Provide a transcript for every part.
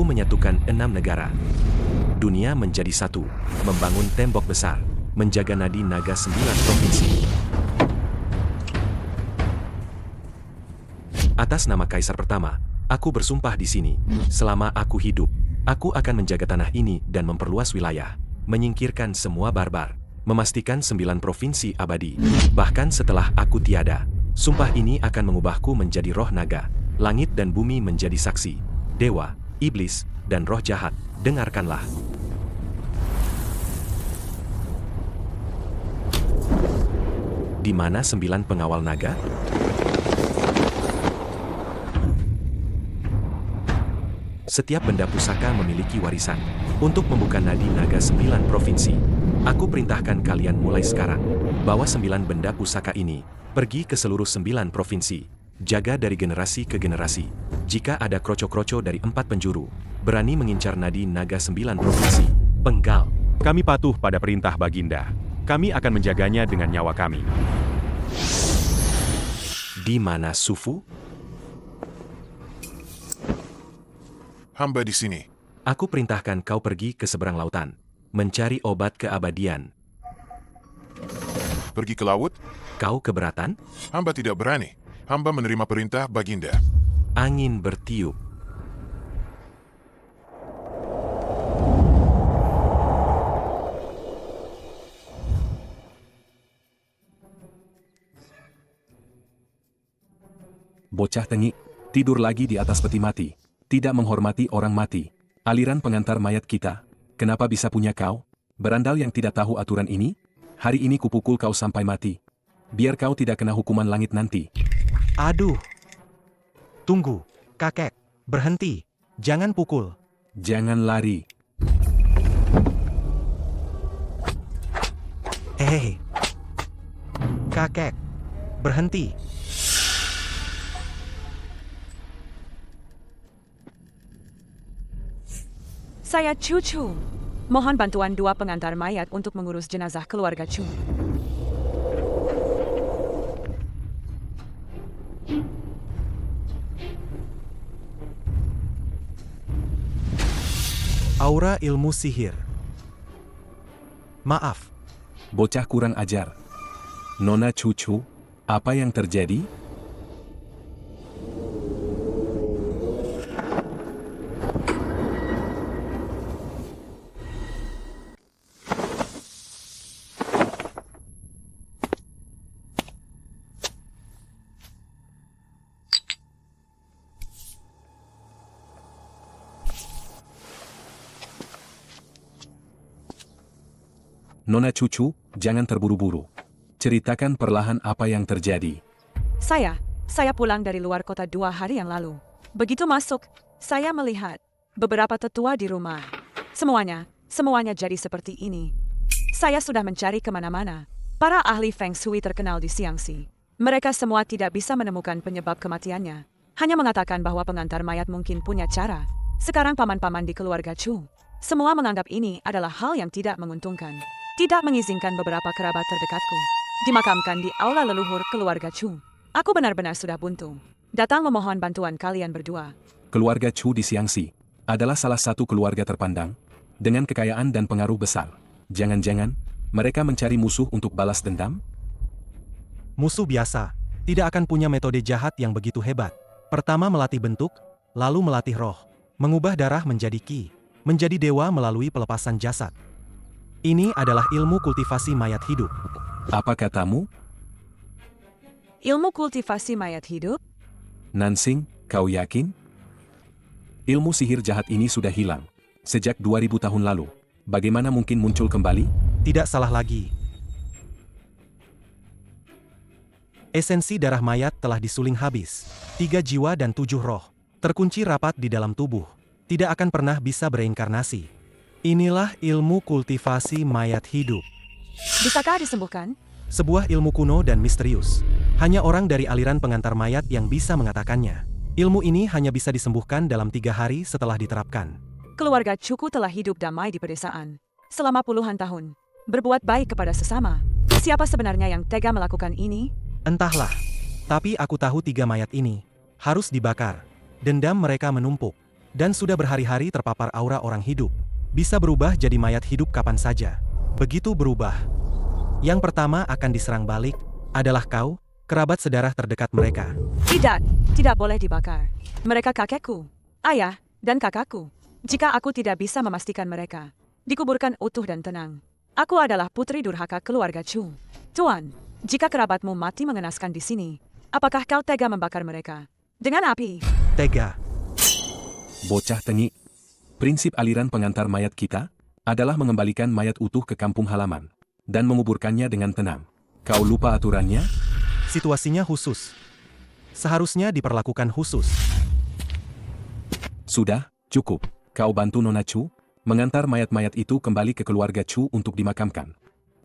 menyatukan 6 negara. Dunia menjadi satu, membangun tembok besar, menjaga nadi naga 9 provinsi. Atas nama Kaisar pertama, aku bersumpah di sini, selama aku hidup, aku akan menjaga tanah ini dan memperluas wilayah, menyingkirkan semua barbar, memastikan 9 provinsi abadi. Bahkan setelah aku tiada, sumpah ini akan mengubahku menjadi roh naga, langit dan bumi menjadi saksi, dewa, iblis, dan roh jahat, dengarkanlah. Di mana 9 pengawal naga? Setiap benda pusaka memiliki warisan. Untuk membuka nadi naga 9 provinsi, aku perintahkan kalian mulai sekarang, bawa 9 benda pusaka ini, pergi ke seluruh 9 provinsi. Jaga dari generasi ke generasi. Jika ada kroco-kroco dari 4 penjuru, berani mengincar nadi naga 9 provinsi, penggal. Kami patuh pada perintah Baginda. Kami akan menjaganya dengan nyawa kami. Di mana Sufu? Hamba di sini. Aku perintahkan kau pergi ke seberang lautan, mencari obat keabadian. Pergi ke laut? Kau keberatan? Hamba tidak berani. Hamba menerima perintah Baginda. Angin bertiup. Bocah tengik, tidur lagi di atas peti mati, tidak menghormati orang mati. Aliran pengantar mayat kita, kenapa bisa punya kau? Berandal yang tidak tahu aturan ini? Hari ini kupukul kau sampai mati. Biar kau tidak kena hukuman langit nanti. Aduh. Tunggu, kakek. Berhenti. Jangan pukul. Jangan lari. Hehehe. Kakek. Berhenti. Saya Cucu. Mohon bantuan 2 pengantar mayat untuk mengurus jenazah keluarga Chu. Aura ilmu sihir. Maaf. Bocah kurang ajar. Nona Cucu, apa yang terjadi? Nona Cucu, jangan terburu-buru. Ceritakan perlahan apa yang terjadi. Saya pulang dari luar kota 2 hari yang lalu. Begitu masuk, saya melihat beberapa tetua di rumah. Semuanya jadi seperti ini. Saya sudah mencari kemana-mana. Para ahli Feng Shui terkenal di Xiangxi. Mereka semua tidak bisa menemukan penyebab kematiannya. Hanya mengatakan bahwa pengantar mayat mungkin punya cara. Sekarang paman-paman di keluarga Chu, semua menganggap ini adalah hal yang tidak menguntungkan. Tidak mengizinkan beberapa kerabat terdekatku dimakamkan di aula leluhur keluarga Chu. Aku benar-benar sudah buntu. Datang memohon bantuan kalian berdua. Keluarga Chu di Xiangxi adalah salah satu keluarga terpandang, dengan kekayaan dan pengaruh besar. Jangan-jangan, mereka mencari musuh untuk balas dendam? Musuh biasa. Tidak akan punya metode jahat yang begitu hebat. Pertama melatih bentuk, lalu melatih roh. Mengubah darah menjadi ki. Menjadi dewa melalui pelepasan jasad. Ini adalah ilmu kultivasi mayat hidup. Apa katamu? Ilmu kultivasi mayat hidup? Nansing, kau yakin? Ilmu sihir jahat ini sudah hilang sejak 2000 tahun lalu. Bagaimana mungkin muncul kembali? Tidak salah lagi. Esensi darah mayat telah disuling habis. 3 jiwa dan 7 roh. Terkunci rapat di dalam tubuh. Tidak akan pernah bisa bereinkarnasi. Inilah ilmu kultivasi mayat hidup. Bisakah disembuhkan? Sebuah ilmu kuno dan misterius. Hanya orang dari aliran pengantar mayat yang bisa mengatakannya. Ilmu ini hanya bisa disembuhkan dalam 3 hari setelah diterapkan. Keluarga Cuku telah hidup damai di pedesaan selama puluhan tahun. Berbuat baik kepada sesama. Siapa sebenarnya yang tega melakukan ini? Entahlah. Tapi aku tahu 3 mayat ini harus dibakar. Dendam mereka menumpuk. dan sudah berhari-hari terpapar aura orang hidup. Bisa berubah jadi mayat hidup kapan saja. Begitu berubah, yang pertama akan diserang balik adalah kau, kerabat sedarah terdekat mereka. Tidak, tidak boleh dibakar. Mereka kakekku, ayah, dan kakakku. Jika aku tidak bisa memastikan mereka dikuburkan utuh dan tenang, aku adalah putri durhaka keluarga Chu. Tuan, jika kerabatmu mati mengenaskan di sini, apakah kau tega membakar mereka dengan api? Tega. Bocah tengik. Prinsip aliran pengantar mayat kita adalah mengembalikan mayat utuh ke kampung halaman dan menguburkannya dengan tenang. Kau lupa aturannya? Situasinya khusus. Seharusnya diperlakukan khusus. Sudah, cukup. Kau bantu Nona Chu mengantar mayat-mayat itu kembali ke keluarga Chu untuk dimakamkan.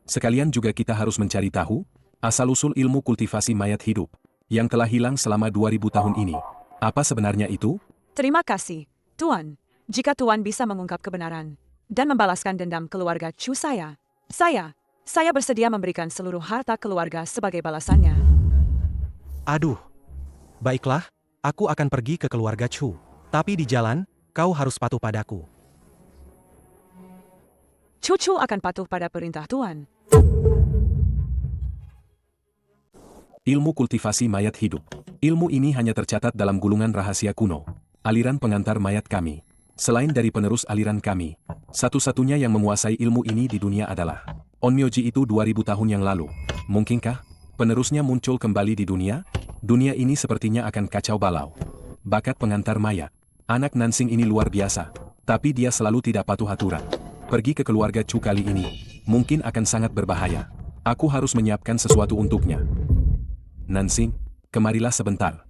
Sekalian juga kita harus mencari tahu asal-usul ilmu kultivasi mayat hidup yang telah hilang selama 2000 tahun ini. Apa sebenarnya itu? Terima kasih, Tuan. Jika Tuan bisa mengungkap kebenaran dan membalaskan dendam keluarga Chu saya bersedia memberikan seluruh harta keluarga sebagai balasannya. Aduh. Baiklah, aku akan pergi ke keluarga Chu. Tapi di jalan, kau harus patuh padaku. Chu akan patuh pada perintah Tuan. Ilmu kultivasi mayat hidup. Ilmu ini hanya tercatat dalam gulungan rahasia kuno. Aliran pengantar mayat kami. Selain dari penerus aliran kami, satu-satunya yang menguasai ilmu ini di dunia adalah Onmyoji itu 2000 tahun yang lalu. Mungkinkah penerusnya muncul kembali di dunia? Dunia ini sepertinya akan kacau balau. Bakat pengantar mayat. Anak Nansing ini luar biasa, tapi dia selalu tidak patuh aturan. Pergi ke keluarga Chu kali ini mungkin akan sangat berbahaya. Aku harus menyiapkan sesuatu untuknya. Nansing, kemarilah sebentar.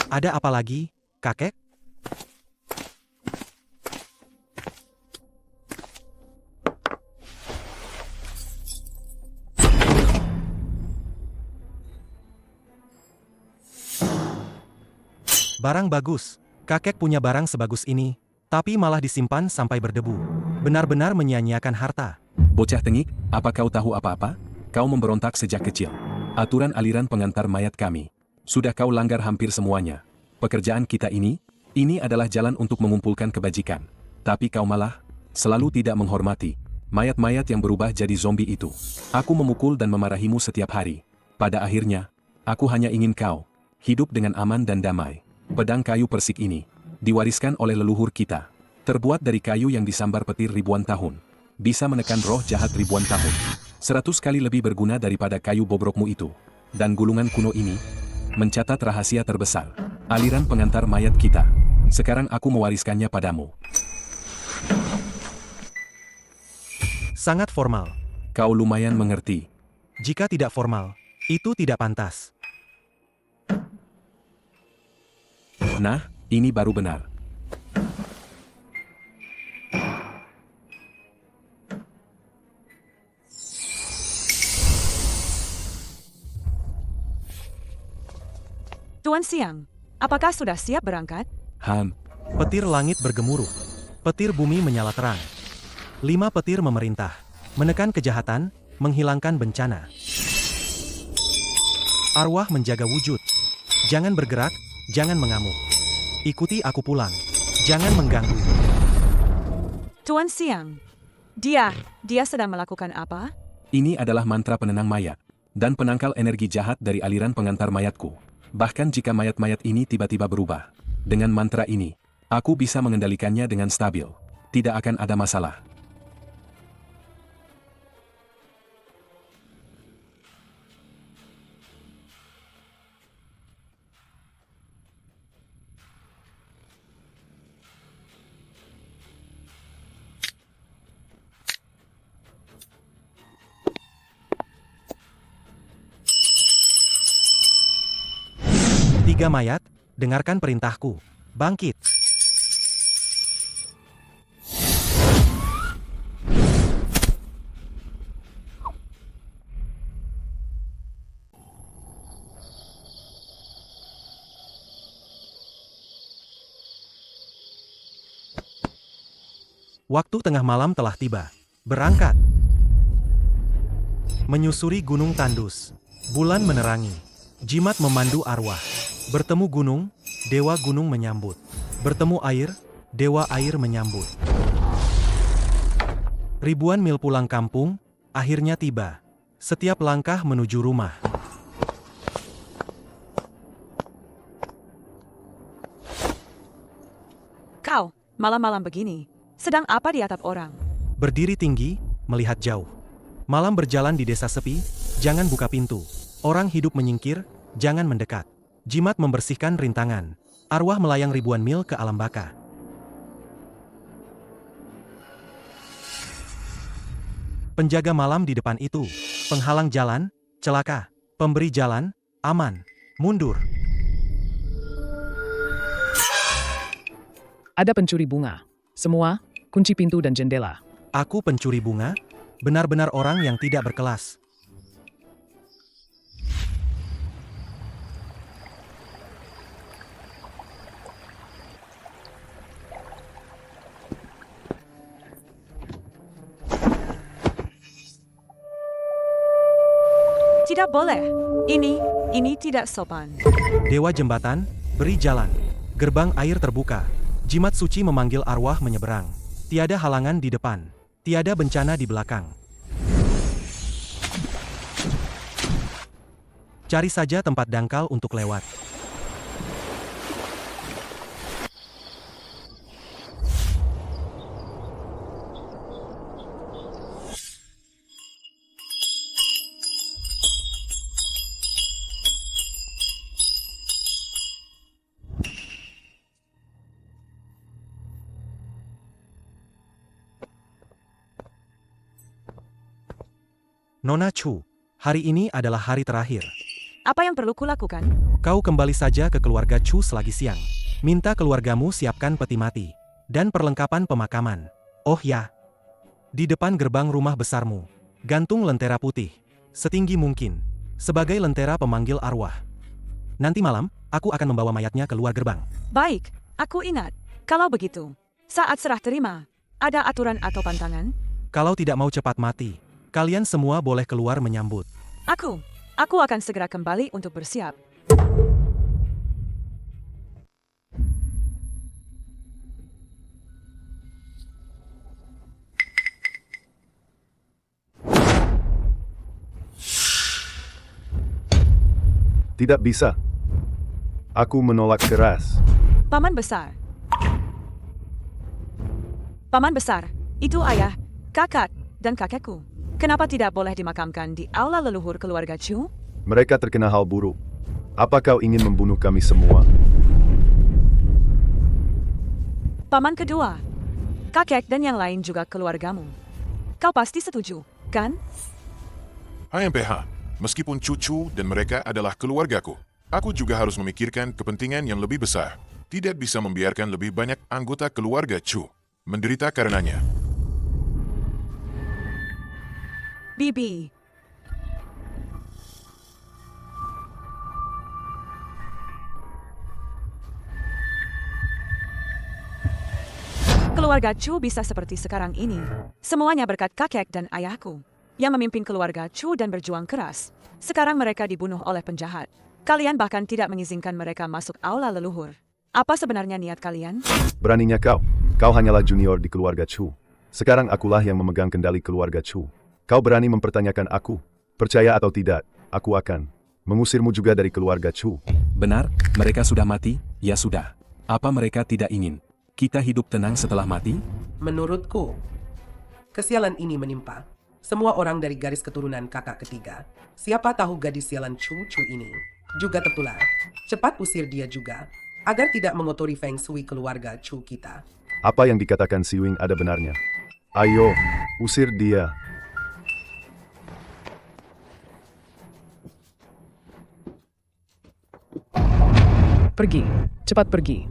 Ada apa lagi, kakek? Barang bagus. Kakek punya barang sebagus ini, tapi malah disimpan sampai berdebu. Benar-benar menyia-nyiakan harta. Bocah tengik, apa kau tahu apa-apa? Kau memberontak sejak kecil. Aturan aliran pengantar mayat kami. Sudah kau langgar hampir semuanya. Pekerjaan kita ini adalah jalan untuk mengumpulkan kebajikan. Tapi kau malah selalu tidak menghormati mayat-mayat yang berubah jadi zombie itu. Aku memukul dan memarahimu setiap hari. Pada akhirnya, aku hanya ingin kau hidup dengan aman dan damai. Pedang kayu persik ini diwariskan oleh leluhur kita. Terbuat dari kayu yang disambar petir ribuan tahun. Bisa menekan roh jahat ribuan tahun. 100 kali lebih berguna daripada kayu bobrokmu itu. Dan gulungan kuno ini mencatat rahasia terbesar. Aliran pengantar mayat kita. Sekarang aku mewariskannya padamu. Sangat formal. Kau lumayan mengerti. Jika tidak formal, itu tidak pantas. Nah, ini baru benar. Tuan Siang, apakah sudah siap berangkat? Petir langit bergemuruh. Petir bumi menyala terang. 5 petir memerintah. Menekan kejahatan, menghilangkan bencana. Arwah menjaga wujud. Jangan bergerak, jangan mengamuk. Ikuti aku pulang. Jangan mengganggu. Tuan Siang, dia sedang melakukan apa? Ini adalah mantra penenang mayat dan penangkal energi jahat dari aliran pengantar mayatku. Bahkan jika mayat-mayat ini tiba-tiba berubah, dengan mantra ini, aku bisa mengendalikannya dengan stabil. Tidak akan ada masalah. Tiga mayat, dengarkan perintahku. Bangkit. Waktu tengah malam telah tiba. Berangkat. Menyusuri gunung tandus. Bulan menerangi. Jimat memandu arwah. Bertemu gunung, dewa gunung menyambut. Bertemu air, dewa air menyambut. Ribuan mil pulang kampung, akhirnya tiba. Setiap langkah menuju rumah. Kau, malam-malam begini, sedang apa di atap orang? Berdiri tinggi, melihat jauh. Malam berjalan di desa sepi, jangan buka pintu. Orang hidup menyingkir, jangan mendekat. Jimat membersihkan rintangan. Arwah melayang ribuan mil ke alam baka. Penjaga malam di depan itu. Penghalang jalan, celaka. Pemberi jalan, aman. Mundur. Ada pencuri bunga. Semua, kunci pintu dan jendela. Aku pencuri bunga, benar-benar orang yang tidak berkelas. Tidak boleh. Ini tidak sopan. Dewa jembatan, beri jalan. Gerbang air terbuka. Jimat suci memanggil arwah menyeberang. Tiada halangan di depan. Tiada bencana di belakang. Cari saja tempat dangkal untuk lewat. Nona Chu, hari ini adalah hari terakhir. Apa yang perlu kulakukan? Kau kembali saja ke keluarga Chu selagi siang. Minta keluargamu siapkan peti mati. Dan perlengkapan pemakaman. Oh ya. Di depan gerbang rumah besarmu. Gantung lentera putih. Setinggi mungkin. Sebagai lentera pemanggil arwah. Nanti malam, aku akan membawa mayatnya keluar gerbang. Baik, aku ingat. Kalau begitu, saat serah terima, ada aturan atau pantangan? Kalau tidak mau cepat mati, kalian semua boleh keluar menyambut. Aku akan segera kembali untuk bersiap. Tidak bisa. Aku menolak keras. Paman besar. Paman besar, itu ayah, kakak, dan kakekku. Kenapa tidak boleh dimakamkan di aula leluhur keluarga Chu? Mereka terkena hal buruk. Apa kau ingin membunuh kami semua? Paman kedua, kakek dan yang lain juga keluargamu. Kau pasti setuju, kan? HMPH, meskipun cucu dan mereka adalah keluargaku, aku juga harus memikirkan kepentingan yang lebih besar. Tidak bisa membiarkan lebih banyak anggota keluarga Chu menderita karenanya. Bibi. Keluarga Chu bisa seperti sekarang ini. Semuanya berkat kakek dan ayahku, yang memimpin keluarga Chu dan berjuang keras. Sekarang mereka dibunuh oleh penjahat. Kalian bahkan tidak mengizinkan mereka masuk aula leluhur. Apa sebenarnya niat kalian? Beraninya kau. Kau hanyalah junior di keluarga Chu. Sekarang akulah yang memegang kendali keluarga Chu. Kau berani mempertanyakan aku. Percaya atau tidak, aku akan mengusirmu juga dari keluarga Chu. Benar, mereka sudah mati, ya sudah. Apa mereka tidak ingin kita hidup tenang setelah mati? Menurutku, kesialan ini menimpa semua orang dari garis keturunan kakak ketiga. Siapa tahu gadis sialan Chu ini juga tertular. Cepat usir dia juga, agar tidak mengotori Feng Shui keluarga Chu kita. Apa yang dikatakan Si Wing ada benarnya. Ayo, usir dia. Pergi, cepat pergi.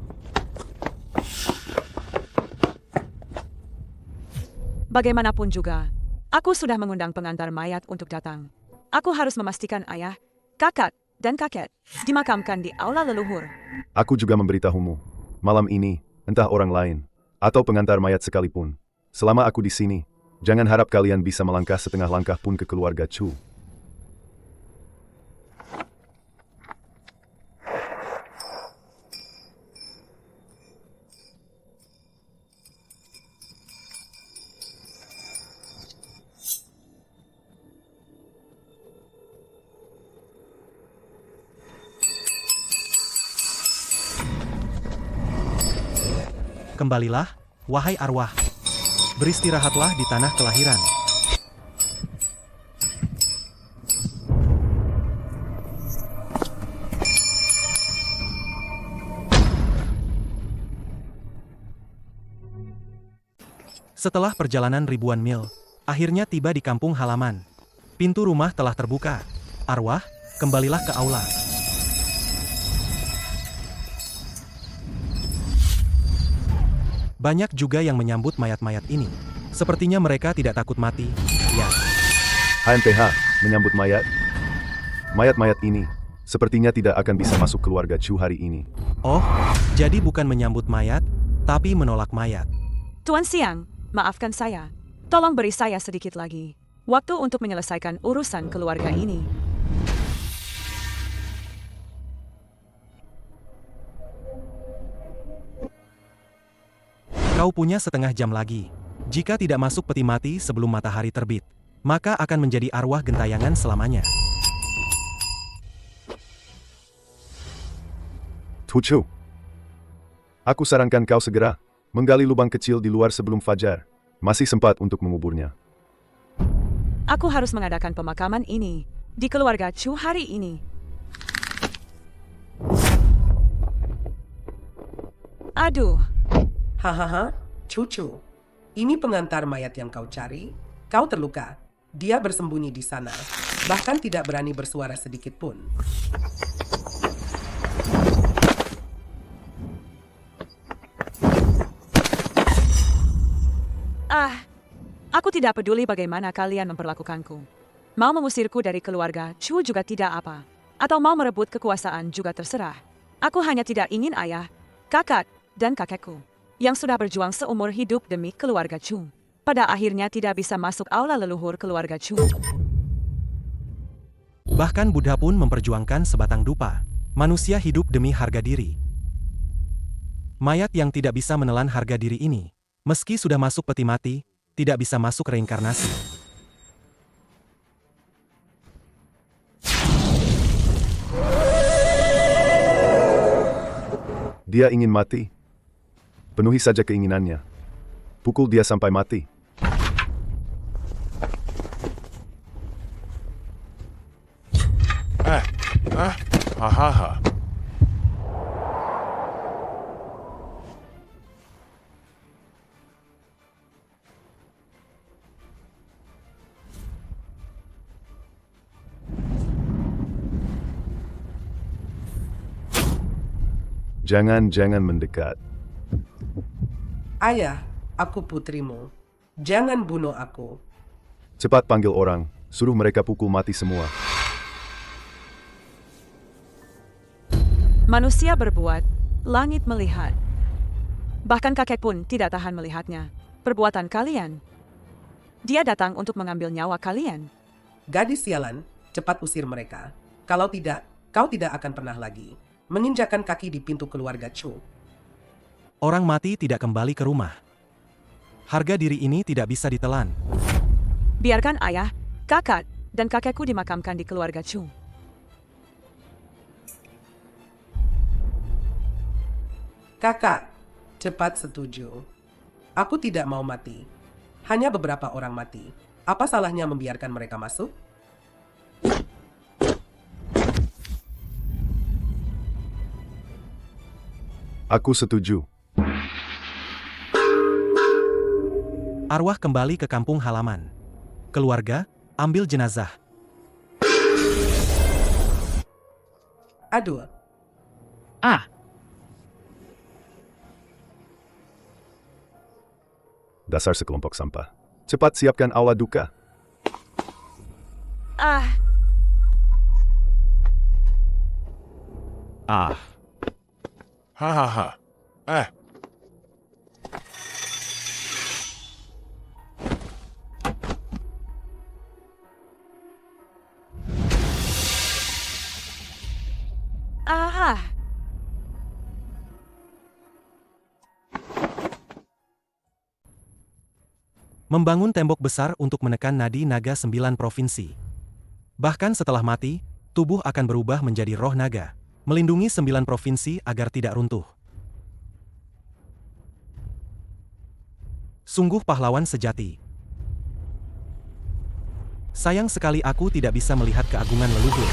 Bagaimanapun juga, aku sudah mengundang pengantar mayat untuk datang. Aku harus memastikan ayah, kakak, dan kakek dimakamkan di aula leluhur. Aku juga memberitahumu. Malam ini, entah orang lain, atau pengantar mayat sekalipun. Selama aku di sini, jangan harap kalian bisa melangkah setengah langkah pun ke keluarga Chu. kembalilah, wahai arwah. Beristirahatlah di tanah kelahiran. Setelah perjalanan ribuan mil, akhirnya tiba di kampung halaman. Pintu rumah telah terbuka. Arwah, kembalilah ke aula. Banyak juga yang menyambut mayat-mayat ini. Sepertinya mereka tidak takut mati. Ya, HMPH, menyambut mayat. Mayat-mayat ini, sepertinya tidak akan bisa masuk keluarga Chu hari ini. oh, jadi bukan menyambut mayat, tapi menolak mayat. Tuan Siang, maafkan saya. Tolong beri saya sedikit lagi waktu untuk menyelesaikan urusan keluarga ini. Kau punya setengah jam lagi. Jika tidak masuk peti mati sebelum matahari terbit, maka akan menjadi arwah gentayangan selamanya. Chu, aku sarankan kau segera menggali lubang kecil di luar sebelum fajar. Masih sempat untuk menguburnya. Aku harus mengadakan pemakaman ini di keluarga Chu hari ini. Aduh, Hahaha, Cucu. Ini pengantar mayat yang kau cari. Kau terluka. Dia bersembunyi di sana. Bahkan tidak berani bersuara sedikit pun. Aku tidak peduli bagaimana kalian memperlakukanku. Mau mengusirku dari keluarga Chu juga tidak apa. Atau mau merebut kekuasaan juga terserah. Aku hanya tidak ingin ayah, kakak, dan kakekku yang sudah berjuang seumur hidup demi keluarga Chu pada akhirnya tidak bisa masuk aula leluhur keluarga Chu. Bahkan Buddha pun memperjuangkan sebatang dupa. Manusia hidup demi harga diri. Mayat yang tidak bisa menelan harga diri ini, meski sudah masuk peti mati, tidak bisa masuk reinkarnasi. Dia ingin mati. Penuhi saja keinginannya. Pukul dia sampai mati. Hahaha. Jangan mendekat. Ayah, aku putrimu. Jangan bunuh aku. Cepat panggil orang, suruh mereka pukul mati semua. Manusia berbuat, langit melihat. Bahkan kakek pun tidak tahan melihatnya. Perbuatan kalian. Dia datang untuk mengambil nyawa kalian. Gadis sialan, cepat usir mereka. Kalau tidak, kau tidak akan pernah lagi menginjakan kaki di pintu keluarga Chu. Orang mati tidak kembali ke rumah. Harga diri ini tidak bisa ditelan. Biarkan ayah, kakak, dan kakekku dimakamkan di keluarga Chu. Kakak, cepat setuju. Aku tidak mau mati. Hanya beberapa orang mati. Apa salahnya membiarkan mereka masuk? Aku setuju. Arwah kembali ke kampung halaman. Keluarga, ambil jenazah. Aduh, Dasar sekelompok sampah. Cepat siapkan aula duka. Hahaha. Membangun tembok besar untuk menekan nadi naga 9 provinsi. Bahkan setelah mati, tubuh akan berubah menjadi roh naga, melindungi 9 provinsi agar tidak runtuh. Sungguh pahlawan sejati. Sayang sekali aku tidak bisa melihat keagungan leluhur.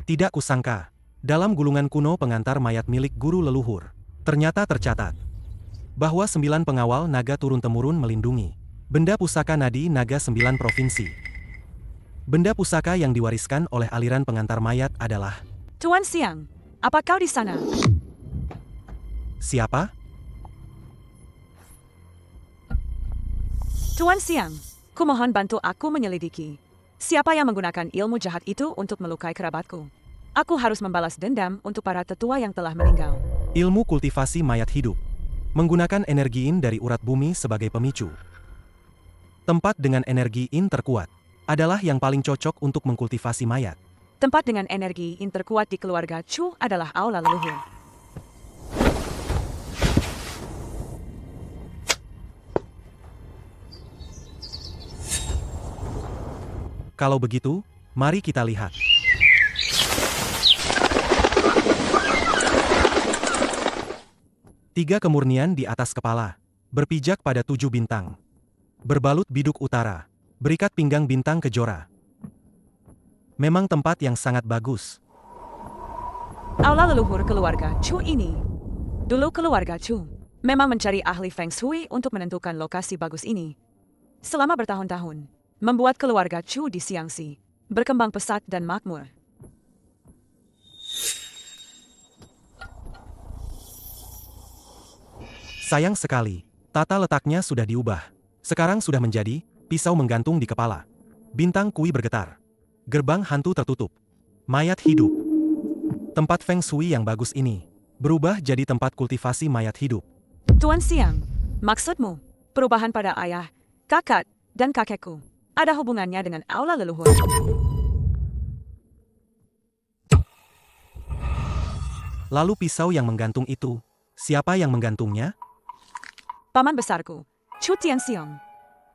Tidak kusangka, dalam gulungan kuno pengantar mayat milik guru leluhur, ternyata tercatat bahwa 9 pengawal naga turun-temurun melindungi benda pusaka nadi naga 9 provinsi. Benda pusaka yang diwariskan oleh aliran pengantar mayat adalah... Tuan Siang, apa kau di sana? Siapa? Tuan Siang, kumohon bantu aku menyelidiki. Siapa yang menggunakan ilmu jahat itu untuk melukai kerabatku? Aku harus membalas dendam untuk para tetua yang telah meninggal. Ilmu kultivasi mayat hidup. Menggunakan energi yin dari urat bumi sebagai pemicu. Tempat dengan energi yin terkuat adalah yang paling cocok untuk mengkultivasi mayat. Tempat dengan energi yin terkuat di keluarga Chu adalah aula leluhur. Kalau begitu, mari kita lihat. Tiga kemurnian di atas kepala, berpijak pada 7 bintang. Berbalut biduk utara, berikat pinggang bintang kejora. Memang tempat yang sangat bagus. Aula leluhur keluarga Chu ini. Dulu keluarga Chu memang mencari ahli Feng Shui untuk menentukan lokasi bagus ini. Selama bertahun-tahun, membuat keluarga Chu di Xiangxi berkembang pesat dan makmur. Sayang sekali, tata letaknya sudah diubah. Sekarang sudah menjadi pisau menggantung di kepala. Bintang kui bergetar. Gerbang hantu tertutup. Mayat hidup. Tempat Feng Shui yang bagus ini berubah jadi tempat kultivasi mayat hidup. Tuan Siang, maksudmu perubahan pada ayah, kakak, dan kakekku ada hubungannya dengan aula leluhur? Lalu pisau yang menggantung itu, siapa yang menggantungnya? Paman besarku, Chu Tianxiong.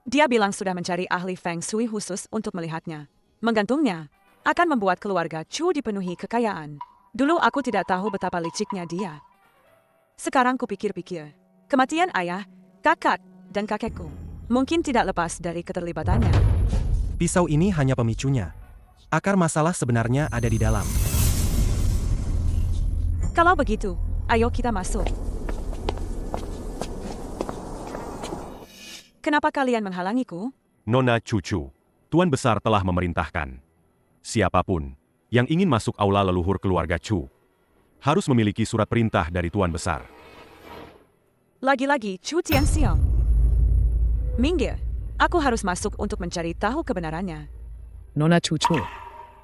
Dia bilang sudah mencari ahli Feng Shui khusus untuk melihatnya. Menggantungnya akan membuat keluarga Chu dipenuhi kekayaan. Dulu aku tidak tahu betapa liciknya dia. Sekarang kupikir-pikir, kematian ayah, kakak, dan kakekku mungkin tidak lepas dari keterlibatannya. Pisau ini hanya pemicunya. Akar masalah sebenarnya ada di dalam. Kalau begitu, ayo kita masuk. Kenapa kalian menghalangiku? Nona Cucu, Tuan Besar telah memerintahkan. Siapapun yang ingin masuk aula leluhur keluarga Chu harus memiliki surat perintah dari Tuan Besar. Lagi-lagi Chu Tianxiong. Minggir, aku harus masuk untuk mencari tahu kebenarannya. Nona Cucu,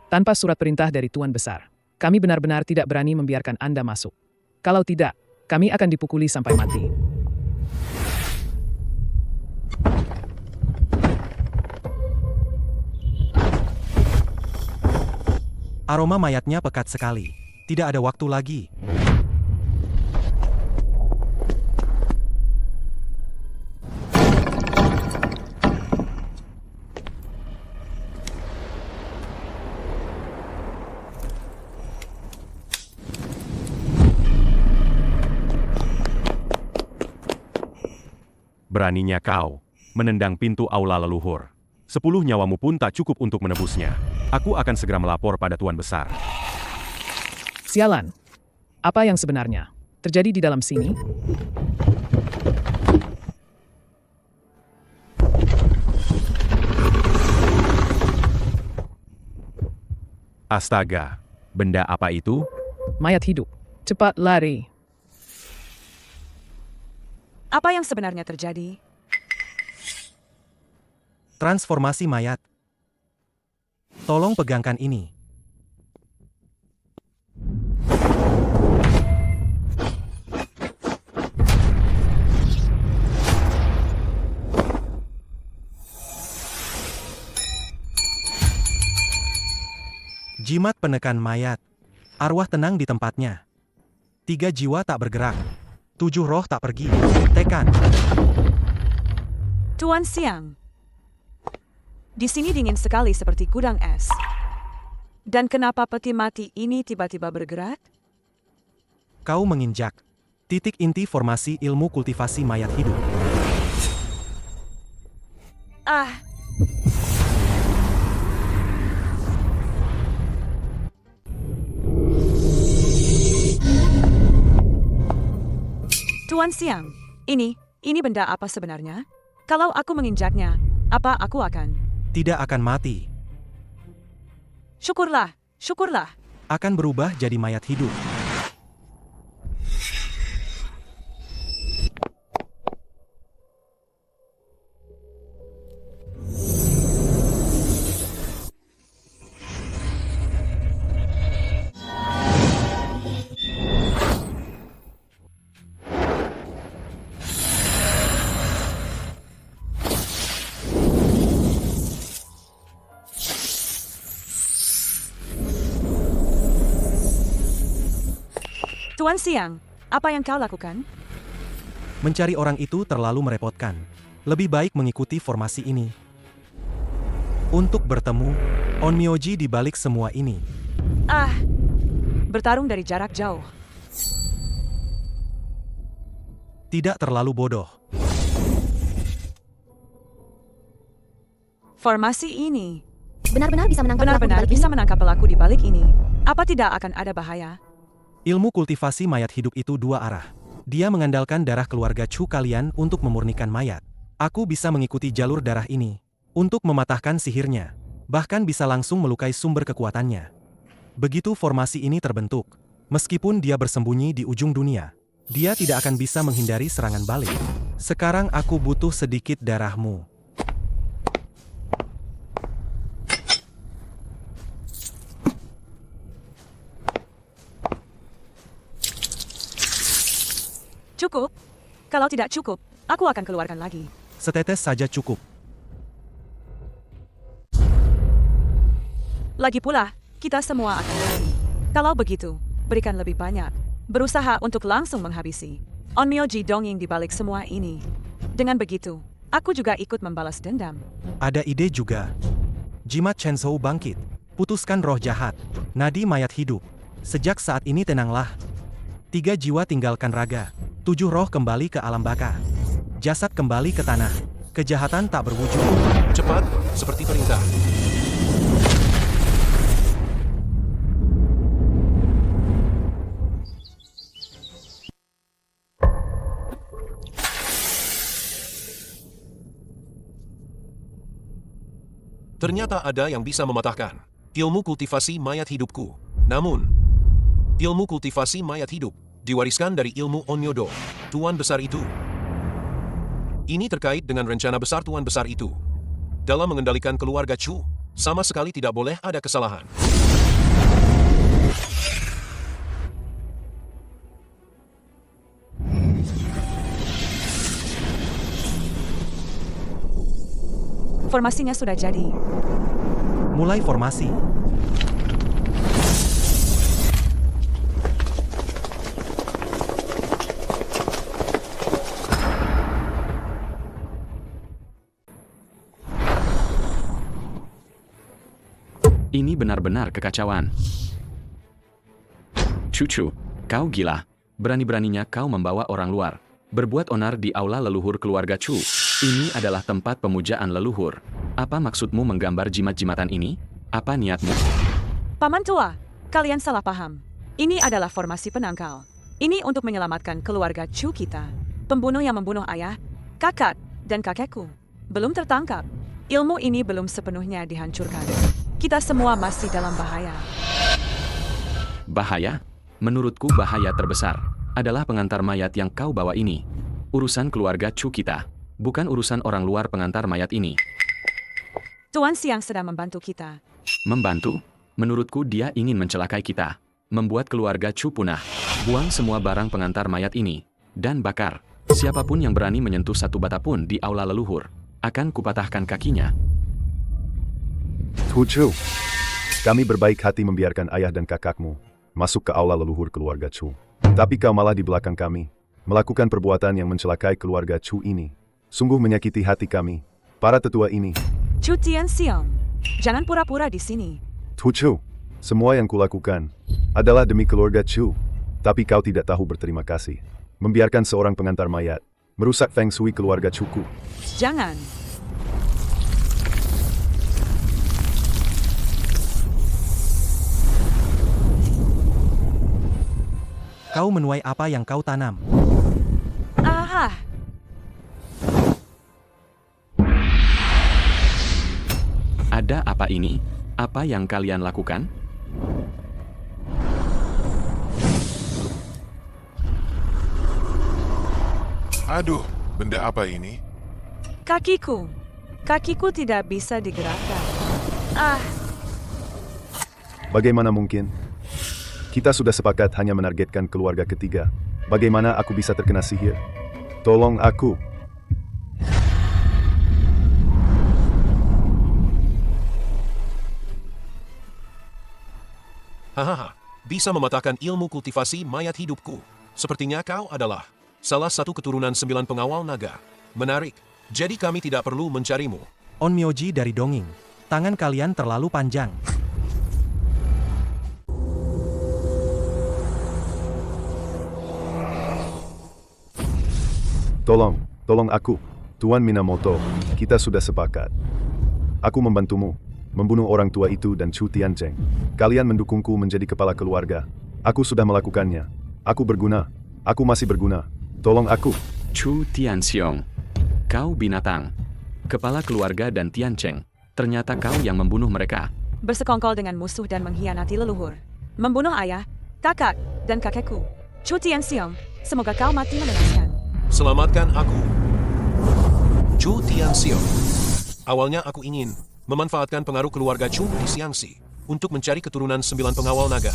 tanpa surat perintah dari Tuan Besar, kami benar-benar tidak berani membiarkan Anda masuk. Kalau tidak, kami akan dipukuli sampai mati. Aroma mayatnya pekat sekali. Tidak ada waktu lagi. Beraninya kau menendang pintu aula leluhur. 10 nyawamu pun tak cukup untuk menebusnya. Aku akan segera melapor pada Tuan Besar. Sialan. Apa yang sebenarnya terjadi di dalam sini? Astaga, benda apa itu? Mayat hidup. Cepat lari. Apa yang sebenarnya terjadi? Transformasi mayat. Tolong pegangkan ini. Jimat penekan mayat. Arwah tenang di tempatnya. 3 jiwa tak bergerak. 7 roh tak pergi. Tekan. Tuan Siang. Di sini dingin sekali seperti gudang es. Dan kenapa peti mati ini tiba-tiba bergerak? Kau menginjak titik inti formasi ilmu kultivasi mayat hidup. Ah, Tuan Siang, ini benda apa sebenarnya? Kalau aku menginjaknya, apa aku akan? Tidak akan mati. Syukurlah, syukurlah. Akan berubah jadi mayat hidup. Tuan Siang, apa yang kau lakukan? Mencari orang itu terlalu merepotkan. Lebih baik mengikuti formasi ini. Untuk bertemu, Onmyoji di balik semua ini. Ah, bertarung dari jarak jauh. Tidak terlalu bodoh. Formasi ini Benar-benar bisa menangkap pelaku di benar-benar balik bisa ini? menangkap pelaku di balik ini. Apa tidak akan ada bahaya? Ilmu kultivasi mayat hidup itu dua arah. Dia mengandalkan darah keluarga Chu kalian untuk memurnikan mayat. Aku bisa mengikuti jalur darah ini untuk mematahkan sihirnya. Bahkan bisa langsung melukai sumber kekuatannya. Begitu formasi ini terbentuk, meskipun dia bersembunyi di ujung dunia, dia tidak akan bisa menghindari serangan balik. Sekarang aku butuh sedikit darahmu. Cukup? Kalau tidak cukup, aku akan keluarkan lagi. Setetes saja cukup. Lagi pula, kita semua akan mati. Kalau begitu, berikan lebih banyak. Berusaha untuk langsung menghabisi Onmyoji Dongying di balik semua ini. Dengan begitu, aku juga ikut membalas dendam. Ada ide juga. Jimat Chenzhou bangkit. Putuskan roh jahat. Nadi mayat hidup. Sejak saat ini tenanglah. 3 jiwa tinggalkan raga. 7 roh kembali ke alam baka. Jasad kembali ke tanah. Kejahatan tak berwujud. Cepat, seperti perintah. Ternyata ada yang bisa mematahkan ilmu kultivasi mayat hidupku. Namun, ilmu kultivasi mayat hidup diwariskan dari ilmu Onmyodo, Tuan Besar itu. Ini terkait dengan rencana besar Tuan Besar itu. Dalam mengendalikan keluarga Chu, sama sekali tidak boleh ada kesalahan. Formasinya sudah jadi. Mulai formasi. Ini benar-benar kekacauan. Cucu, kau gila. Berani-beraninya kau membawa orang luar. Berbuat onar di aula leluhur keluarga Chu. Ini adalah tempat pemujaan leluhur. Apa maksudmu menggambar jimat-jimatan ini? Apa niatmu? Paman tua, kalian salah paham. Ini adalah formasi penangkal. Ini untuk menyelamatkan keluarga Chu kita. Pembunuh yang membunuh ayah, kakak, dan kakekku belum tertangkap. Ilmu ini belum sepenuhnya dihancurkan. Kita semua masih dalam bahaya. Bahaya? Menurutku bahaya terbesar adalah pengantar mayat yang kau bawa ini. Urusan keluarga Chu kita, bukan urusan orang luar pengantar mayat ini. Tuan Siang sedang membantu kita. Membantu? Menurutku dia ingin mencelakai kita. Membuat keluarga Chu punah. Buang semua barang pengantar mayat ini. Dan bakar. Siapapun yang berani menyentuh satu bata pun di aula leluhur, akan kupatahkan kakinya. Chu, kami berbaik hati membiarkan ayah dan kakakmu masuk ke aula leluhur keluarga Chu. Tapi kau malah di belakang kami, melakukan perbuatan yang mencelakai keluarga Chu ini. Sungguh menyakiti hati kami, para tetua ini. Chu Tian Siang, jangan pura-pura di sini. Chu, semua yang kulakukan adalah demi keluarga Chu. Tapi kau tidak tahu berterima kasih. Membiarkan seorang pengantar mayat merusak feng shui keluarga Chuku. Jangan. Kau menuai apa yang kau tanam. Aha, Ada apa ini? Apa yang kalian lakukan? Aduh, benda apa ini? kakiku. Kakiku tidak bisa digerakkan. Ah, Bagaimana mungkin? Kita sudah sepakat hanya menargetkan keluarga ketiga. Bagaimana aku bisa terkena sihir? Tolong aku. Hahaha, bisa mematahkan ilmu kultivasi mayat hidupku. Sepertinya kau adalah salah satu keturunan 9 pengawal naga. Menarik, jadi kami tidak perlu mencarimu. Onmyoji dari Donging. Tangan kalian terlalu panjang. Tolong aku. Tuan Minamoto, kita sudah sepakat. Aku membantumu, membunuh orang tua itu dan Chu Tiancheng. Kalian mendukungku menjadi kepala keluarga. Aku sudah melakukannya. Aku berguna. Aku masih berguna. Tolong aku. Chu Tianxiong. Kau binatang. Kepala keluarga dan Tiancheng. Ternyata kau yang membunuh mereka. bersekongkol dengan musuh dan mengkhianati leluhur. Membunuh ayah, kakak, dan kakekku. Chu Tianxiong, semoga kau mati mengenaskan. Selamatkan aku. Chu Tianxiong. Awalnya aku ingin memanfaatkan pengaruh keluarga Chu di Xiangxi untuk mencari keturunan 9 pengawal naga.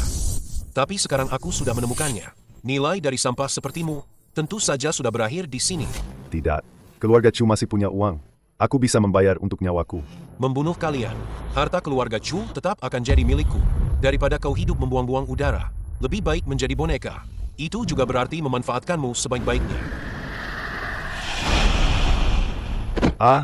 Tapi sekarang aku sudah menemukannya. Nilai dari sampah sepertimu tentu saja sudah berakhir di sini. Tidak. Keluarga Chu masih punya uang. Aku bisa membayar untuk nyawaku. Membunuh kalian, harta keluarga Chu tetap akan jadi milikku. Daripada kau hidup membuang-buang udara, lebih baik menjadi boneka. Itu juga berarti memanfaatkanmu sebaik-baiknya. Ah,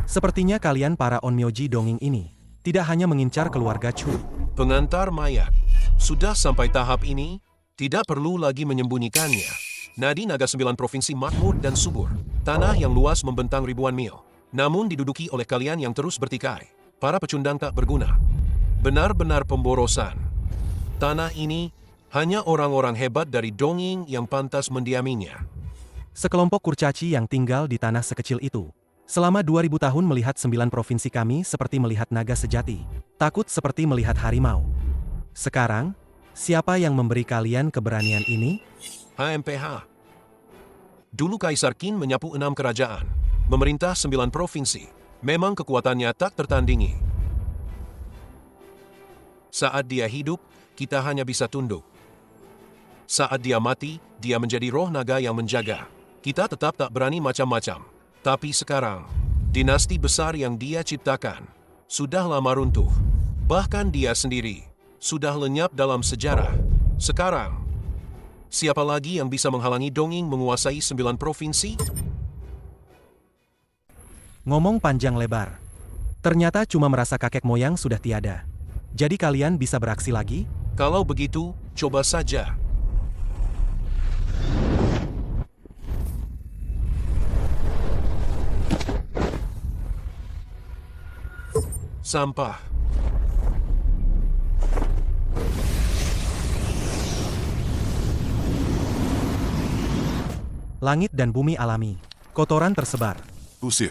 Sepertinya kalian para Onmyoji Donging ini tidak hanya mengincar keluarga Chu. Pengantar mayat. Sudah sampai tahap ini, tidak perlu lagi menyembunyikannya. Nadi Naga 9 Provinsi makmur dan subur. Tanah yang luas membentang ribuan mil. Namun diduduki oleh kalian yang terus bertikai. Para pecundang tak berguna. Benar-benar pemborosan. Tanah ini hanya orang-orang hebat dari Donging yang pantas mendiaminya. Sekelompok kurcaci yang tinggal di tanah sekecil itu. Selama 2000 tahun melihat 9 provinsi kami seperti melihat naga sejati. Takut seperti melihat harimau. Sekarang, siapa yang memberi kalian keberanian ini? HMPH. Dulu Kaisar Qin menyapu 6 kerajaan. Memerintah 9 provinsi. Memang kekuatannya tak tertandingi. Saat dia hidup, kita hanya bisa tunduk. Saat dia mati, dia menjadi roh naga yang menjaga. Kita tetap tak berani macam-macam. Tapi sekarang, dinasti besar yang dia ciptakan sudah lama runtuh. Bahkan dia sendiri sudah lenyap dalam sejarah. Sekarang, siapa lagi yang bisa menghalangi Donging menguasai 9 provinsi? Ngomong panjang lebar. Ternyata cuma merasa kakek moyang sudah tiada. Jadi kalian bisa beraksi lagi? Kalau begitu, coba saja. Sampah. Langit dan bumi alami. Kotoran tersebar. Usir.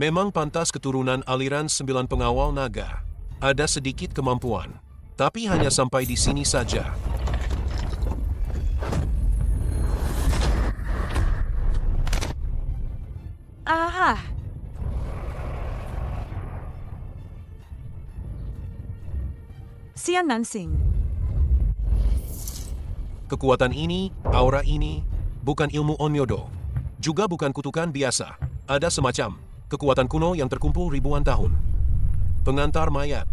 Memang pantas keturunan aliran 9 pengawal naga. Ada sedikit kemampuan. Tapi hanya sampai di sini saja. Ah, Sian Nansing. Kekuatan ini, aura ini, bukan ilmu Onmyodo. Juga bukan kutukan biasa. Ada semacam kekuatan kuno yang terkumpul ribuan tahun. Pengantar mayat.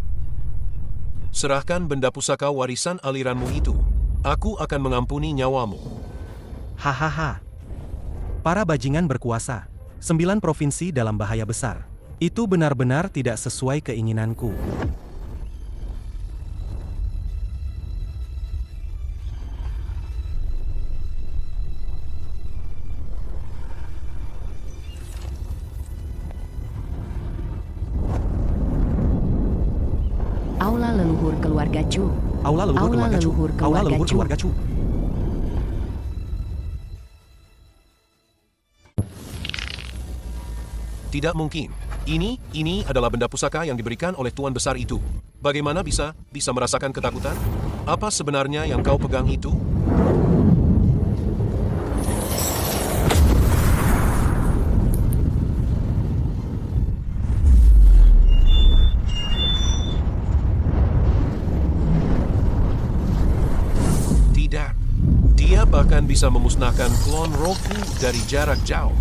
Serahkan benda pusaka warisan aliranmu itu. Aku akan mengampuni nyawamu. Hahaha. Para bajingan berkuasa. 9 provinsi dalam bahaya besar. Itu benar-benar tidak sesuai keinginanku. Aula leluhur keluarga Chu. Aula leluhur keluarga Chu. Aula leluhur keluarga Chu. Tidak mungkin. Ini adalah benda pusaka yang diberikan oleh Tuan Besar itu. Bagaimana bisa merasakan ketakutan? Apa sebenarnya yang kau pegang itu? Tidak. Dia bahkan bisa memusnahkan klon rohku dari jarak jauh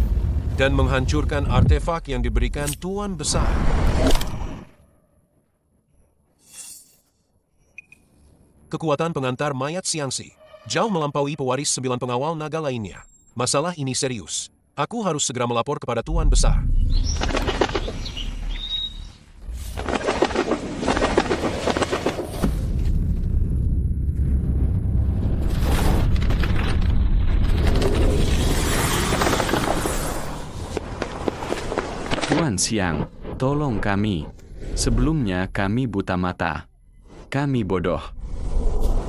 dan menghancurkan artefak yang diberikan Tuan Besar. Kekuatan pengantar mayat Xiangxi jauh melampaui pewaris 9 pengawal naga lainnya. Masalah ini serius. Aku harus segera melapor kepada Tuan Besar. Tuan Xiang, tolong kami. Sebelumnya kami buta mata. Kami bodoh.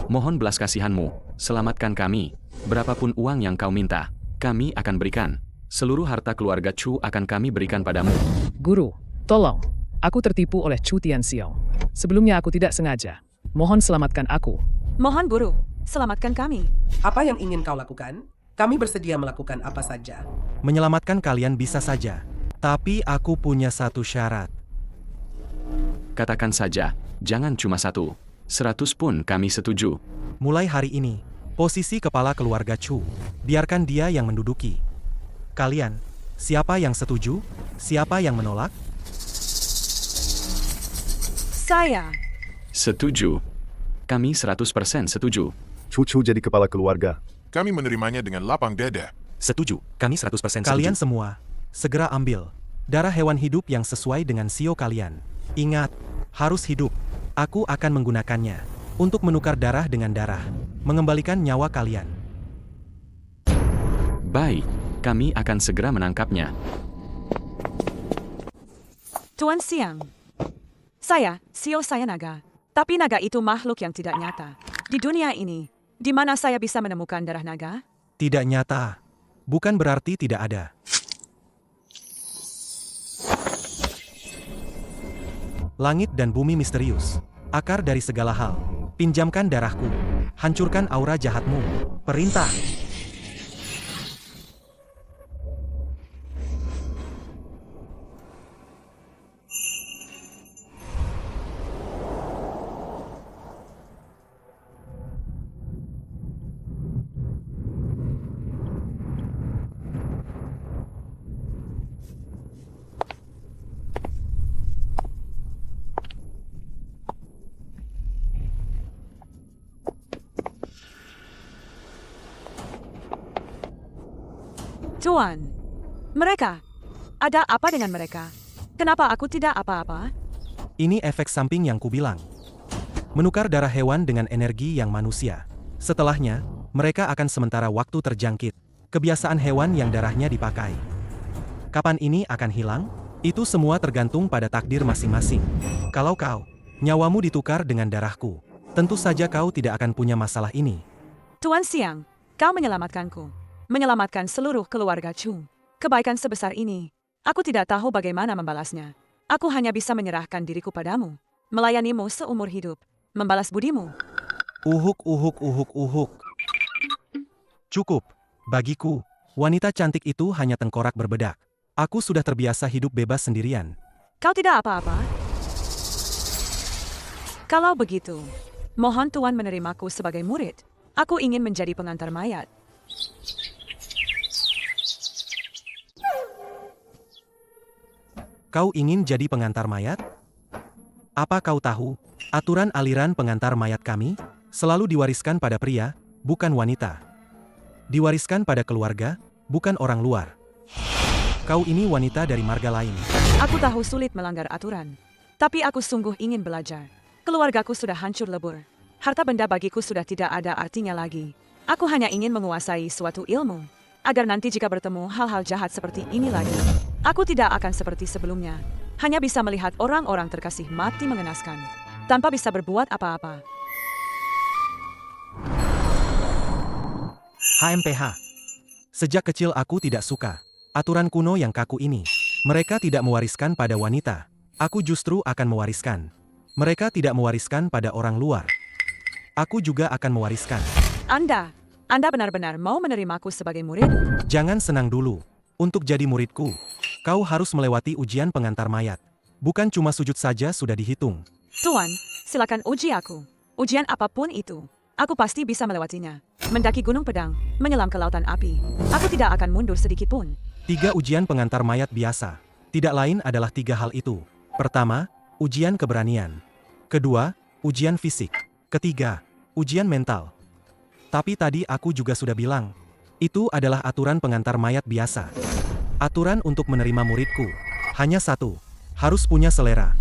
Mohon belas kasihanmu, selamatkan kami. Berapapun uang yang kau minta, kami akan berikan. Seluruh harta keluarga Chu akan kami berikan padamu. Guru, tolong. Aku tertipu oleh Chu Tianxiong. Sebelumnya aku tidak sengaja. Mohon selamatkan aku. Mohon guru, selamatkan kami. Apa yang ingin kau lakukan? Kami bersedia melakukan apa saja. Menyelamatkan kalian bisa saja. Tapi aku punya satu syarat. Katakan saja, jangan cuma 1. 100 pun kami setuju. Mulai hari ini, posisi kepala keluarga Chu, biarkan dia yang menduduki. Kalian, siapa yang setuju? Siapa yang menolak? Saya. Setuju. Kami 100% setuju. Chu jadi kepala keluarga. Kami menerimanya dengan lapang dada. Setuju, kami 100% setuju. Kalian semua, segera ambil darah hewan hidup yang sesuai dengan sio kalian. Ingat, harus hidup. Aku akan menggunakannya untuk menukar darah dengan darah, mengembalikan nyawa kalian. Baik, kami akan segera menangkapnya. Tuan Xiang. Sio saya naga. Tapi naga itu makhluk yang tidak nyata. Di dunia ini, di mana saya bisa menemukan darah naga? Tidak nyata. Bukan berarti tidak ada. Langit dan bumi misterius. Akar dari segala hal. Pinjamkan darahku. Hancurkan aura jahatmu. Perintah. Tuan, mereka. Ada apa dengan mereka? Kenapa aku tidak apa-apa? Ini efek samping yang kubilang. Menukar darah hewan dengan energi yang manusia. Setelahnya, mereka akan sementara waktu terjangkit. Kebiasaan hewan yang darahnya dipakai. Kapan ini akan hilang? Itu semua tergantung pada takdir masing-masing. Kalau kau, nyawamu ditukar dengan darahku, tentu saja kau tidak akan punya masalah ini. Tuan Xiang, kau menyelamatkanku. Menyelamatkan seluruh keluarga Chu. Kebaikan sebesar ini, aku tidak tahu bagaimana membalasnya. Aku hanya bisa menyerahkan diriku padamu, melayanimu seumur hidup, membalas budimu. Uhuk, uhuk, uhuk, uhuk. Cukup. Bagiku, wanita cantik itu hanya tengkorak berbedak. Aku sudah terbiasa hidup bebas sendirian. Kau tidak apa-apa? Kalau begitu, mohon Tuan menerimaku sebagai murid. Aku ingin menjadi pengantar mayat. Kau ingin jadi pengantar mayat? Apa kau tahu, aturan aliran pengantar mayat kami selalu diwariskan pada pria, bukan wanita. Diwariskan pada keluarga, bukan orang luar. Kau ini wanita dari marga lain. Aku tahu sulit melanggar aturan, tapi aku sungguh ingin belajar. Keluargaku sudah hancur lebur. Harta benda bagiku sudah tidak ada artinya lagi. Aku hanya ingin menguasai suatu ilmu, agar nanti jika bertemu hal-hal jahat seperti ini lagi, aku tidak akan seperti sebelumnya. Hanya bisa melihat orang-orang terkasih mati mengenaskan, tanpa bisa berbuat apa-apa. HMPH. Sejak kecil aku tidak suka aturan kuno yang kaku ini. Mereka tidak mewariskan pada wanita. Aku justru akan mewariskan. Mereka tidak mewariskan pada orang luar. Aku juga akan mewariskan. Anda benar-benar mau menerimaku sebagai murid? Jangan senang dulu. Untuk jadi muridku, kau harus melewati ujian pengantar mayat. Bukan cuma sujud saja sudah dihitung. Tuan, silakan uji aku. Ujian apapun itu, aku pasti bisa melewatinya. Mendaki gunung pedang, menyelam ke lautan api. Aku tidak akan mundur sedikit pun. 3 ujian pengantar mayat biasa. Tidak lain adalah 3 hal itu. Pertama, ujian keberanian. Kedua, ujian fisik. Ketiga, ujian mental. Tapi tadi aku juga sudah bilang, itu adalah aturan pengantar mayat biasa. Aturan untuk menerima muridku. Hanya satu, harus punya selera.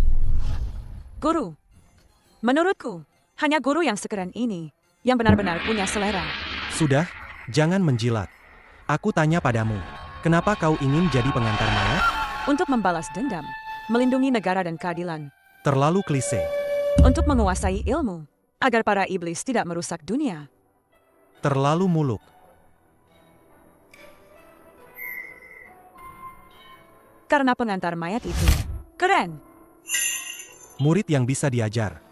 Guru, menurutku, hanya guru yang sekeren ini, yang benar-benar punya selera. Sudah, jangan menjilat. Aku tanya padamu, kenapa kau ingin jadi pengantar mayat? Untuk membalas dendam, melindungi negara dan keadilan. Terlalu klise. Untuk menguasai ilmu, agar para iblis tidak merusak dunia. Terlalu muluk. Karena pengantar mayat itu keren. Murid yang bisa diajar.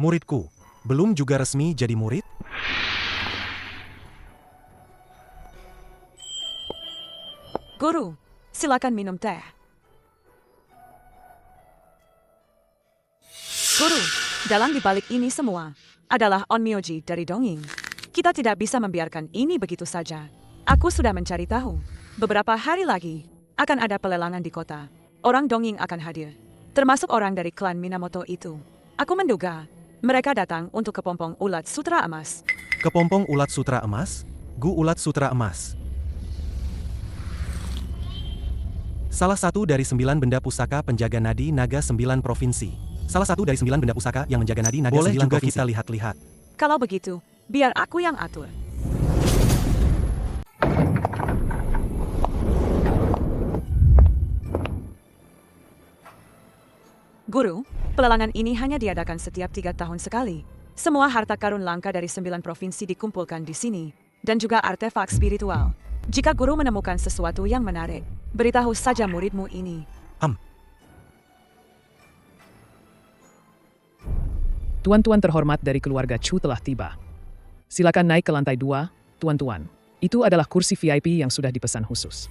Muridku, belum juga resmi jadi murid? Guru, silakan minum teh. Guru, dalang dibalik ini semua adalah Onmyoji dari dongeng. Kita tidak bisa membiarkan ini begitu saja. Aku sudah mencari tahu. Beberapa hari lagi akan ada pelelangan di kota. Orang dongeng akan hadir, termasuk orang dari klan Minamoto itu. Aku menduga mereka datang untuk kepompong ulat sutra emas. Kepompong ulat sutra emas? Gu ulat sutra emas. Salah satu dari 9 benda pusaka penjaga nadi naga 9 provinsi. Salah satu dari 9 benda pusaka yang menjaga nadi naga 9 provinsi. Boleh juga kita lihat-lihat. Kalau begitu, biar aku yang atur. Guru, pelelangan ini hanya diadakan setiap 3 tahun sekali. Semua harta karun langka dari 9 provinsi dikumpulkan di sini, dan juga artefak spiritual. Jika guru menemukan sesuatu yang menarik, beritahu saja muridmu ini. Tuan-tuan terhormat dari keluarga Chu telah tiba. Silakan naik ke lantai 2, tuan-tuan. Itu adalah kursi VIP yang sudah dipesan khusus.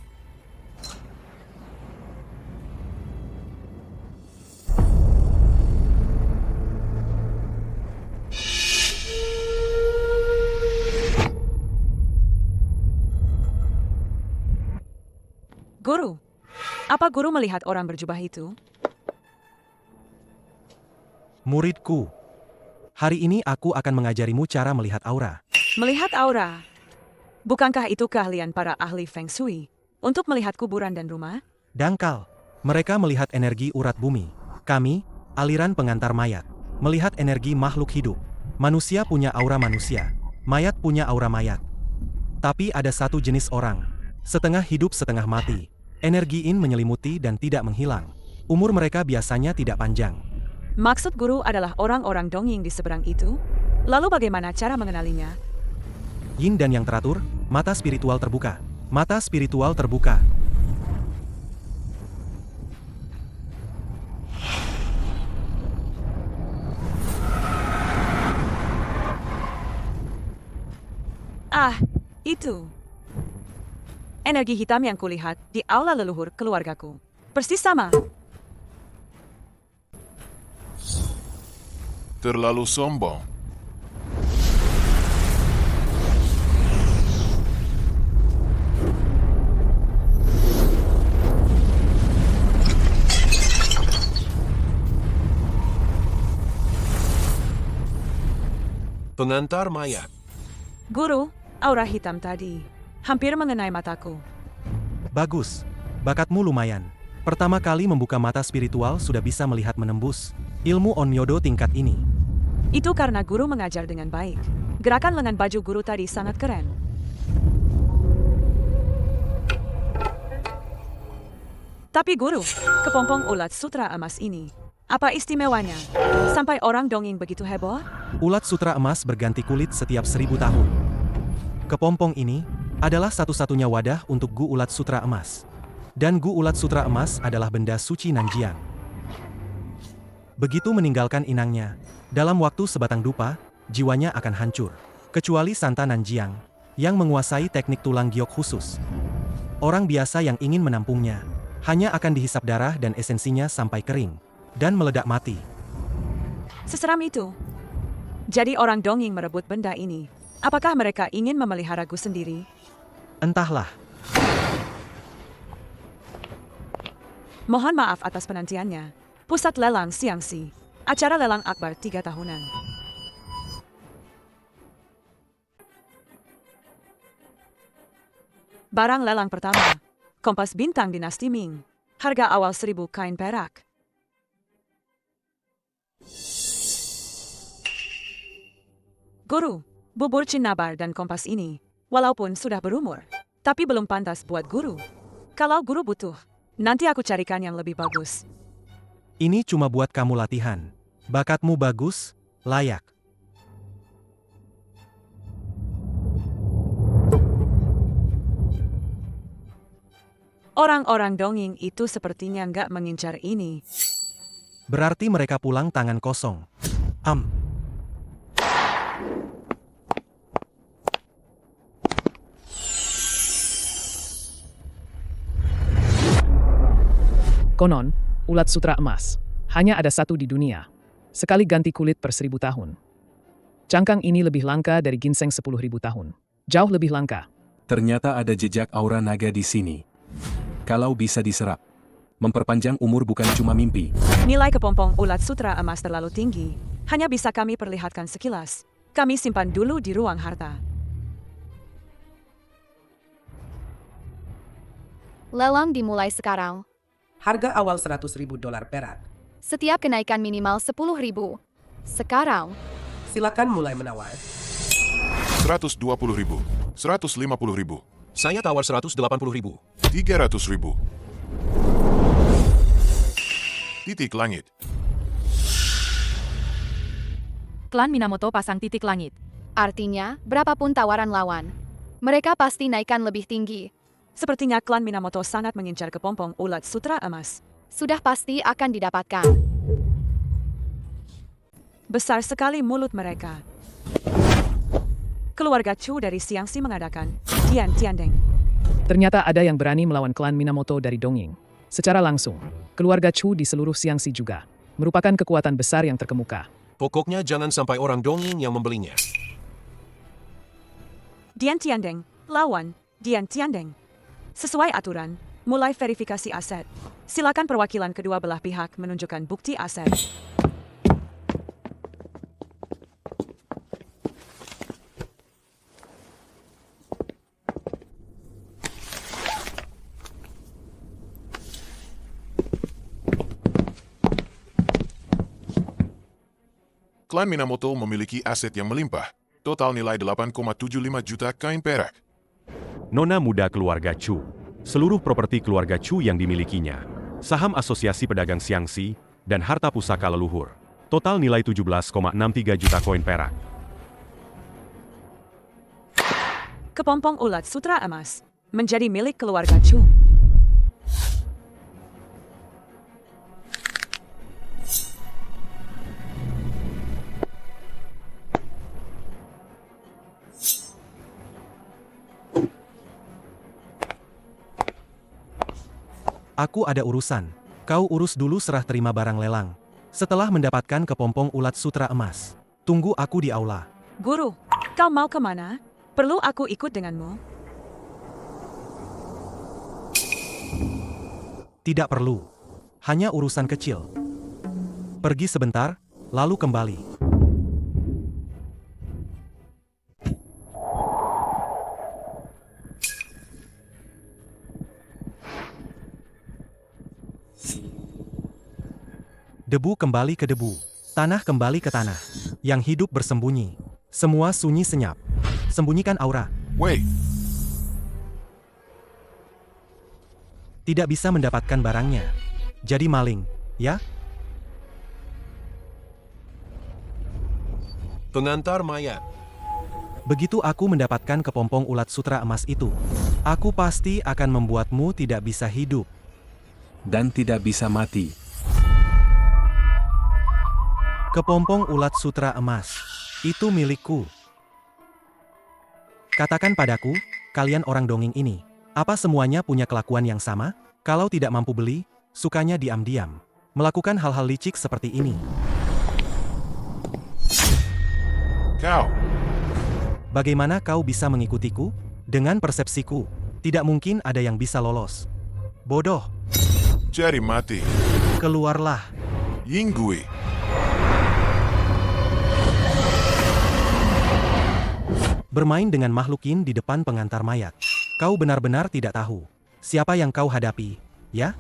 Guru, apa guru melihat orang berjubah itu? Muridku, hari ini aku akan mengajarimu cara melihat aura. Melihat aura? Bukankah itu keahlian para ahli Feng Shui untuk melihat kuburan dan rumah? Dangkal, mereka melihat energi urat bumi. Kami, aliran pengantar mayat, melihat energi makhluk hidup. Manusia punya aura manusia, mayat punya aura mayat. Tapi ada satu jenis orang, setengah hidup setengah mati. Energi in menyelimuti dan tidak menghilang. Umur mereka biasanya tidak panjang. Maksud guru adalah orang-orang dongeng di seberang itu? Lalu bagaimana cara mengenalinya? Yin dan yang teratur, mata spiritual terbuka. Mata spiritual terbuka. Itu. Energi hitam yang kulihat di aula leluhur keluargaku. Persis sama. Terlalu sombong. Pengantar mayat. Guru, aura hitam tadi hampir mengenai mataku. Bagus. Bakatmu lumayan. Pertama kali membuka mata spiritual sudah bisa melihat menembus ilmu Onmyodo tingkat ini. Itu karena guru mengajar dengan baik. Gerakan lengan baju guru tadi sangat keren. Tapi guru, kepompong ulat sutra emas ini, apa istimewanya? Sampai orang dongeng begitu heboh? Ulat sutra emas berganti kulit setiap 1000 tahun. Kepompong ini adalah satu-satunya wadah untuk Gu Ulat Sutra Emas. Dan Gu Ulat Sutra Emas adalah benda suci Nanjiang. Begitu meninggalkan inangnya, dalam waktu sebatang dupa, jiwanya akan hancur. Kecuali Santa Nanjiang, yang menguasai teknik tulang giok khusus. Orang biasa yang ingin menampungnya, hanya akan dihisap darah dan esensinya sampai kering, dan meledak mati. Seseram itu. Jadi orang dongeng merebut benda ini. Apakah mereka ingin memelihara Gu sendiri? Entahlah. Mohon maaf atas penantiannya. Pusat lelang Siangsi. Acara lelang akbar 3 tahunan. Barang lelang pertama. Kompas bintang dinasti Ming. Harga awal 1000 kain perak. Guru, bubur cinnabar dan kompas ini, walaupun sudah berumur, tapi belum pantas buat guru. Kalau guru butuh, nanti aku carikan yang lebih bagus. Ini cuma buat kamu latihan. Bakatmu bagus, layak. Orang-orang dongeng itu sepertinya nggak mengincar ini. Berarti mereka pulang tangan kosong. Konon, ulat sutra emas hanya ada satu di dunia. Sekali ganti kulit per 1000 tahun. Cangkang ini lebih langka dari ginseng 10.000 tahun. Jauh lebih langka. Ternyata ada jejak aura naga di sini. Kalau bisa diserap, memperpanjang umur bukan cuma mimpi. Nilai kepompong ulat sutra emas terlalu tinggi. Hanya bisa kami perlihatkan sekilas. Kami simpan dulu di ruang harta. Lelang dimulai sekarang. Harga awal $100.000 perak. Setiap kenaikan minimal 10.000. Sekarang. Silakan mulai menawar. 120.000, 150.000, Saya tawar 180.000. 300.000. Titik langit. Klan Minamoto pasang titik langit. Artinya, berapapun tawaran lawan, mereka pasti naikkan lebih tinggi. Sepertinya klan Minamoto sangat mengincar kepompong ulat sutra emas. Sudah pasti akan didapatkan. Besar sekali mulut mereka. Keluarga Chu dari Siangsi mengadakan Tian Tiandeng. Ternyata ada yang berani melawan klan Minamoto dari dongeng. Secara langsung, keluarga Chu di seluruh Siangsi juga merupakan kekuatan besar yang terkemuka. Pokoknya jangan sampai orang dongeng yang membelinya. Dian Tiandeng, lawan Dian Tiandeng. Sesuai aturan, mulai verifikasi aset. Silakan perwakilan kedua belah pihak menunjukkan bukti aset. Klan Minamoto memiliki aset yang melimpah. Total nilai 8,75 juta kain perak. Nona muda keluarga Chu. Seluruh properti keluarga Chu yang dimilikinya. Saham Asosiasi Pedagang Siangsi, dan harta pusaka leluhur. Total nilai 17,63 juta koin perak. Kepompong ulat sutra emas menjadi milik keluarga Chu. Aku ada urusan. Kau urus dulu serah terima barang lelang. Setelah mendapatkan kepompong ulat sutra emas, tunggu aku di aula. Guru, kau mau kemana? Perlu aku ikut denganmu? Tidak perlu. Hanya urusan kecil. Pergi sebentar, lalu kembali. Debu kembali ke debu. Tanah kembali ke tanah. Yang hidup bersembunyi. Semua sunyi senyap. Sembunyikan aura. Wei, Tidak bisa mendapatkan barangnya. Jadi maling, ya? Pengantar mayat. Begitu aku mendapatkan kepompong ulat sutra emas itu, aku pasti akan membuatmu tidak bisa hidup. Dan tidak bisa mati. Kepompong ulat sutra emas, itu milikku. Katakan padaku, kalian orang dongeng ini, apa semuanya punya kelakuan yang sama? Kalau tidak mampu beli, sukanya diam-diam. Melakukan hal-hal licik seperti ini. kau. Bagaimana kau bisa mengikutiku? Dengan persepsiku, tidak mungkin ada yang bisa lolos. Bodoh, Cari mati. keluarlah. Yinggui. Bermain dengan makhluk yin di depan pengantar mayat. Kau benar-benar tidak tahu siapa yang kau hadapi, ya?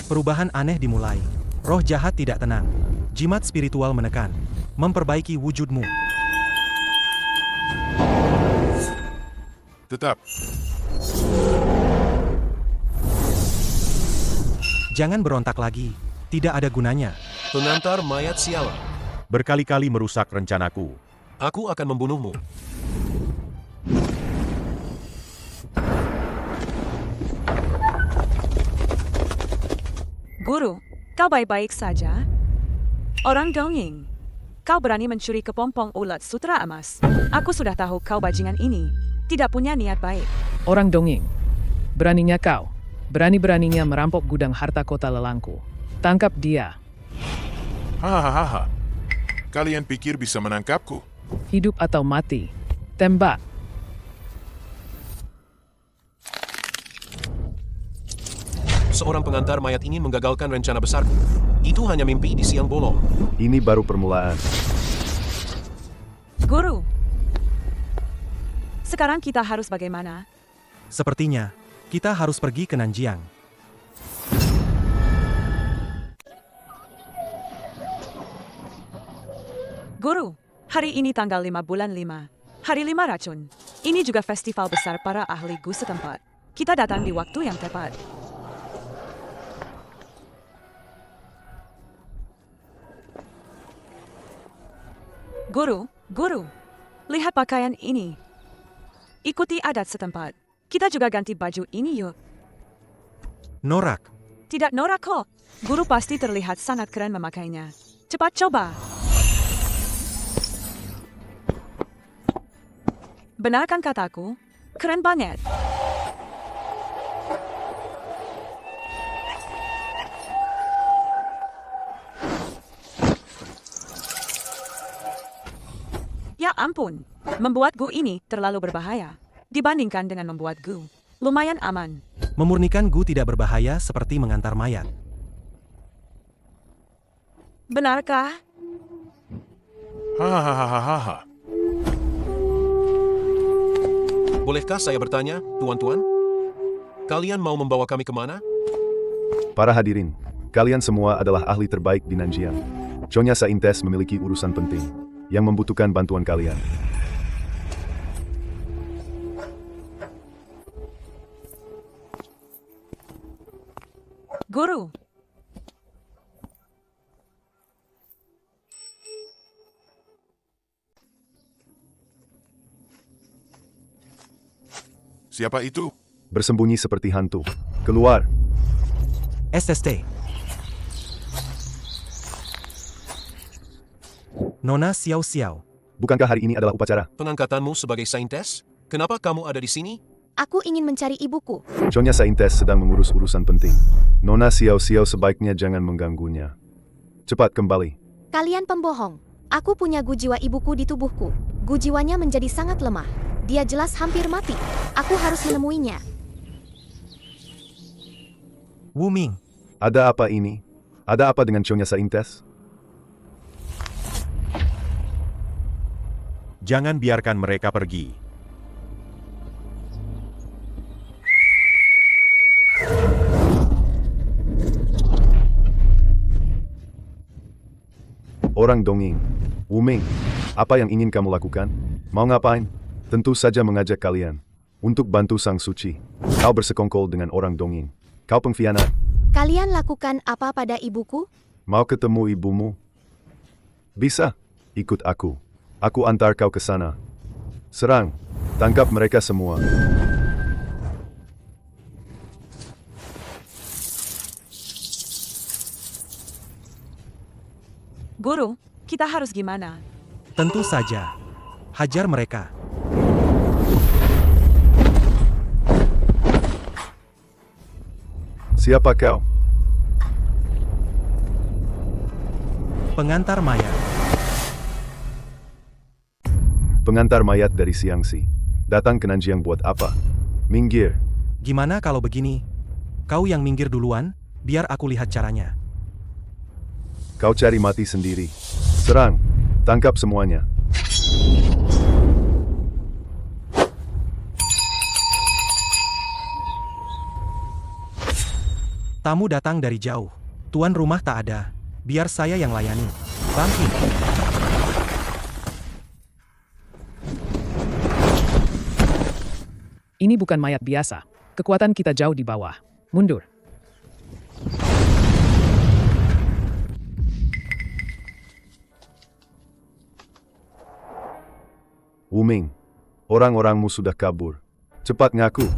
Perubahan aneh dimulai. Roh jahat tidak tenang. Jimat spiritual menekan. Memperbaiki wujudmu. Tetap. Jangan berontak lagi. Tidak ada gunanya. Pengantar mayat sialan. Berkali-kali merusak rencanaku. Aku akan membunuhmu. Guru, kau baik-baik saja? Orang dongeng. Kau berani mencuri kepompong ulat sutra emas. Aku sudah tahu kau bajingan ini tidak punya niat baik. Orang dongeng. Beraninya kau. Berani-beraninya merampok gudang harta kota lelangku. Tangkap dia. Hahaha. Kalian pikir bisa menangkapku? Hidup atau mati. Tembak. Seorang pengantar mayat ini menggagalkan rencana besarku. Itu hanya mimpi di siang bolong. Ini baru permulaan. Guru, sekarang kita harus bagaimana? Sepertinya, kita harus pergi ke Nanjiang. Guru, hari ini tanggal 5 bulan 5. Hari 5 racun. Ini juga festival besar para ahli gu setempat. Kita datang di waktu yang tepat. Guru, lihat pakaian ini. Ikuti adat setempat. Kita juga ganti baju ini yuk. Norak. Tidak norak kok. Guru pasti terlihat sangat keren memakainya. Cepat coba. Benarkan kataku? Keren banget. Ya ampun, membuat gu ini terlalu berbahaya. Dibandingkan dengan membuat gu, lumayan aman. Memurnikan gu tidak berbahaya seperti mengantar mayat. Benarkah? Hahaha. Bolehkah saya bertanya, tuan-tuan? Kalian mau membawa kami kemana? Para hadirin, kalian semua adalah ahli terbaik di Nanjiang. Nyonya Saintes memiliki urusan penting yang membutuhkan bantuan kalian. Guru. Siapa itu? Bersembunyi seperti hantu. Keluar. SST. Nona Xiao Xiao. Bukankah hari ini adalah upacara? Pengangkatanmu sebagai saintes? Kenapa kamu ada di sini? Aku ingin mencari ibuku. Nyonya Saintes sedang mengurus urusan penting. Nona Xiao Xiao sebaiknya jangan mengganggunya. Cepat kembali. Kalian pembohong. Aku punya gujiwa ibuku di tubuhku. Gujiwanya menjadi sangat lemah. Dia jelas hampir mati. Aku harus menemuinya. Wu Ming, Ada apa ini? Ada apa dengan Nyonya Saintes? Jangan biarkan mereka pergi. Orang dongeng. Wu Ming, apa yang ingin kamu lakukan? Mau ngapain? Tentu saja mengajak kalian. Untuk bantu Sang Suci. Kau bersekongkol dengan orang dongeng. Kau pengkhianat. Kalian lakukan apa pada ibuku? Mau ketemu ibumu? Bisa. Ikut aku. Aku antar kau ke sana. Serang. Tangkap mereka semua. Guru, kita harus gimana? tentu saja. Hajar mereka. Siapa kau? Pengantar mayat. Pengantar mayat dari Xiangxi. Datang ke Nanjiang buat apa? Minggir. Gimana kalau begini? Kau yang minggir duluan, biar aku lihat caranya. Kau cari mati sendiri. Serang. Tangkap semuanya. Tamu datang dari jauh. Tuan rumah tak ada. Biar saya yang layani. Bangkit. Ini bukan mayat biasa. Kekuatan kita jauh di bawah. Mundur. Wu Ming, orang-orangmu sudah kabur. Cepat ngaku.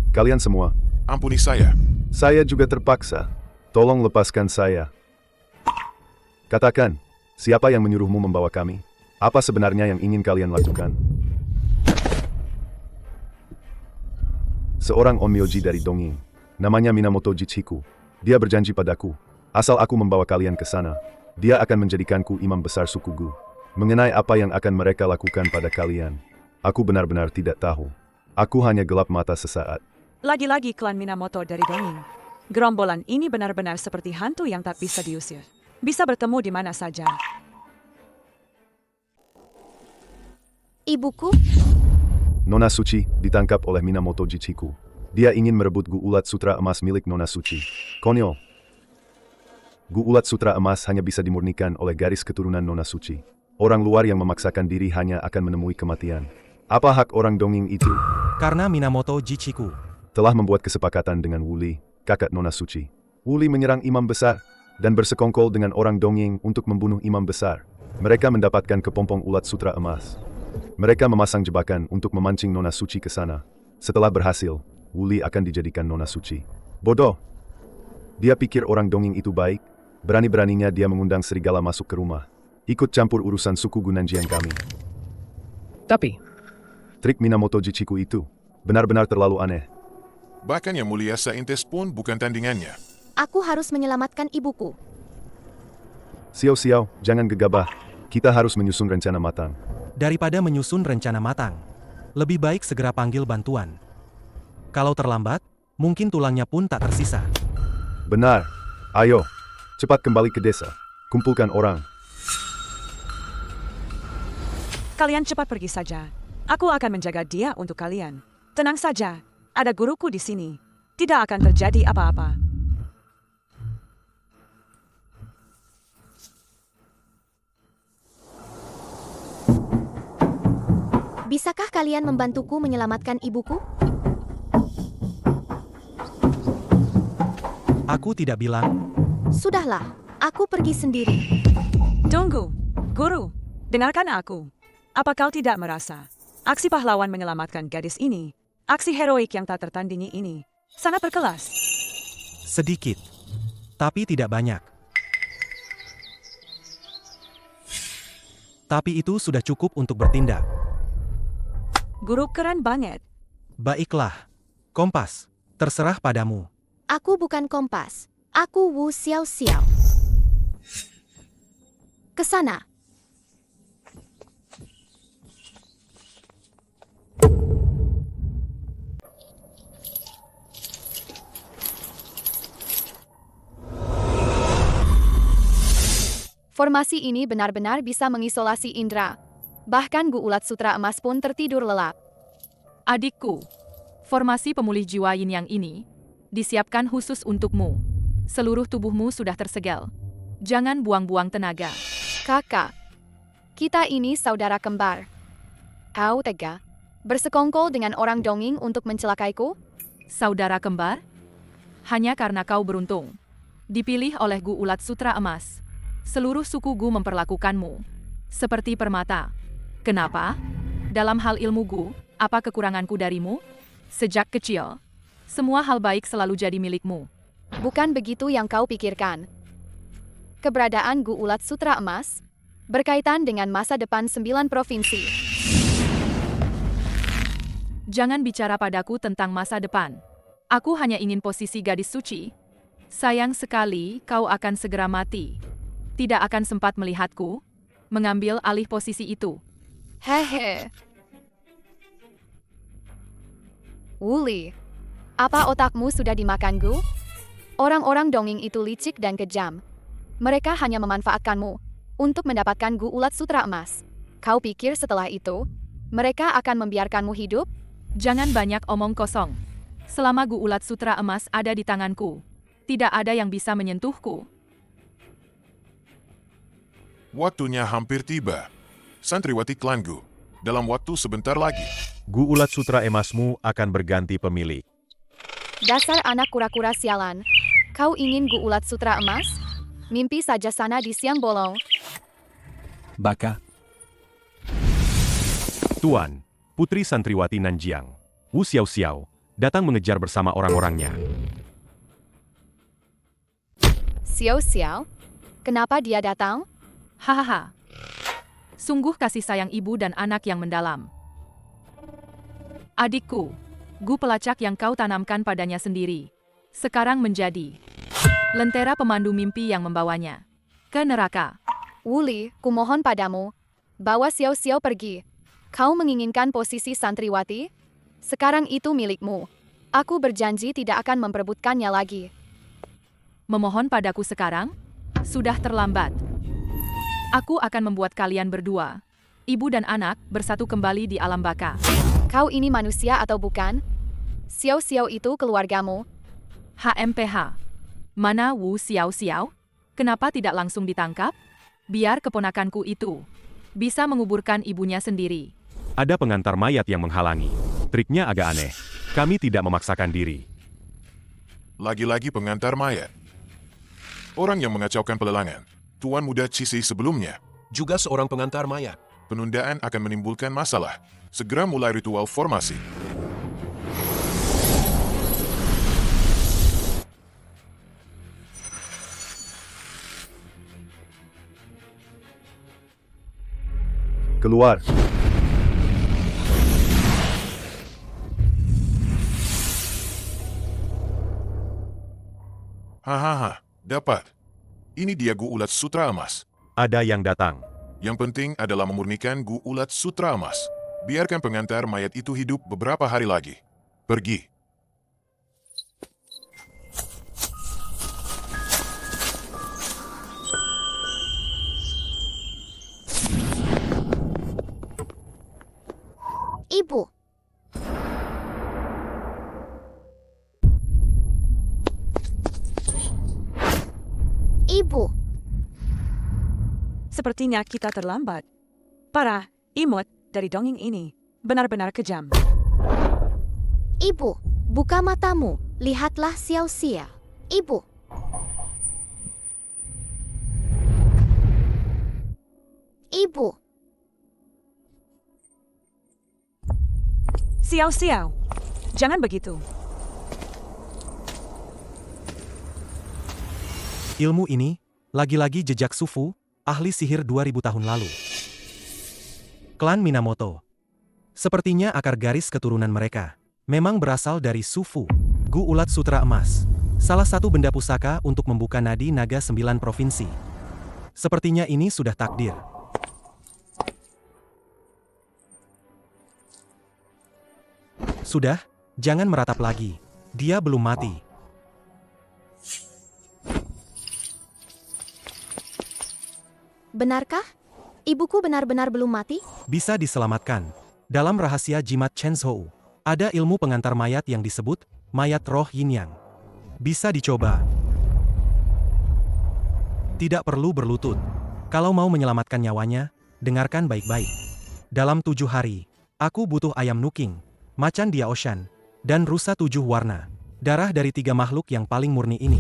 Kalian semua. Ampuni saya. Saya juga terpaksa. Tolong lepaskan saya. Katakan, siapa yang menyuruhmu membawa kami? Apa sebenarnya yang ingin kalian lakukan? Seorang onmyoji dari Donging. Namanya Minamoto Jichiku. Dia berjanji padaku. Asal aku membawa kalian ke sana, dia akan menjadikanku imam besar suku Gu. Mengenai apa yang akan mereka lakukan pada kalian, aku benar-benar tidak tahu. Aku hanya gelap mata sesaat. Lagi-lagi klan Minamoto dari Donging. Gerombolan ini benar-benar seperti hantu yang tak bisa diusir. Bisa bertemu di mana saja. Ibuku? Nona Suci ditangkap oleh Minamoto Jichiku. Dia ingin merebut Gu Ulat Sutra Emas milik Nona Suci. Konyol. Gu Ulat Sutra Emas hanya bisa dimurnikan oleh garis keturunan Nona Suci. Orang luar yang memaksakan diri hanya akan menemui kematian. Apa hak orang Donging itu? Karena Minamoto Jichiku Telah membuat kesepakatan dengan Wuli, kakak Nona Suci. Wuli menyerang imam besar dan bersekongkol dengan orang Donging untuk membunuh imam besar. Mereka mendapatkan kepompong Ulat Sutra Emas. Mereka memasang jebakan untuk memancing Nona Suci ke sana. Setelah berhasil, Wuli akan dijadikan Nona Suci. Bodoh. Dia pikir orang Donging itu baik. Berani-beraninya dia mengundang serigala masuk ke rumah. Ikut campur urusan suku Gunanjiang kami. Tapi, trik Minamoto Jichiku itu benar-benar terlalu aneh. Bahkan Yang Mulia Saintes pun bukan tandingannya. Aku harus menyelamatkan ibuku. Xiao, jangan gegabah. Kita harus menyusun rencana matang. daripada menyusun rencana matang. Lebih baik segera panggil bantuan. Kalau terlambat, mungkin tulangnya pun tak tersisa. Benar. Ayo, cepat kembali ke desa. Kumpulkan orang. Kalian cepat pergi saja. Aku akan menjaga dia untuk kalian. Tenang saja, ada guruku di sini. Tidak akan terjadi apa-apa. Bisakah kalian membantuku menyelamatkan ibuku? Aku tidak bilang. Sudahlah, aku pergi sendiri. Tunggu, guru. Dengarkan aku. Apa kau tidak merasa aksi pahlawan menyelamatkan gadis ini, aksi heroik yang tak tertandingi ini, sangat berkelas? Sedikit. Tapi tidak banyak. Tapi itu sudah cukup untuk bertindak. Guru keren banget. Baiklah. Kompas, terserah padamu. Aku bukan kompas. Aku Wu Xiao Xiao. Kesana. Formasi ini benar-benar bisa mengisolasi indera. Bahkan Gu Ulat Sutra Emas pun tertidur lelap. Adikku, formasi pemulih jiwa yin yang ini disiapkan khusus untukmu. Seluruh tubuhmu sudah tersegel. Jangan buang-buang tenaga. Kakak, kita ini saudara kembar. Kau tega bersekongkol dengan orang dongeng untuk mencelakaiku? Saudara kembar? Hanya karena kau beruntung dipilih oleh Gu Ulat Sutra Emas. Seluruh suku Gu memperlakukanmu seperti permata. Kenapa? Dalam hal ilmu Gu, apa kekuranganku darimu? Sejak kecil, semua hal baik selalu jadi milikmu. Bukan begitu yang kau pikirkan. Keberadaan Gu Ulat Sutra Emas berkaitan dengan masa depan 9 provinsi. Jangan bicara padaku tentang masa depan. Aku hanya ingin posisi gadis suci. Sayang sekali kau akan segera mati. Tidak akan sempat melihatku mengambil alih posisi itu. Hehe. Wuli, apa otakmu sudah dimakan Gu? Orang-orang dongeng itu licik dan kejam. Mereka hanya memanfaatkanmu untuk mendapatkan Gu Ulat Sutra Emas. Kau pikir setelah itu, mereka akan membiarkanmu hidup? Jangan banyak omong kosong. Selama Gu Ulat Sutra Emas ada di tanganku, tidak ada yang bisa menyentuhku. Waktunya hampir tiba. Santriwati klan Gu, dalam waktu sebentar lagi. Gu Ulat Sutra Emasmu akan berganti pemilik. Dasar anak kura-kura sialan. Kau ingin Gu Ulat Sutra Emas? Mimpi saja sana di siang bolong. Baka, Tuan, Putri Santriwati Nanjiang, Wu Xiao Xiao, datang mengejar bersama orang-orangnya. Xiao Xiao? Kenapa dia datang? Hahaha. Sungguh kasih sayang ibu dan anak yang mendalam. Adikku, Gu pelacak yang kau tanamkan padanya sendiri, sekarang menjadi lentera pemandu mimpi yang membawanya ke neraka. Wuli, kumohon padamu, bawa Xiao Xiao pergi. Kau menginginkan posisi santriwati? Sekarang itu milikmu. Aku berjanji tidak akan memperebutkannya lagi. Memohon padaku sekarang? Sudah terlambat. Aku akan membuat kalian berdua, ibu dan anak, bersatu kembali di alam baka. Kau ini manusia atau bukan? Xiao Xiao itu keluargamu. HMPH. Mana Wu Xiao Xiao? Kenapa tidak langsung ditangkap? Biar keponakanku itu bisa menguburkan ibunya sendiri. Ada pengantar mayat yang menghalangi. Triknya agak aneh. Kami tidak memaksakan diri. Lagi-lagi pengantar mayat. Orang yang mengacaukan pelelangan. Tuan Muda Cisi sebelumnya. Juga seorang pengantar mayat. Penundaan akan menimbulkan masalah. Segera mulai ritual formasi. Keluar. Hahaha, dapat. Ini dia Gu Ulat Sutra Emas. Ada yang datang. Yang penting adalah memurnikan Gu Ulat Sutra Emas. Biarkan pengantar mayat itu hidup beberapa hari lagi. Pergi. Ibu. Ibu. Sepertinya kita terlambat. Para imut dari dongeng ini benar-benar kejam. Ibu, buka matamu. Lihatlah Xiao Xiao. Ibu. Ibu. Xiao Xiao, jangan begitu. Ilmu ini, lagi-lagi jejak Sufu, ahli sihir 2000 tahun lalu. Klan Minamoto. Sepertinya akar garis keturunan mereka memang berasal dari Sufu, Gu Ulat Sutra Emas. Salah satu benda pusaka untuk membuka nadi naga 9 provinsi. Sepertinya ini sudah takdir. Sudah, jangan meratap lagi. Dia belum mati. Benarkah? Ibuku benar-benar belum mati? Bisa diselamatkan. Dalam rahasia jimat Chenzhou, ada ilmu pengantar mayat yang disebut mayat roh yin yang. Bisa dicoba. Tidak perlu berlutut. Kalau mau menyelamatkan nyawanya, dengarkan baik-baik. Dalam 7 hari, aku butuh ayam nuking, macan Diaoshan, dan rusa 7 warna. Darah dari 3 makhluk yang paling murni ini.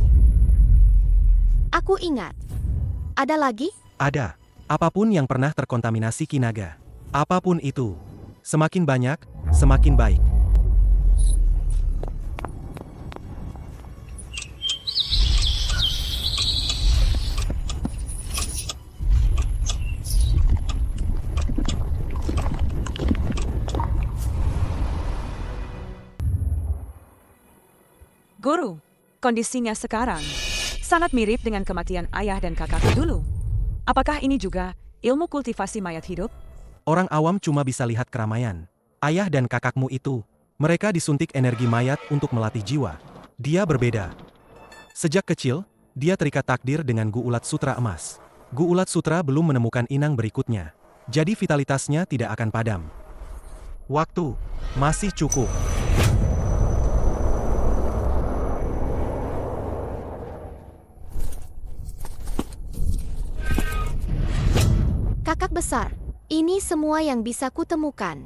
Aku ingat. Ada lagi? Ada. Apapun yang pernah terkontaminasi Ki Naga. Apapun itu. Semakin banyak, semakin baik. Guru, kondisinya sekarang sangat mirip dengan kematian ayah dan kakakku dulu. Apakah ini juga ilmu kultivasi mayat hidup? Orang awam cuma bisa lihat keramaian. Ayah dan kakakmu itu, mereka disuntik energi mayat untuk melatih jiwa. Dia berbeda. Sejak kecil, dia terikat takdir dengan Gu Ulat Sutra Emas. Gu Ulat Sutra belum menemukan inang berikutnya. Jadi vitalitasnya tidak akan padam. Waktu masih cukup. Kakak besar, ini semua yang bisa kutemukan.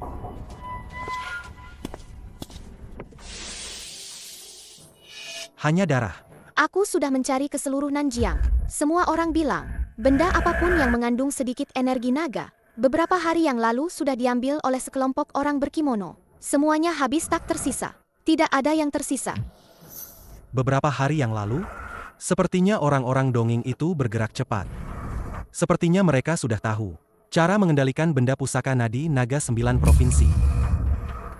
Hanya darah. Aku sudah mencari ke seluruh Nanjiang. Semua orang bilang, benda apapun yang mengandung sedikit energi naga, beberapa hari yang lalu sudah diambil oleh sekelompok orang berkimono. Semuanya habis tak tersisa. Tidak ada yang tersisa. Beberapa hari yang lalu, sepertinya orang-orang dongeng itu bergerak cepat. Sepertinya mereka sudah tahu cara mengendalikan benda pusaka nadi naga 9 provinsi.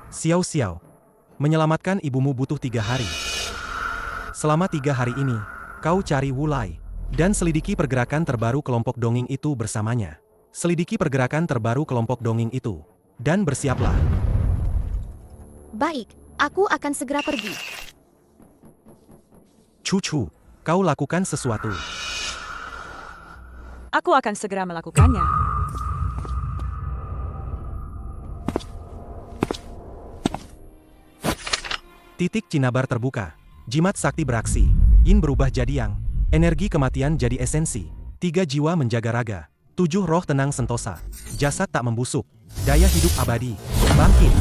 Xiao, menyelamatkan ibumu butuh 3 hari. Selama 3 hari ini, kau cari Wulai dan selidiki pergerakan terbaru kelompok dongeng itu bersamanya. Selidiki pergerakan terbaru kelompok dongeng itu, dan bersiaplah. Baik, aku akan segera pergi. Cucu, kau lakukan sesuatu. Aku akan segera melakukannya. Titik Cinabar terbuka. Jimat sakti beraksi. Yin berubah jadi yang. Energi kematian jadi esensi. 3 jiwa menjaga raga. 7 roh tenang sentosa. Jasad tak membusuk. Daya hidup abadi. Bangkit.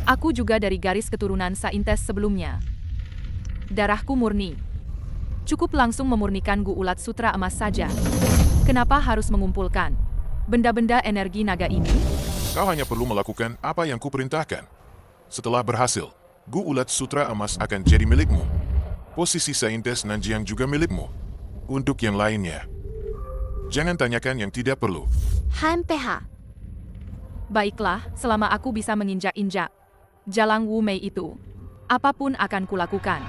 Aku juga dari garis keturunan Saintes sebelumnya. Darahku murni. Cukup langsung memurnikan Gu Ulat Sutra Emas saja. Kenapa harus mengumpulkan benda-benda energi naga ini? Kau hanya perlu melakukan apa yang kuperintahkan. Setelah berhasil, Gu Ulat Sutra Emas akan jadi milikmu. Posisi Saintes Nanjiang juga milikmu. Untuk yang lainnya, jangan tanyakan yang tidak perlu. HMPH. Baiklah, selama aku bisa menginjak-injak jalang Wu Mei itu, apapun akan kulakukan.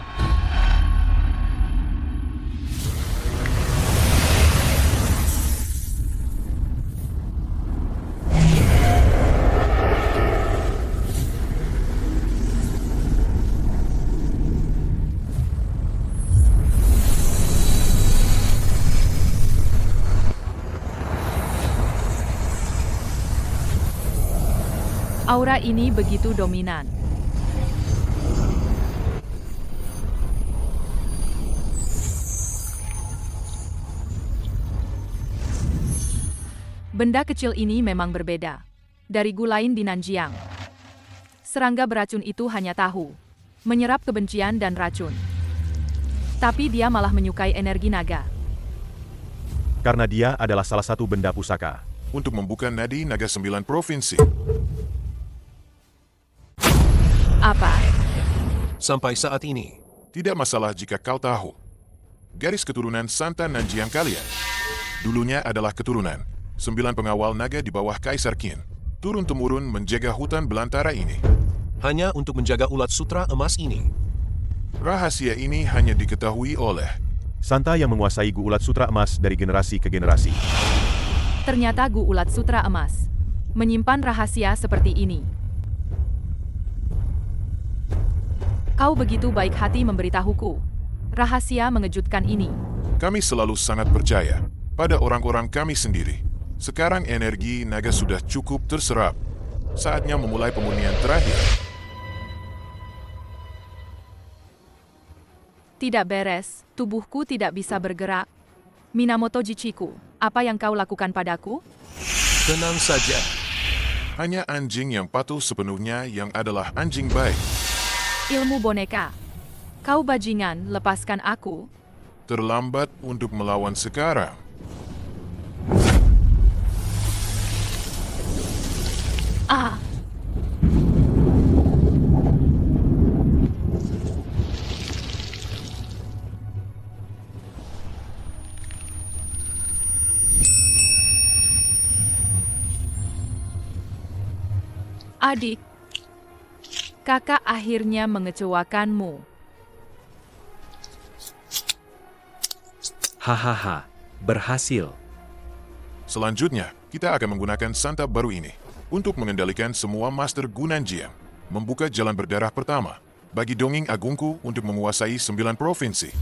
Aura ini begitu dominan. Benda kecil ini memang berbeda dari Gu lain di Nanjiang. Serangga beracun itu hanya tahu menyerap kebencian dan racun. Tapi dia malah menyukai energi naga. Karena dia adalah salah satu benda pusaka. Untuk membuka nadi naga 9 provinsi. Apa? Sampai saat ini, Tidak masalah jika kau tahu. Garis keturunan Santa Nanjiang kalian dulunya adalah keturunan 9 pengawal naga di bawah Kaisar Qin. Turun-temurun menjaga hutan belantara ini. hanya untuk menjaga ulat sutra emas ini. Rahasia ini hanya diketahui oleh Santa yang menguasai Gu Ulat Sutra Emas dari generasi ke generasi. Ternyata Gu Ulat Sutra Emas menyimpan rahasia seperti ini. Kau begitu baik hati memberitahuku. Rahasia mengejutkan ini. kami selalu sangat percaya pada orang-orang kami sendiri. Sekarang energi naga sudah cukup terserap. Saatnya memulai pemurnian terakhir. Tidak beres, tubuhku tidak bisa bergerak. Minamoto Jichiku, apa yang kau lakukan padaku? Tenang saja. Hanya anjing yang patuh sepenuhnya yang adalah anjing baik. Ilmu boneka. Kau bajingan, lepaskan aku. Terlambat untuk melawan sekarang. Ah! Adik, kakak akhirnya mengecewakanmu. Hahaha, berhasil. Selanjutnya, kita akan menggunakan santap baru ini untuk mengendalikan semua Master Gunanjiang, membuka jalan berdarah pertama bagi dongeng agungku untuk menguasai 9 provinsi.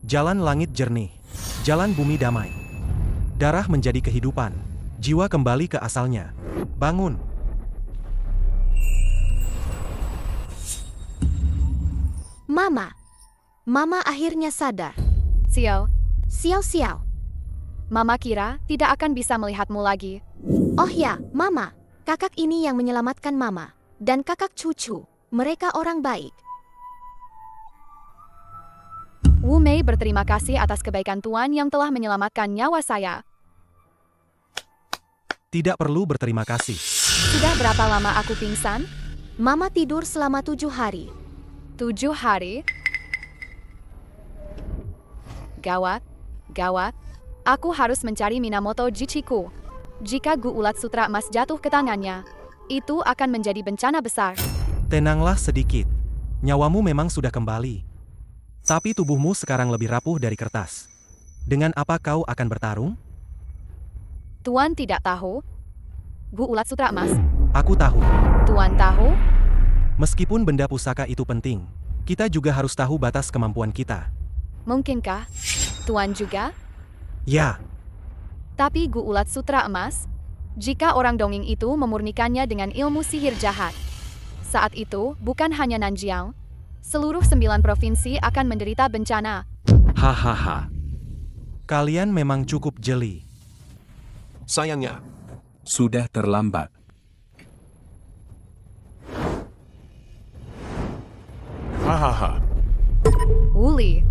Jalan langit jernih, jalan bumi damai. Darah menjadi kehidupan, jiwa kembali ke asalnya. Bangun. Mama akhirnya sadar. Xiao. Mama kira tidak akan bisa melihatmu lagi. Oh ya, Mama, kakak ini yang menyelamatkan Mama. Dan kakak cucu, mereka orang baik. Wu Mei berterima kasih atas kebaikan Tuan yang telah menyelamatkan nyawa saya. Tidak perlu berterima kasih. Sudah berapa lama aku pingsan? Mama tidur selama 7 hari. 7 hari? Gawat. Aku harus mencari Minamoto Jichiku. Jika Gu Ulat Sutra Emas jatuh ke tangannya, itu akan menjadi bencana besar. Tenanglah sedikit. Nyawamu memang sudah kembali. Tapi tubuhmu sekarang lebih rapuh dari kertas. Dengan apa kau akan bertarung? Tuan tidak tahu? Gu Ulat Sutra Emas. Aku tahu. Tuan tahu? Meskipun benda pusaka itu penting, kita juga harus tahu batas kemampuan kita. Mungkinkah? Tuan juga? Ya, Tapi Gu Ulat Sutra Emas, jika orang dongeng itu memurnikannya dengan ilmu sihir jahat, saat itu bukan hanya Nanjiang, seluruh 9 provinsi akan menderita bencana. Hahaha. kalian memang cukup jeli. Sayangnya, Sudah terlambat. Hahaha. Wuli,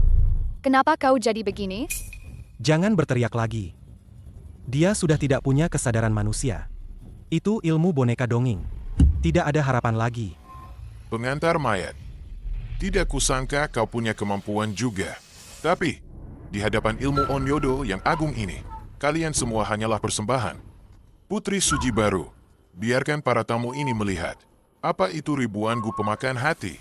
kenapa kau jadi begini? Jangan berteriak lagi. Dia sudah tidak punya kesadaran manusia. Itu ilmu boneka dongeng. Tidak ada harapan lagi. Pengantar mayat. Tidak kusangka kau punya kemampuan juga. Tapi, di hadapan ilmu Onyodo yang agung ini, kalian semua hanyalah persembahan. Putri Suji baru, biarkan para tamu ini melihat. Apa itu ribuan gu pemakan hati?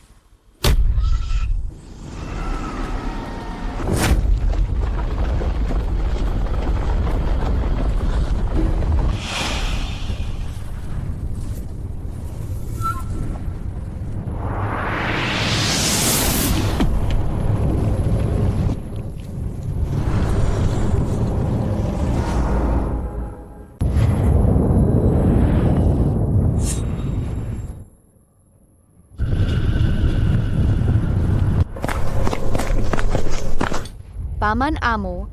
Paman Amu,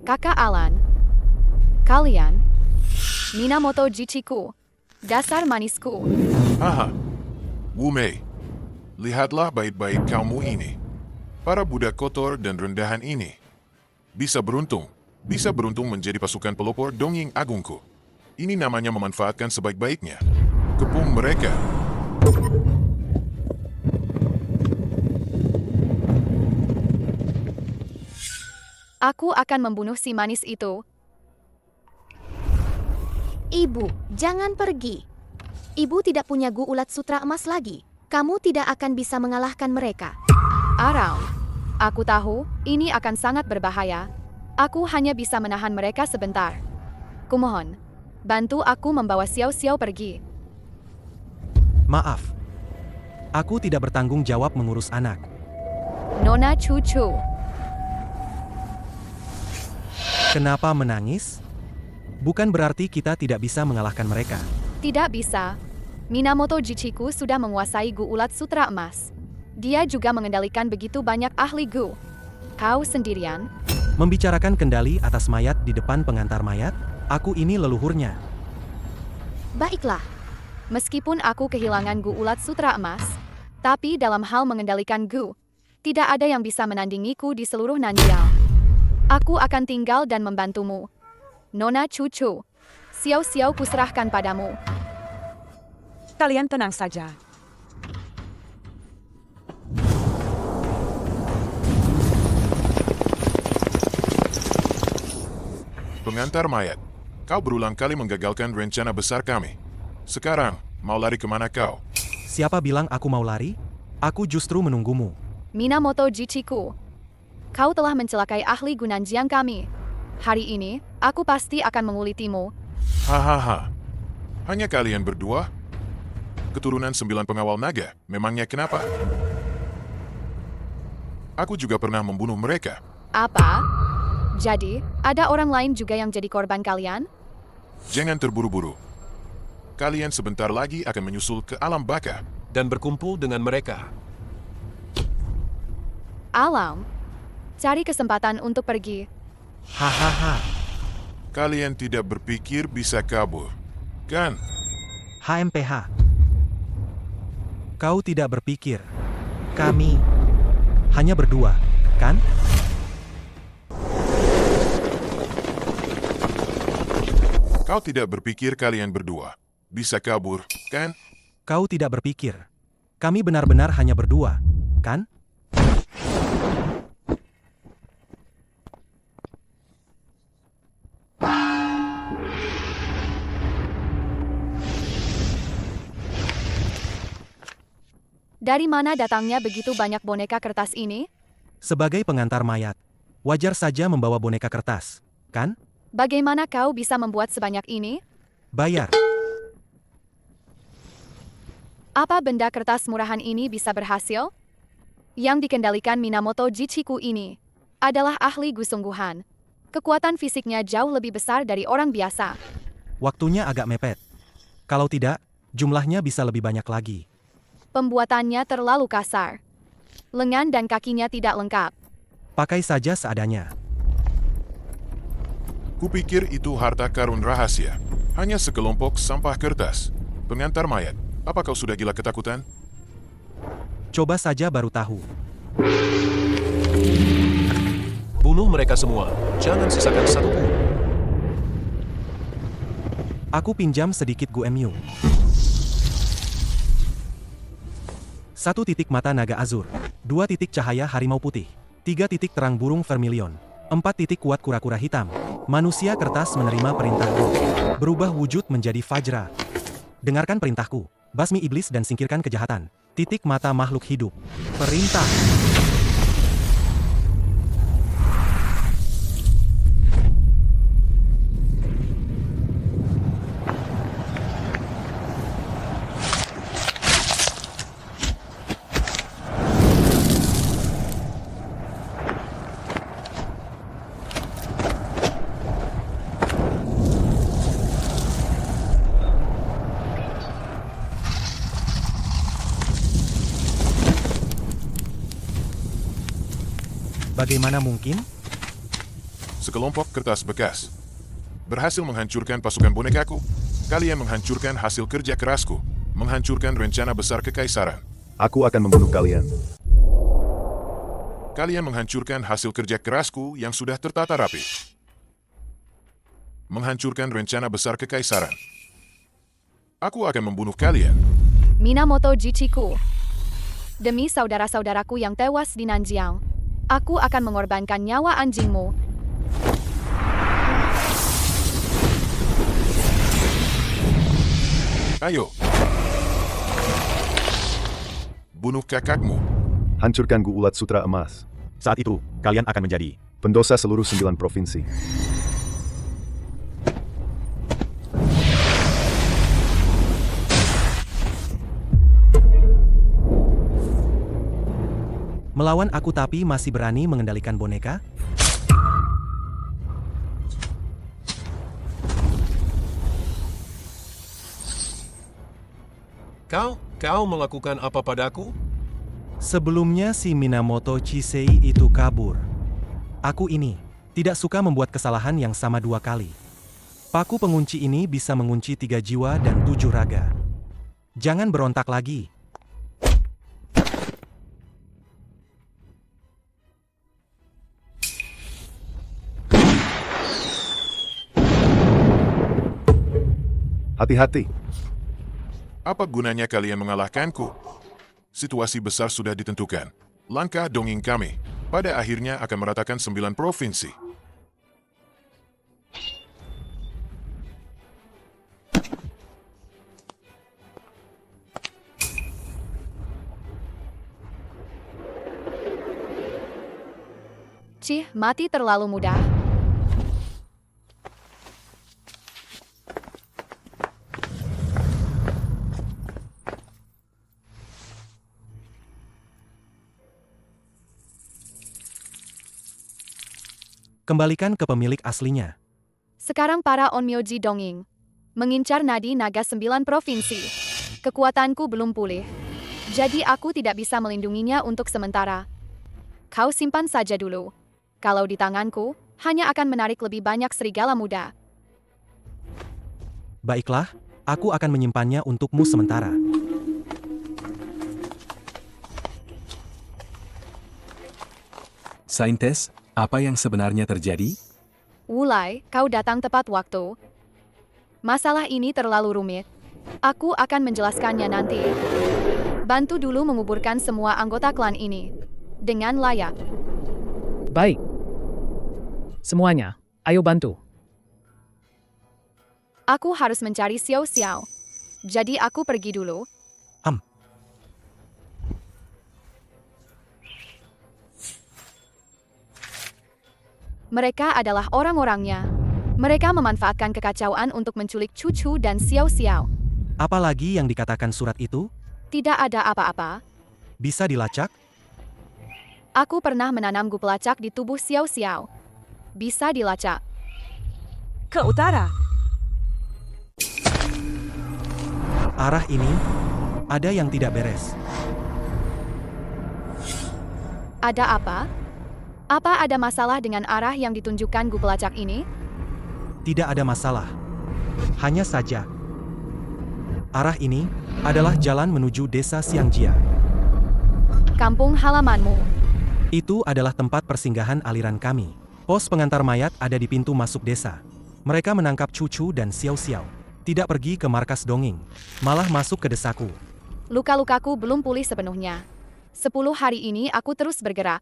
Kakak Alan, kalian, Minamoto Jichiku, dasar manisku. Haha. Wu Mei, lihatlah baik-baik kamu ini. Para budak kotor dan rendahan ini. Bisa beruntung menjadi pasukan pelopor dongeng agungku. Ini namanya memanfaatkan sebaik-baiknya. Kepung mereka. Aku akan membunuh si manis itu. Ibu, jangan pergi. Ibu tidak punya Gu Ulat Sutra Emas lagi. Kamu tidak akan bisa mengalahkan mereka. Around. Aku tahu, ini akan sangat berbahaya. Aku hanya bisa menahan mereka sebentar. Kumohon, bantu aku membawa Xiao Xiao pergi. Maaf. Aku tidak bertanggung jawab mengurus anak. Nona Cucu. Kenapa menangis? Bukan berarti kita tidak bisa mengalahkan mereka. Tidak bisa. Minamoto Jichiku sudah menguasai Gu Ulat Sutra Emas. Dia juga mengendalikan begitu banyak ahli Gu. Kau sendirian? Membicarakan kendali atas mayat di depan pengantar mayat, aku ini leluhurnya. Baiklah. Meskipun aku kehilangan Gu Ulat Sutra Emas, tapi dalam hal mengendalikan Gu, tidak ada yang bisa menandingiku di seluruh Nanjiao. Aku akan tinggal dan membantumu. Nona Cucu, Xiao Xiao kuserahkan padamu. Kalian tenang saja. Pengantar mayat, kau berulang kali menggagalkan rencana besar kami. Sekarang, mau lari kemana kau? Siapa bilang aku mau lari? Aku justru menunggumu. Minamoto Jichiku, kau telah mencelakai ahli Gunanjiang kami. Hari ini, aku pasti akan mengulitimu. Hahaha. Hanya kalian berdua? Keturunan 9 pengawal naga, memangnya kenapa? Aku juga pernah membunuh mereka. Apa? Jadi, ada orang lain juga yang jadi korban kalian? Jangan terburu-buru. Kalian sebentar lagi akan menyusul ke alam baka. Dan berkumpul dengan mereka. Alam? Cari kesempatan untuk pergi. Hahaha. Kalian tidak berpikir bisa kabur, kan? HMPH. Kau tidak berpikir. Kami hanya berdua, kan? Kau tidak berpikir kalian berdua bisa kabur, kan? Kau tidak berpikir. Kami benar-benar hanya berdua, kan? Dari mana datangnya begitu banyak boneka kertas ini? Sebagai pengantar mayat, wajar saja membawa boneka kertas, kan? Bagaimana kau bisa membuat sebanyak ini? Bayar. Apa benda kertas murahan ini bisa berhasil? Yang dikendalikan Minamoto Jichiku ini adalah ahli Gu sungguhan. Kekuatan fisiknya jauh lebih besar dari orang biasa. Waktunya agak mepet. Kalau tidak, jumlahnya bisa lebih banyak lagi. Pembuatannya terlalu kasar. Lengan dan kakinya tidak lengkap. Pakai saja seadanya. Kupikir itu harta karun rahasia. Hanya sekelompok sampah kertas. Pengantar mayat, apa kau sudah gila ketakutan? Coba saja baru tahu. Bunuh mereka semua. Jangan sisakan satu pun. Aku pinjam sedikit Gu Mu. 1 titik mata naga azur, 2 titik cahaya harimau putih, 3 titik terang burung vermilion, 4 titik kuat kura-kura hitam. Manusia kertas menerima perintahku. Berubah wujud menjadi Fajra. Dengarkan perintahku. Basmi iblis dan singkirkan kejahatan. Titik mata makhluk hidup. Perintah. Bagaimana mungkin? Sekelompok kertas bekas berhasil menghancurkan pasukan bonekaku. Kalian menghancurkan hasil kerja kerasku, menghancurkan rencana besar kekaisaran. Aku akan membunuh kalian. Kalian menghancurkan hasil kerja kerasku yang sudah tertata rapi. menghancurkan rencana besar kekaisaran. Aku akan membunuh kalian. Minamoto Jichiku. Demi saudara-saudaraku yang tewas di Nanjiang, aku akan mengorbankan nyawa anjingmu. Ayo. Bunuh kakakmu. Hancurkan Gu Ulat Sutra Emas. Saat itu, kalian akan menjadi pendosa seluruh 9 provinsi. Melawan aku tapi masih berani mengendalikan boneka? Kau melakukan apa padaku? Sebelumnya si Minamoto Chisei itu kabur. Aku ini tidak suka membuat kesalahan yang sama 2 kali. Paku pengunci ini bisa mengunci 3 jiwa dan 7 raga. Jangan berontak lagi. Hati-hati. Apa gunanya kalian mengalahkanku? Situasi besar sudah ditentukan. Langkah dongeng kami pada akhirnya akan meratakan 9 provinsi. Cih, mati terlalu mudah. Kembalikan ke pemilik aslinya. Sekarang para Onmyoji Donging mengincar nadi naga 9 provinsi. Kekuatanku belum pulih, jadi aku tidak bisa melindunginya untuk sementara. Kau simpan saja dulu. Kalau di tanganku, hanya akan menarik lebih banyak serigala muda. Baiklah, aku akan menyimpannya untukmu sementara. Saintes, apa yang sebenarnya terjadi? Wulai, kau datang tepat waktu. Masalah ini terlalu rumit. Aku akan menjelaskannya nanti. Bantu dulu menguburkan semua anggota klan ini dengan layak. Baik. Semuanya, ayo bantu. Aku harus mencari Xiao Xiao. Jadi aku pergi dulu. Mereka adalah orang-orangnya. Mereka memanfaatkan kekacauan untuk menculik Cucu dan Xiao Xiao. Apalagi yang dikatakan surat itu? Tidak ada apa-apa. Bisa dilacak? Aku pernah menanam gu pelacak di tubuh Xiao Xiao. Bisa dilacak. Ke utara. Arah ini, ada yang tidak beres. Ada apa? Apa ada masalah dengan arah yang ditunjukkan gu pelacak ini? Tidak ada masalah. Hanya saja, arah ini adalah jalan menuju desa Xiangjia. Kampung halamanmu. Itu adalah tempat persinggahan aliran kami. Pos pengantar mayat ada di pintu masuk desa. Mereka menangkap Cucu dan Xiao Xiao. Tidak pergi ke markas dongeng, malah masuk ke desaku. Luka-lukaku belum pulih sepenuhnya. 10 hari ini aku terus bergerak.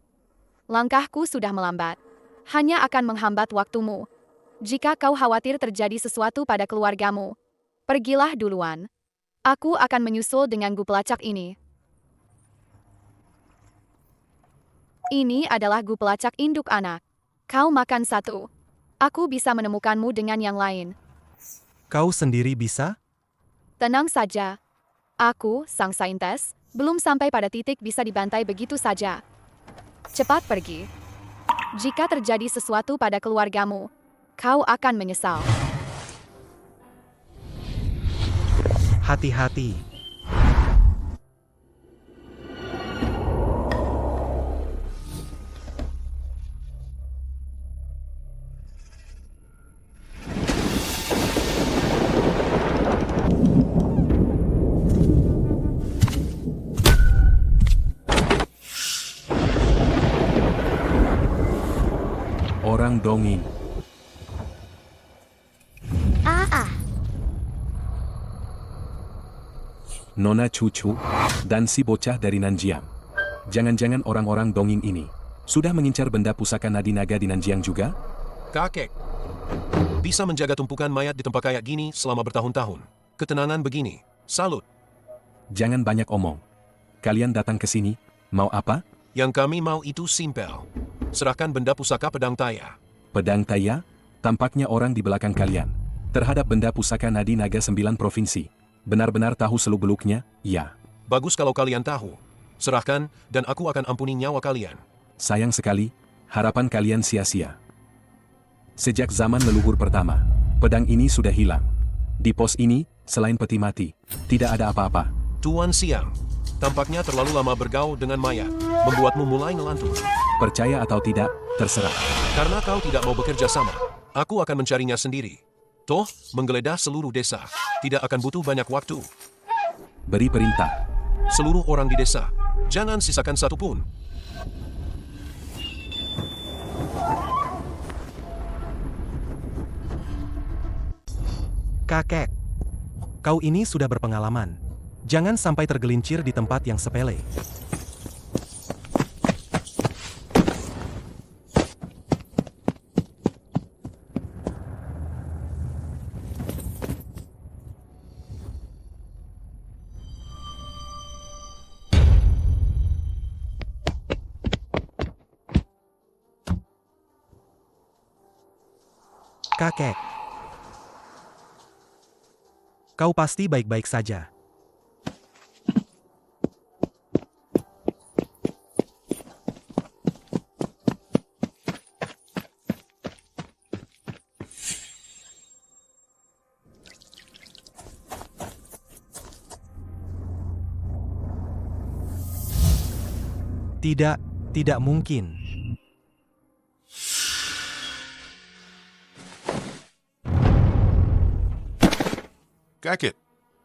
Langkahku sudah melambat. Hanya akan menghambat waktumu. Jika kau khawatir terjadi sesuatu pada keluargamu, pergilah duluan. Aku akan menyusul dengan gu pelacak ini. Ini adalah gu pelacak induk anak. Kau makan satu. Aku bisa menemukanmu dengan yang lain. Kau sendiri bisa? Tenang saja. Aku, sang saintes, belum sampai pada titik bisa dibantai begitu saja. Cepat pergi. Jika terjadi sesuatu pada keluargamu, kau akan menyesal. Hati-hati. Orang dongeng. Nona Cucu, dan si bocah dari Nanjiang. Jangan-jangan orang-orang dongeng ini sudah mengincar benda pusaka nadi naga di Nanjiang juga? Kakek, bisa menjaga tumpukan mayat di tempat kayak gini selama bertahun-tahun. Ketenangan begini. Salut. Jangan banyak omong. Kalian datang ke sini, mau apa? Yang kami mau itu simpel. Serahkan benda pusaka pedang Taya. Pedang Taya? Tampaknya orang di belakang kalian terhadap benda pusaka nadi naga 9 provinsi. Benar-benar tahu seluk-beluknya, ya. Bagus kalau kalian tahu. Serahkan, dan aku akan ampuni nyawa kalian. Sayang sekali, harapan kalian sia-sia. Sejak zaman leluhur pertama, pedang ini sudah hilang. Di pos ini, selain peti mati, tidak ada apa-apa. Tuan Siang, tampaknya terlalu lama bergaul dengan mayat, membuatmu mulai ngelantur. Percaya atau tidak, terserah. Karena kau tidak mau bekerja sama, aku akan mencarinya sendiri. Toh, menggeledah seluruh desa, tidak akan butuh banyak waktu. Beri perintah. Seluruh orang di desa, jangan sisakan satu pun. Kakek, kau ini sudah berpengalaman. Jangan sampai tergelincir di tempat yang sepele. Kakek, kau pasti baik-baik saja. Tidak mungkin.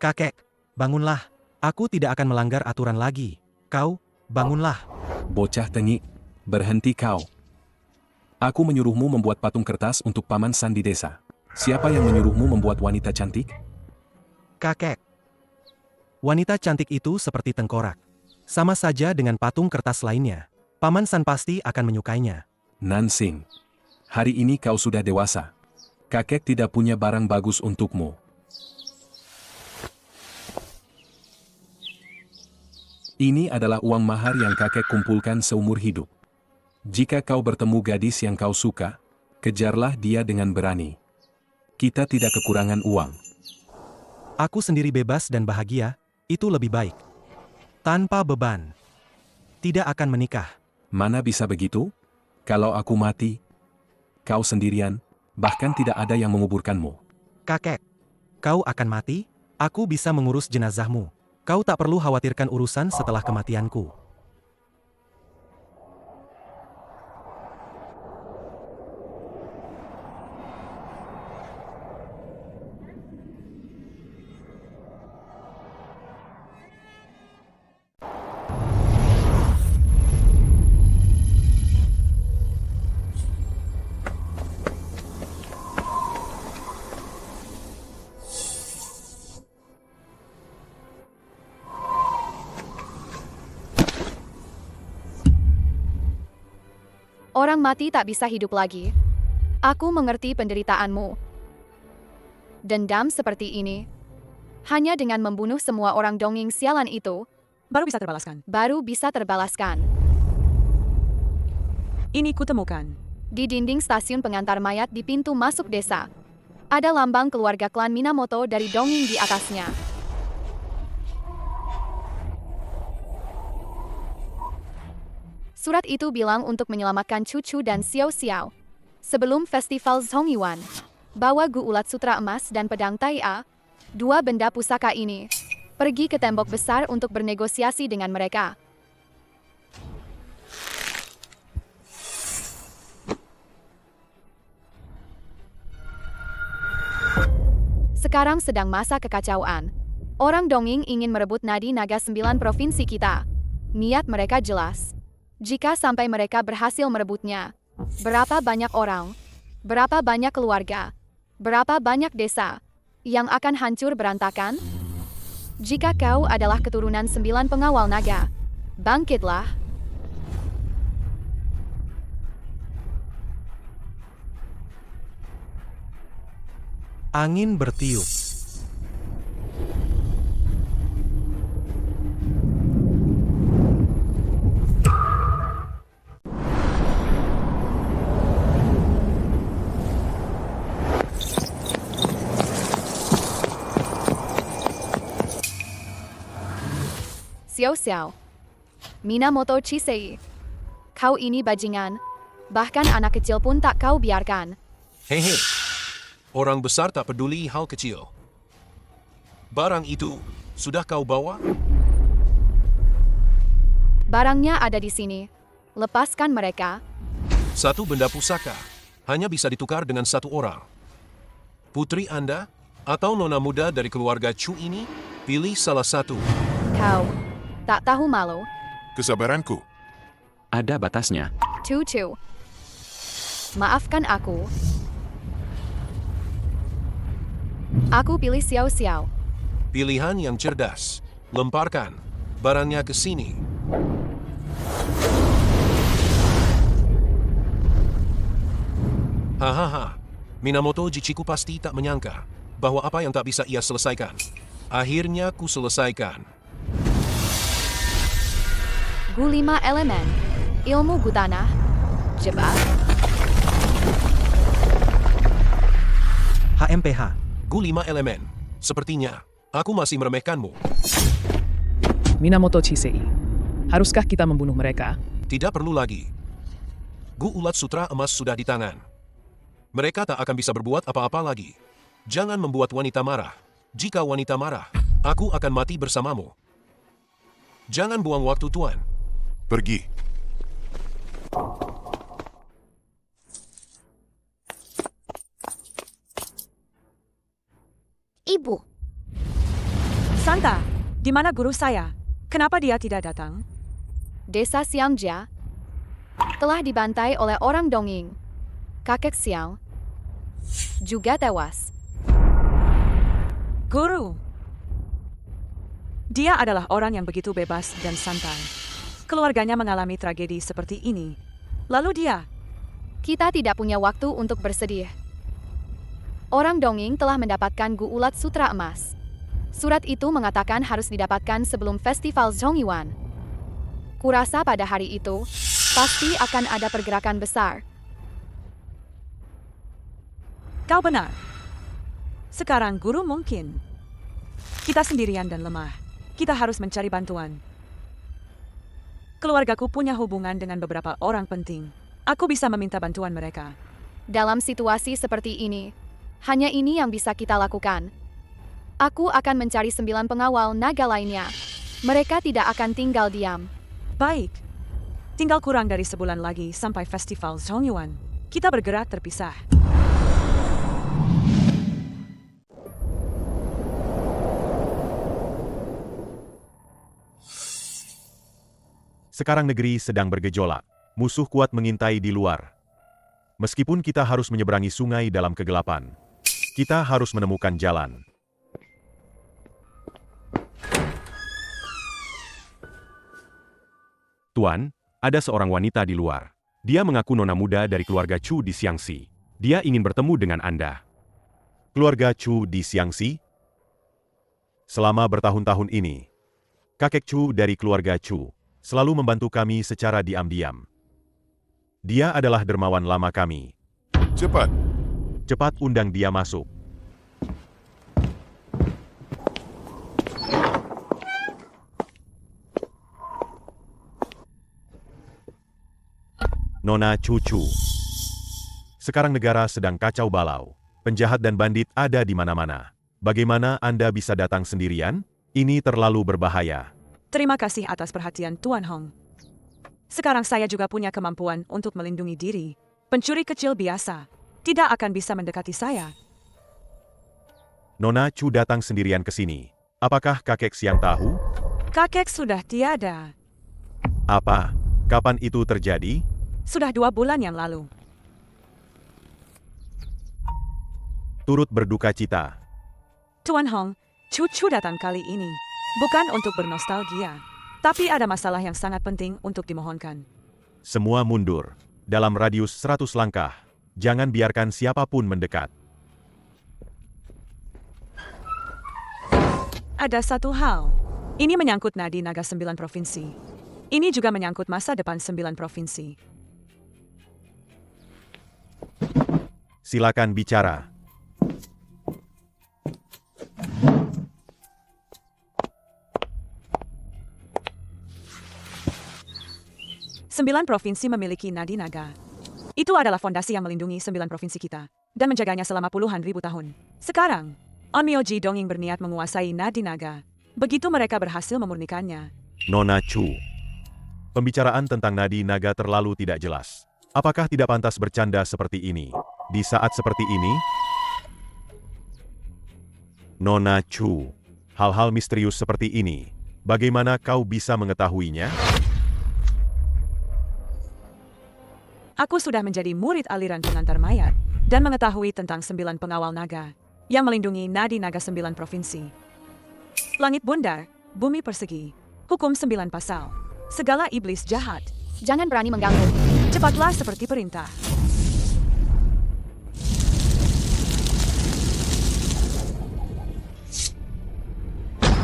Kakek, bangunlah. Aku tidak akan melanggar aturan lagi. Kau, bangunlah. Bocah tengik, berhenti kau. Aku menyuruhmu membuat patung kertas untuk Paman San di desa. Siapa yang menyuruhmu membuat wanita cantik? Kakek, wanita cantik itu seperti tengkorak. Sama saja dengan patung kertas lainnya. Paman San pasti akan menyukainya. Nansing, hari ini kau sudah dewasa. Kakek tidak punya barang bagus untukmu. Ini adalah uang mahar yang kakek kumpulkan seumur hidup. Jika kau bertemu gadis yang kau suka, kejarlah dia dengan berani. Kita tidak kekurangan uang. Aku sendiri bebas dan bahagia, itu lebih baik. Tanpa beban. Tidak akan menikah. Mana bisa begitu? Kalau aku mati, kau sendirian, bahkan tidak ada yang menguburkanmu. Kakek, kau akan mati? Aku bisa mengurus jenazahmu. Kau tak perlu khawatirkan urusan setelah kematianku. Orang mati tak bisa hidup lagi. Aku mengerti penderitaanmu. Dendam seperti ini, hanya dengan membunuh semua orang dongeng sialan itu, baru bisa terbalaskan. Ini kutemukan. Di dinding stasiun pengantar mayat di pintu masuk desa, ada lambang keluarga klan Minamoto dari dongeng di atasnya. Surat itu bilang untuk menyelamatkan Cucu dan Xiao Xiao. Sebelum festival Zongyuan, bawa Gu Ulat Sutra Emas dan Pedang Tai'a, dua benda pusaka ini, pergi ke tembok besar untuk bernegosiasi dengan mereka. Sekarang sedang masa kekacauan. Orang dongeng ingin merebut nadi naga 9 provinsi kita. Niat mereka jelas. Jika sampai mereka berhasil merebutnya, berapa banyak orang, berapa banyak keluarga, berapa banyak desa yang akan hancur berantakan? Jika kau adalah keturunan 9 pengawal naga, bangkitlah. Angin bertiup. Xiao Xiao. Minamoto Chisei. Kau ini bajingan. Bahkan anak kecil pun tak kau biarkan. Hehe. Orang besar tak peduli hal kecil. Barang itu, sudah kau bawa? Barangnya ada di sini. Lepaskan mereka. Satu benda pusaka, hanya bisa ditukar dengan satu orang. Putri Anda, atau nona muda dari keluarga Chu ini, pilih salah satu. Kau tak tahu malu. Kesabaranku. Ada batasnya. Chu. Maafkan aku. Aku pilih Xiao Xiao. Pilihan yang cerdas. Lemparkan barangnya ke sini. Hahaha. Minamoto Jichiku pasti tak menyangka bahwa apa yang tak bisa ia selesaikan, akhirnya ku selesaikan. Gu 5 elemen. Ilmu gu tanah. Jebak. HMPH. Gu 5 elemen. Sepertinya, aku masih meremehkanmu. Minamoto Chisei. Haruskah kita membunuh mereka? Tidak perlu lagi. Gu Ulat Sutra Emas sudah di tangan. Mereka tak akan bisa berbuat apa-apa lagi. Jangan membuat wanita marah. Jika wanita marah, aku akan mati bersamamu. Jangan buang waktu, Tuan. Pergi. Ibu, Santa, di mana guru saya? Kenapa dia tidak datang? Desa Xiangjia telah dibantai oleh orang dongeng. Kakek Xiao juga tewas. Guru. Dia adalah orang yang begitu bebas dan santai. Keluarganya mengalami tragedi seperti ini. Lalu dia. Kita tidak punya waktu untuk bersedih. Orang dongeng telah mendapatkan Gu Ulat Sutra Emas. Surat itu mengatakan harus didapatkan sebelum festival Zhongyuan. Kurasa pada hari itu, pasti akan ada pergerakan besar. Kau benar. Sekarang guru mungkin. Kita sendirian dan lemah. Kita harus mencari bantuan. Keluargaku punya hubungan dengan beberapa orang penting. Aku bisa meminta bantuan mereka. Dalam situasi seperti ini, hanya ini yang bisa kita lakukan. Aku akan mencari 9 pengawal naga lainnya. Mereka tidak akan tinggal diam. Baik. Tinggal kurang dari sebulan lagi sampai festival Zhongyuan. Kita bergerak terpisah. Sekarang negeri sedang bergejolak. Musuh kuat mengintai di luar. Meskipun kita harus menyeberangi sungai dalam kegelapan, kita harus menemukan jalan. Tuan, ada seorang wanita di luar. Dia mengaku nona muda dari keluarga Chu di Xiangxi. Dia ingin bertemu dengan Anda. Keluarga Chu di Xiangxi? Selama bertahun-tahun ini, kakek Chu dari keluarga Chu selalu membantu kami secara diam-diam. Dia adalah dermawan lama kami. Cepat. Cepat undang dia masuk. Nona Cucu. Sekarang negara sedang kacau balau. Penjahat dan bandit ada di mana-mana. Bagaimana Anda bisa datang sendirian? Ini terlalu berbahaya. Terima kasih atas perhatian Tuan Hong. Sekarang saya juga punya kemampuan untuk melindungi diri. Pencuri kecil biasa tidak akan bisa mendekati saya. Nona Chu datang sendirian ke sini. Apakah kakek Siang tahu? Kakek sudah tiada. Apa? Kapan itu terjadi? Sudah 2 bulan yang lalu. Turut berduka cita. Tuan Hong, Cucu datang kali ini. Bukan untuk bernostalgia, tapi ada masalah yang sangat penting untuk dimohonkan. Semua mundur. Dalam radius 100 langkah. Jangan biarkan siapapun mendekat. Ada satu hal. Ini menyangkut nadi naga 9 provinsi. Ini juga menyangkut masa depan 9 provinsi. Silakan bicara. Sembilan provinsi memiliki nadi naga. Itu adalah fondasi yang melindungi 9 provinsi kita dan menjaganya selama puluhan ribu tahun. Sekarang, Onmyoji Donging berniat menguasai nadi naga. Begitu mereka berhasil memurnikannya. Nona Chu. Pembicaraan tentang nadi naga terlalu tidak jelas. Apakah tidak pantas bercanda seperti ini? Di saat seperti ini? Nona Chu. Hal-hal misterius seperti ini. Bagaimana kau bisa mengetahuinya? Aku sudah menjadi murid aliran pengantar mayat dan mengetahui tentang 9 pengawal naga yang melindungi nadi naga 9 provinsi. Langit bundar, bumi persegi, hukum 9 pasal, segala iblis jahat. Jangan berani mengganggu. Cepatlah seperti perintah.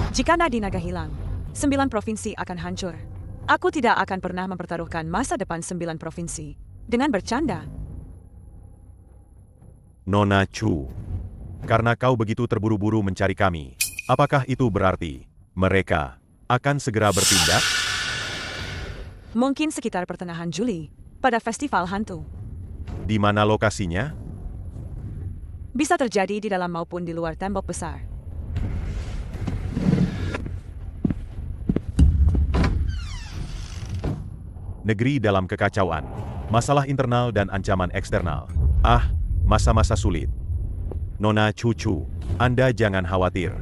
Jika nadi naga hilang, 9 provinsi akan hancur. Aku tidak akan pernah mempertaruhkan masa depan 9 provinsi dengan bercanda. Nona Chu. Karena kau begitu terburu-buru mencari kami, apakah itu berarti mereka akan segera bertindak? Mungkin sekitar pertengahan Juli, pada festival hantu. Di mana lokasinya? Bisa terjadi di dalam maupun di luar tembok besar. Negeri dalam kekacauan, masalah internal dan ancaman eksternal. Masa-masa sulit. Nona Chu, Anda jangan khawatir.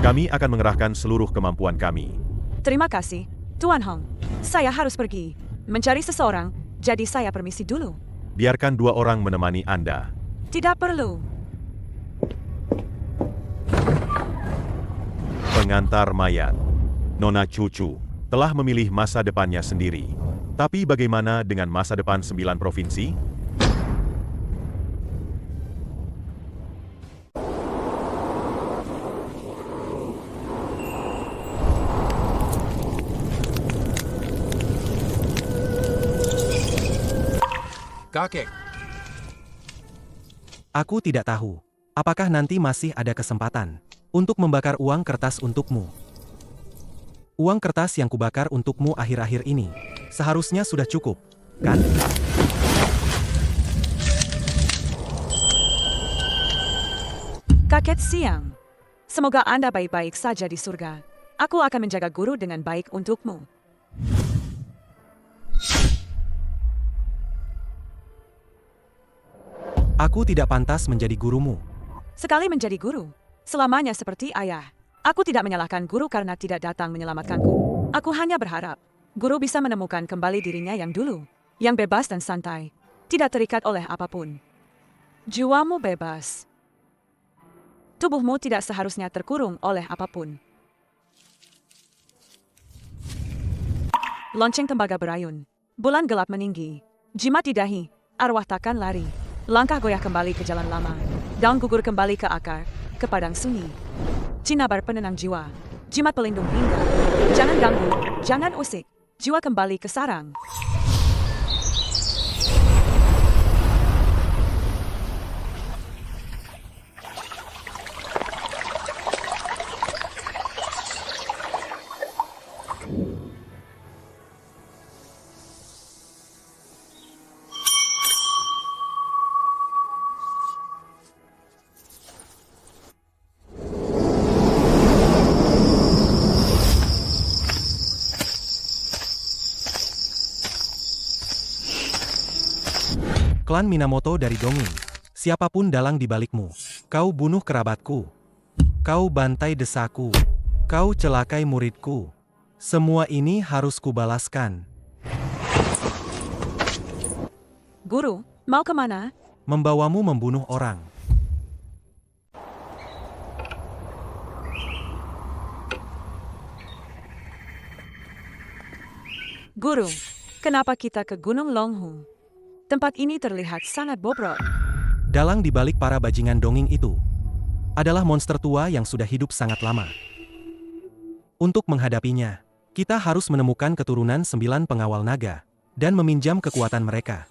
Kami akan mengerahkan seluruh kemampuan kami. Terima kasih, Tuan Hong. Saya harus pergi, mencari seseorang, jadi saya permisi dulu. Biarkan 2 orang menemani Anda. Tidak perlu. Pengantar mayat. Nona Chu telah memilih masa depannya sendiri. Tapi bagaimana dengan masa depan 9 provinsi? Kakek. Aku tidak tahu. Apakah nanti masih ada kesempatan untuk membakar uang kertas untukmu? Uang kertas yang kubakar untukmu akhir-akhir ini seharusnya sudah cukup, kan? Kakek siang. Semoga Anda baik-baik saja di surga. Aku akan menjaga guru dengan baik untukmu. Aku tidak pantas menjadi gurumu. Sekali menjadi guru, selamanya seperti ayah. Aku tidak menyalahkan guru karena tidak datang menyelamatkanku. Aku hanya berharap guru bisa menemukan kembali dirinya yang dulu, yang bebas dan santai, tidak terikat oleh apapun. Jiwamu bebas. Tubuhmu tidak seharusnya terkurung oleh apapun. Lonceng tembaga berayun. Bulan gelap meninggi. Jimat di dahi. Arwah takkan lari. Langkah goyah kembali ke jalan lama. Daun gugur kembali ke akar, ke padang sunyi. Cinabar penenang jiwa. Jimat pelindung hingga. Jangan ganggu, jangan usik. Jiwa kembali ke sarang. Klan Minamoto dari Donging. Siapapun dalang di balikmu. Kau bunuh kerabatku. Kau bantai desaku. Kau celakai muridku. Semua ini harus kubalaskan. Guru, mau kemana? Membawamu membunuh orang. Guru, kenapa kita ke Gunung Longhu? Tempat ini terlihat sangat bobrok. Dalang di balik para bajingan dongeng itu adalah monster tua yang sudah hidup sangat lama. Untuk menghadapinya, kita harus menemukan keturunan 9 pengawal naga dan meminjam kekuatan mereka.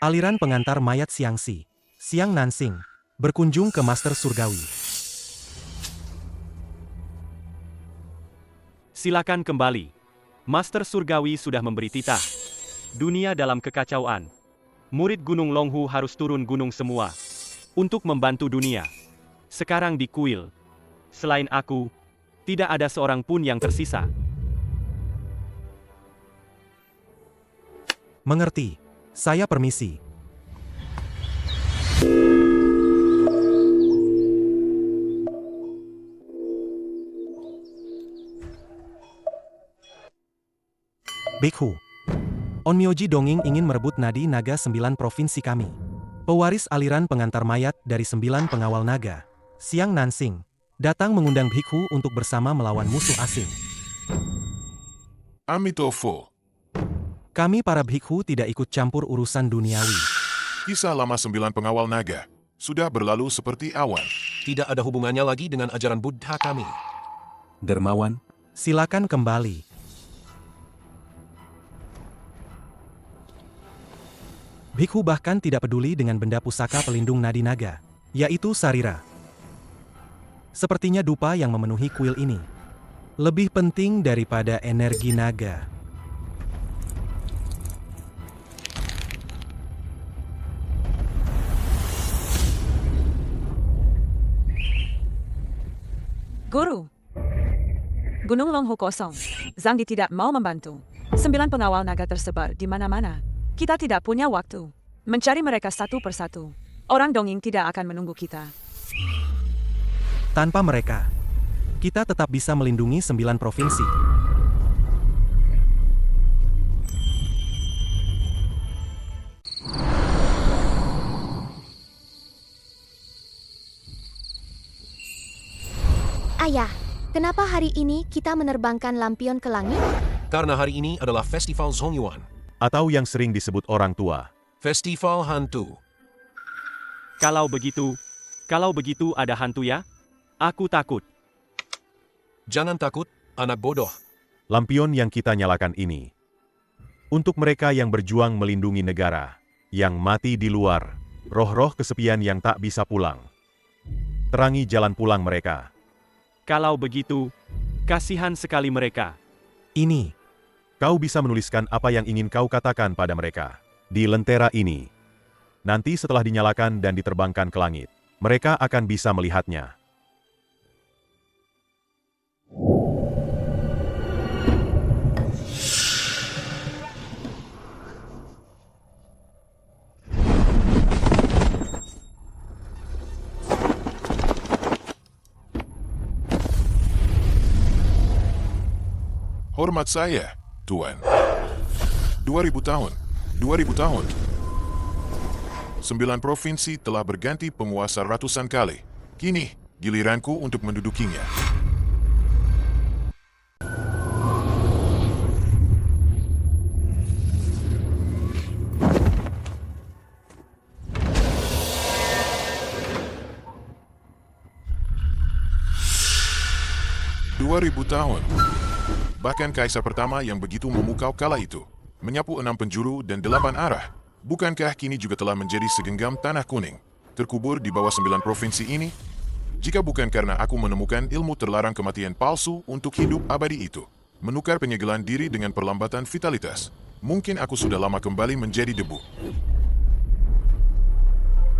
Aliran pengantar mayat Xiangxi, Xiang Nansing, berkunjung ke Master Surgawi. Silakan kembali. Master Surgawi sudah memberi titah. Dunia dalam kekacauan. Murid Gunung Longhu harus turun gunung semua untuk membantu dunia. Sekarang di kuil, selain aku, tidak ada seorang pun yang tersisa. Mengerti. Saya permisi. Bhikkhu. Onmyoji Dongeng ingin merebut nadi naga 9 provinsi kami. Pewaris aliran pengantar mayat dari 9 pengawal naga, Xiang Nansing, datang mengundang Bhikkhu untuk bersama melawan musuh asing. Amitofo. Kami para Bhikkhu tidak ikut campur urusan duniawi. Kisah lama 9 pengawal naga sudah berlalu seperti awan. Tidak ada hubungannya lagi dengan ajaran Buddha kami. Dermawan, Silakan kembali. Bhikkhu bahkan tidak peduli dengan benda pusaka pelindung nadi naga, yaitu Sarira. Sepertinya dupa yang memenuhi kuil ini lebih penting daripada energi naga. Guru, Gunung Longhu kosong. Zhangdi tidak mau membantu. 9 pengawal naga tersebar di mana-mana. Kita tidak punya waktu mencari mereka satu persatu. Orang dongeng tidak akan menunggu kita. Tanpa mereka, kita tetap bisa melindungi 9 provinsi. Ayah, kenapa hari ini kita menerbangkan lampion ke langit? Karena hari ini adalah Festival Zongyuan. Atau yang sering disebut orang tua. Festival hantu. Kalau begitu ada hantu ya? Aku takut. Jangan takut, anak bodoh. Lampion yang kita nyalakan ini untuk mereka yang berjuang melindungi negara, yang mati di luar, roh-roh kesepian yang tak bisa pulang. Terangi jalan pulang mereka. Kalau begitu, kasihan sekali mereka. Ini. Kau bisa menuliskan apa yang ingin kau katakan pada mereka di lentera ini. Nanti setelah dinyalakan dan diterbangkan ke langit, mereka akan bisa melihatnya. Hormat saya, Tuan. 2000 tahun. 9 provinsi telah berganti penguasa ratusan kali. Kini, giliranku untuk mendudukinya. Tahun. Bahkan kaisar pertama yang begitu memukau kala itu, menyapu 6 penjuru dan 8 arah. Bukankah kini juga telah menjadi segenggam tanah kuning, terkubur di bawah 9 provinsi ini? Jika bukan karena aku menemukan ilmu terlarang kematian palsu untuk hidup abadi itu, menukar penyegelan diri dengan perlambatan vitalitas, mungkin aku sudah lama kembali menjadi debu.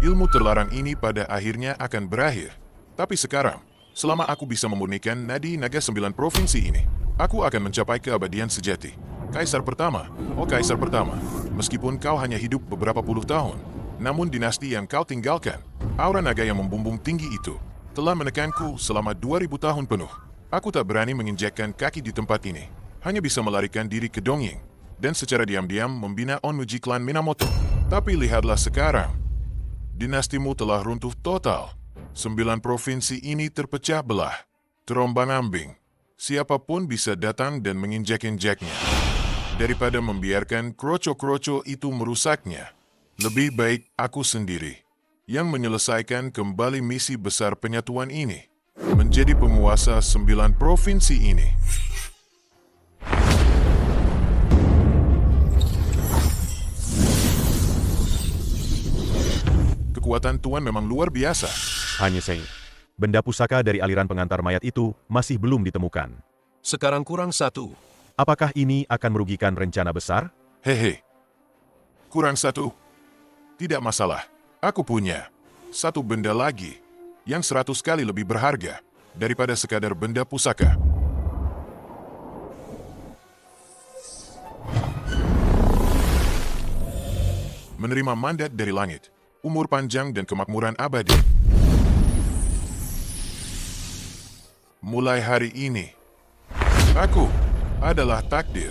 Ilmu terlarang ini pada akhirnya akan berakhir. Tapi sekarang, selama aku bisa memurnikan nadi naga 9 provinsi ini, aku akan mencapai keabadian sejati. Kaisar pertama, oh Kaisar pertama, meskipun kau hanya hidup beberapa puluh tahun, namun dinasti yang kau tinggalkan, aura naga yang membumbung tinggi itu, telah menekanku selama 2000 tahun penuh. Aku tak berani menginjakkan kaki di tempat ini, hanya bisa melarikan diri ke Dongying, dan secara diam-diam membina Onmuji klan Minamoto. Tapi lihatlah sekarang. Dinastimu telah runtuh total. 9 provinsi ini terpecah belah. Terombang-ambing. Siapapun bisa datang dan menginjak-injaknya. Daripada membiarkan kroco-kroco itu merusaknya, lebih baik aku sendiri yang menyelesaikan kembali misi besar penyatuan ini, menjadi penguasa 9 provinsi ini. Kekuatan Tuan memang luar biasa. Hanya Seng. Benda pusaka dari aliran pengantar mayat itu masih belum ditemukan. Sekarang kurang 1. Apakah ini akan merugikan rencana besar? Hehe. Kurang 1. Tidak masalah. Aku punya 1 benda lagi yang 100 kali lebih berharga daripada sekadar benda pusaka. Menerima mandat dari langit, umur panjang dan kemakmuran abadi. Mulai hari ini, aku adalah takdir.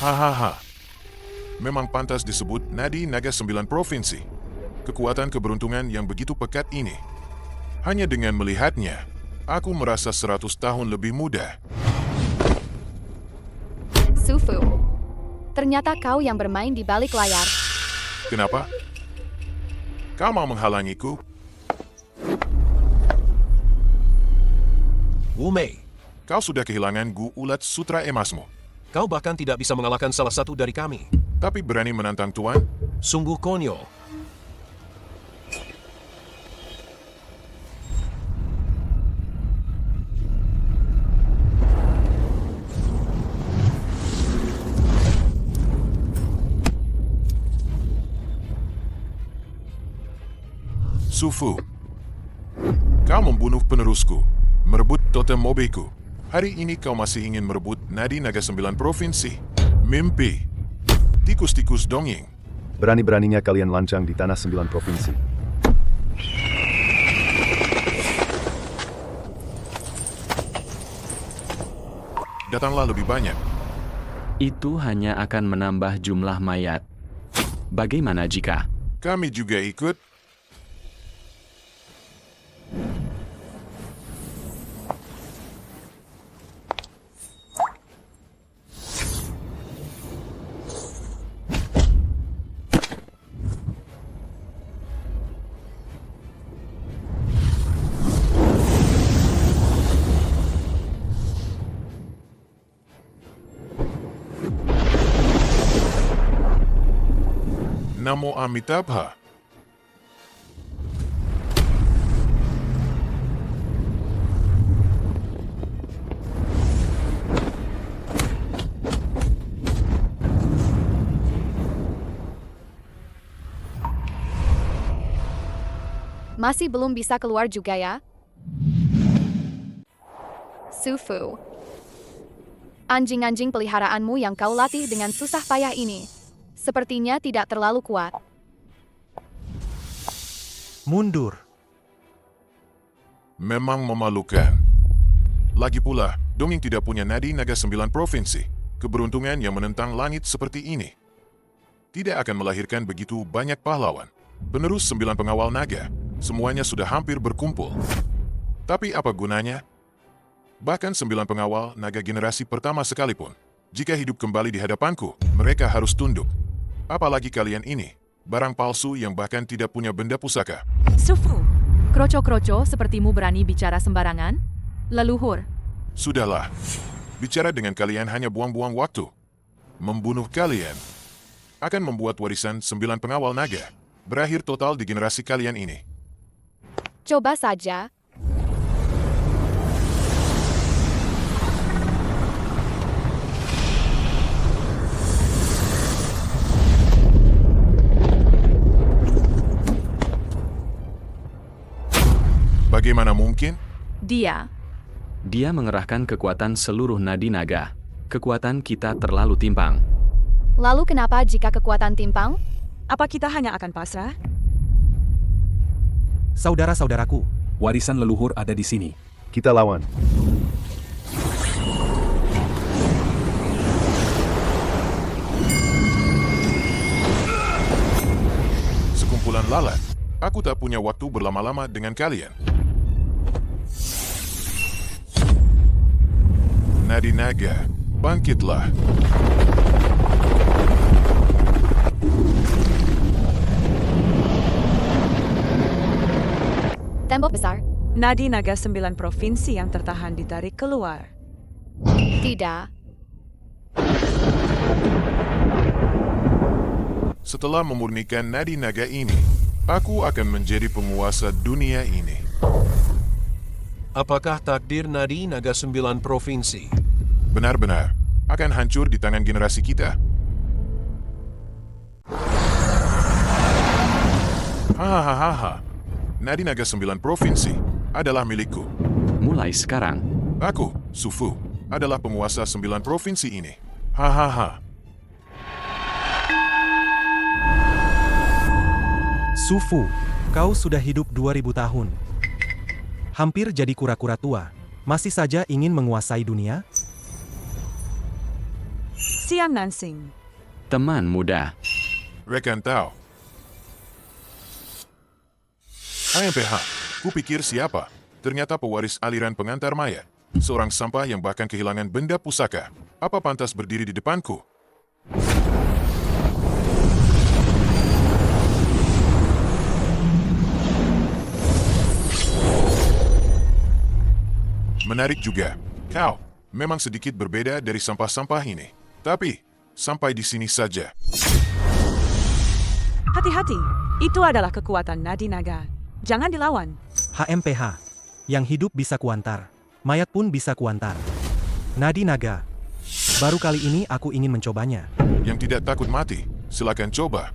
Hahaha. Memang pantas disebut Nadi Naga 9 Provinsi. Kekuatan keberuntungan yang begitu pekat ini. Hanya dengan melihatnya, aku merasa 100 tahun lebih muda. Sufu, ternyata kau yang bermain di balik layar. Kenapa? Kau mau menghalangiku? Wu Mei, Kau sudah kehilangan Gu Ulat Sutra Emasmu. kau bahkan tidak bisa mengalahkan salah satu dari kami. Tapi berani menantang Tuan? Sungguh konyol. Sufu, kau membunuh penerusku, merebut totem mobeku. Hari ini kau masih ingin merebut Nadi Naga 9 Provinsi. Mimpi. Tikus-tikus dongeng. Berani-beraninya kalian lancang di tanah 9 provinsi. Datanglah lebih banyak. Itu hanya akan menambah jumlah mayat. Bagaimana jika Kami juga ikut. Namo Amitabha. Masih belum bisa keluar juga ya? Sufu, anjing-anjing peliharaanmu yang kau latih dengan susah payah ini sepertinya tidak terlalu kuat. Mundur. Memang memalukan. Lagi pula, dongeng tidak punya Nadi Naga 9 Provinsi. Keberuntungan yang menentang langit seperti ini tidak akan melahirkan begitu banyak pahlawan. Penerus 9 pengawal naga, semuanya sudah hampir berkumpul. Tapi apa gunanya? Bahkan 9 pengawal naga generasi pertama sekalipun, jika hidup kembali di hadapanku, mereka harus tunduk. Apalagi kalian ini, barang palsu yang bahkan tidak punya benda pusaka. Sufu, kroco-kroco sepertimu berani bicara sembarangan? Leluhur, Sudahlah, bicara dengan kalian hanya buang-buang waktu. Membunuh kalian akan membuat warisan 9 pengawal naga berakhir total di generasi kalian ini. Coba saja. Bagaimana mungkin? Dia, Dia mengerahkan kekuatan seluruh nadi naga. Kekuatan kita terlalu timpang. Lalu kenapa jika kekuatan timpang? Apa kita hanya akan pasrah? Saudara-saudaraku, warisan leluhur ada di sini. Kita lawan. Sekumpulan lalat. Aku tak punya waktu berlama-lama dengan kalian. Nadi naga, bangkitlah. Tembok besar? Nadi naga 9 provinsi yang tertahan ditarik keluar. Tidak. Setelah memurnikan nadi naga ini, aku akan menjadi penguasa dunia ini. Apakah takdir nadi naga 9 provinsi? Benar-benar akan hancur di tangan generasi kita. Hahaha. Nadi naga 9 provinsi adalah milikku. Mulai sekarang, Aku, Sufu, adalah penguasa 9 provinsi ini. Hahaha. Sufu, kau sudah hidup 2000 tahun. Hampir jadi kura-kura tua. Masih saja ingin menguasai dunia? Siang Nansing. teman muda. Rekan tahu. HMPH, kupikir siapa? Ternyata pewaris aliran pengantar mayat. Seorang sampah yang bahkan kehilangan benda pusaka. Apa pantas berdiri di depanku? Menarik juga. Kau memang sedikit berbeda dari sampah-sampah ini. Tapi, sampai di sini saja. Hati-hati, itu adalah kekuatan nadi naga. Jangan dilawan. HMPH. Yang hidup bisa kuantar. Mayat pun bisa kuantar. Nadi naga. Baru kali ini aku ingin mencobanya. Yang tidak takut mati, silakan coba.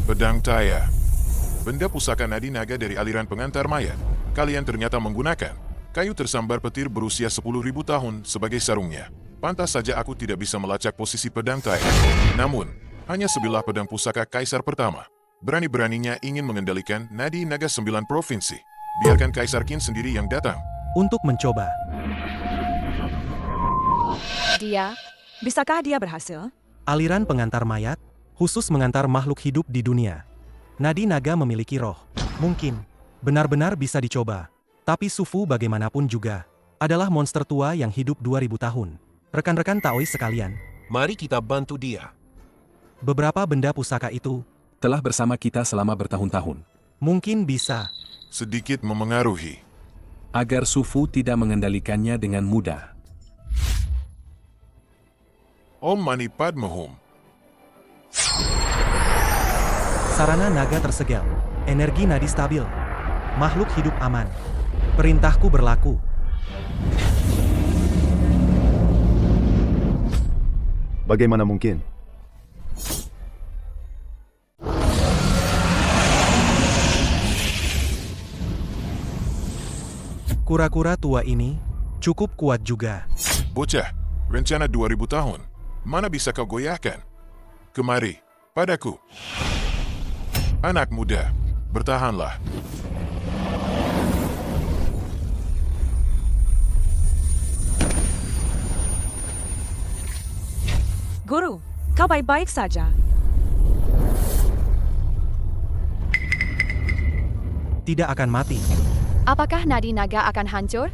Pedang Taya. Benda pusaka nadi naga dari aliran pengantar mayat. Kalian ternyata menggunakan kayu tersambar petir berusia 10.000 tahun sebagai sarungnya. Pantas saja aku tidak bisa melacak posisi pedang Taya. Namun, hanya sebilah pedang pusaka Kaisar pertama. Berani-beraninya ingin mengendalikan nadi naga 9 provinsi. Biarkan Kaisar Qin sendiri yang datang. Untuk mencoba. Dia, Bisakah dia berhasil? Aliran pengantar mayat, khusus mengantar makhluk hidup di dunia. Nadi naga memiliki roh. Mungkin, benar-benar bisa dicoba. Tapi Sufu bagaimanapun juga, adalah monster tua yang hidup 2000 tahun. Rekan-rekan Taois sekalian, Mari kita bantu dia. beberapa benda pusaka itu, Telah bersama kita selama bertahun-tahun. mungkin bisa. Sedikit memengaruhi. Agar Sufu tidak mengendalikannya dengan mudah. Om Mani Padme Hum. Sarana naga tersegel. Energi nadi stabil. Makhluk hidup aman. Perintahku berlaku. Bagaimana mungkin? Kura-kura tua ini cukup kuat juga. Bocah, rencana 2000 tahun. Mana bisa kau goyahkan? Kemari, padaku. Anak muda, bertahanlah. Guru, kau baik-baik saja. Tidak akan mati. apakah nadi naga akan hancur?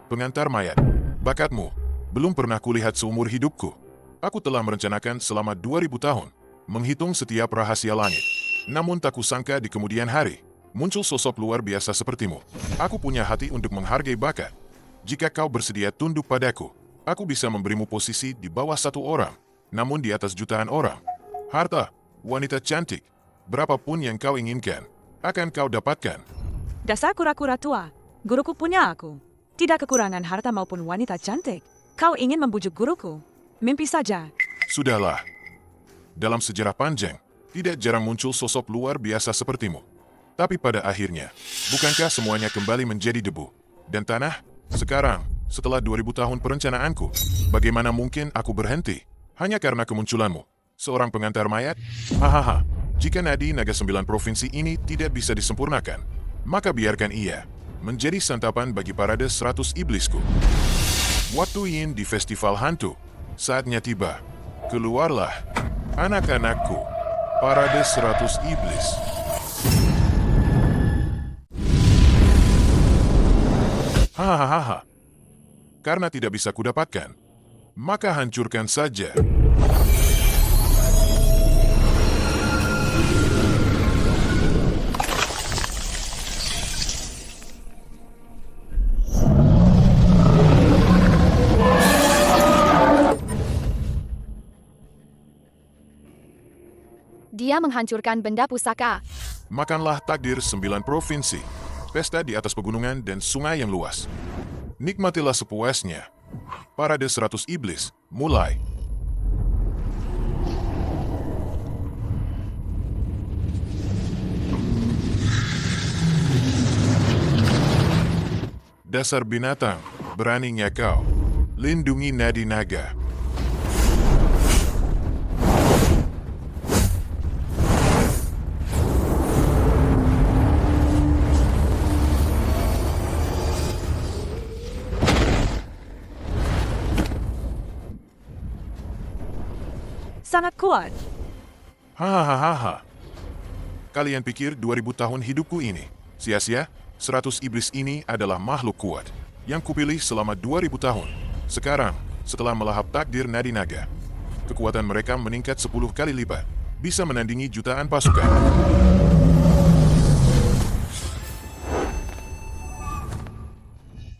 Pengantar mayat, bakatmu belum pernah kulihat seumur hidupku. Aku telah merencanakan selama 2000 tahun, menghitung setiap rahasia langit. Namun tak kusangka di kemudian hari, muncul sosok luar biasa sepertimu. Aku punya hati untuk menghargai bakat. Jika kau bersedia tunduk padaku, aku bisa memberimu posisi di bawah satu orang, namun di atas jutaan orang. Harta, wanita cantik, berapapun yang kau inginkan, akan kau dapatkan. Dasar kura-kura tua. Guruku punya aku. Tidak kekurangan harta maupun wanita cantik. Kau ingin membujuk guruku? Mimpi saja. Sudahlah. Dalam sejarah panjang, tidak jarang muncul sosok luar biasa sepertimu. Tapi pada akhirnya, bukankah semuanya kembali menjadi debu dan tanah? Sekarang, setelah 2000 tahun perencanaanku, bagaimana mungkin aku berhenti? Hanya karena kemunculanmu, seorang pengantar mayat? Hahaha, jika nadi naga 9 provinsi ini tidak bisa disempurnakan, maka biarkan ia menjadi santapan bagi parade 100 iblisku. Waktu Yin di festival hantu, saatnya tiba. Keluarlah, anak-anakku, parade 100 iblis. Hahaha. Karena tidak bisa kudapatkan, maka hancurkan saja. Dia menghancurkan benda pusaka. Makanlah takdir 9 provinsi, pesta di atas pegunungan dan sungai yang luas. Nikmatilah sepuasnya. Parade 100 iblis, mulai. Dasar binatang, beraninya kau. Lindungi nadi naga. Sangat kuat. Hahaha. Kalian pikir 2000 tahun hidupku ini sia-sia? 100 iblis ini adalah makhluk kuat yang kupilih selama 2000 tahun. Sekarang, setelah melahap takdir nadi naga, kekuatan mereka meningkat 10 kali lipat, bisa menandingi jutaan pasukan.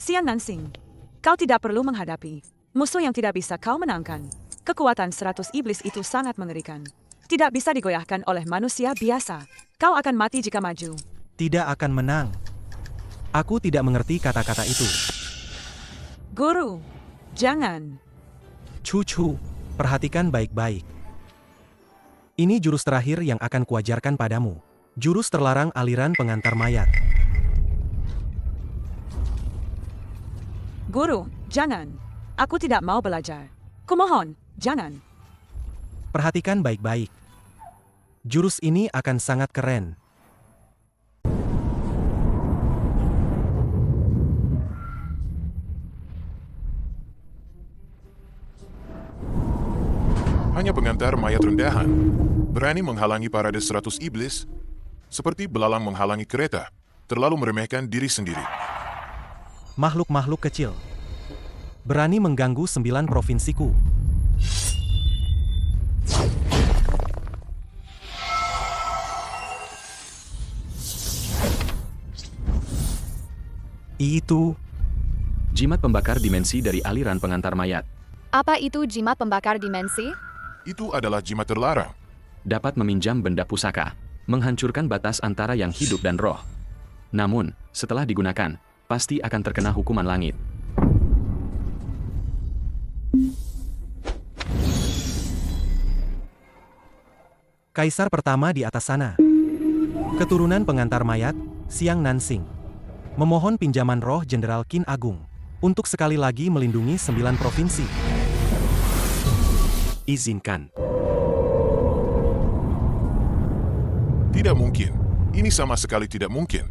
Xian Nansing, kau tidak perlu menghadapi musuh yang tidak bisa kau menangkan. Kekuatan 100 iblis itu sangat mengerikan. Tidak bisa digoyahkan oleh manusia biasa. Kau akan mati jika maju. Tidak akan menang. Aku tidak mengerti kata-kata itu. Guru, jangan. Cucu, perhatikan baik-baik. Ini jurus terakhir yang akan kuajarkan padamu. Jurus terlarang aliran pengantar mayat. Guru, jangan. Aku tidak mau belajar. Kumohon, jangan. Perhatikan baik-baik. Jurus ini akan sangat keren. Hanya pengantar mayat rendahan berani menghalangi parade 100 iblis, seperti belalang menghalangi kereta, terlalu meremehkan diri sendiri. Makhluk-makhluk kecil. Berani mengganggu 9 provinsiku. Itu jimat pembakar dimensi dari aliran pengantar mayat. Apa itu jimat pembakar dimensi? Itu adalah jimat terlarang. Dapat meminjam benda pusaka, menghancurkan batas antara yang hidup dan roh. Namun, setelah digunakan, pasti akan terkena hukuman langit. Kaisar pertama di atas sana. Keturunan pengantar mayat, Xian Nansing. Memohon pinjaman roh Jenderal Qin Agung untuk sekali lagi melindungi 9 provinsi. Izinkan. Tidak mungkin. Ini sama sekali tidak mungkin.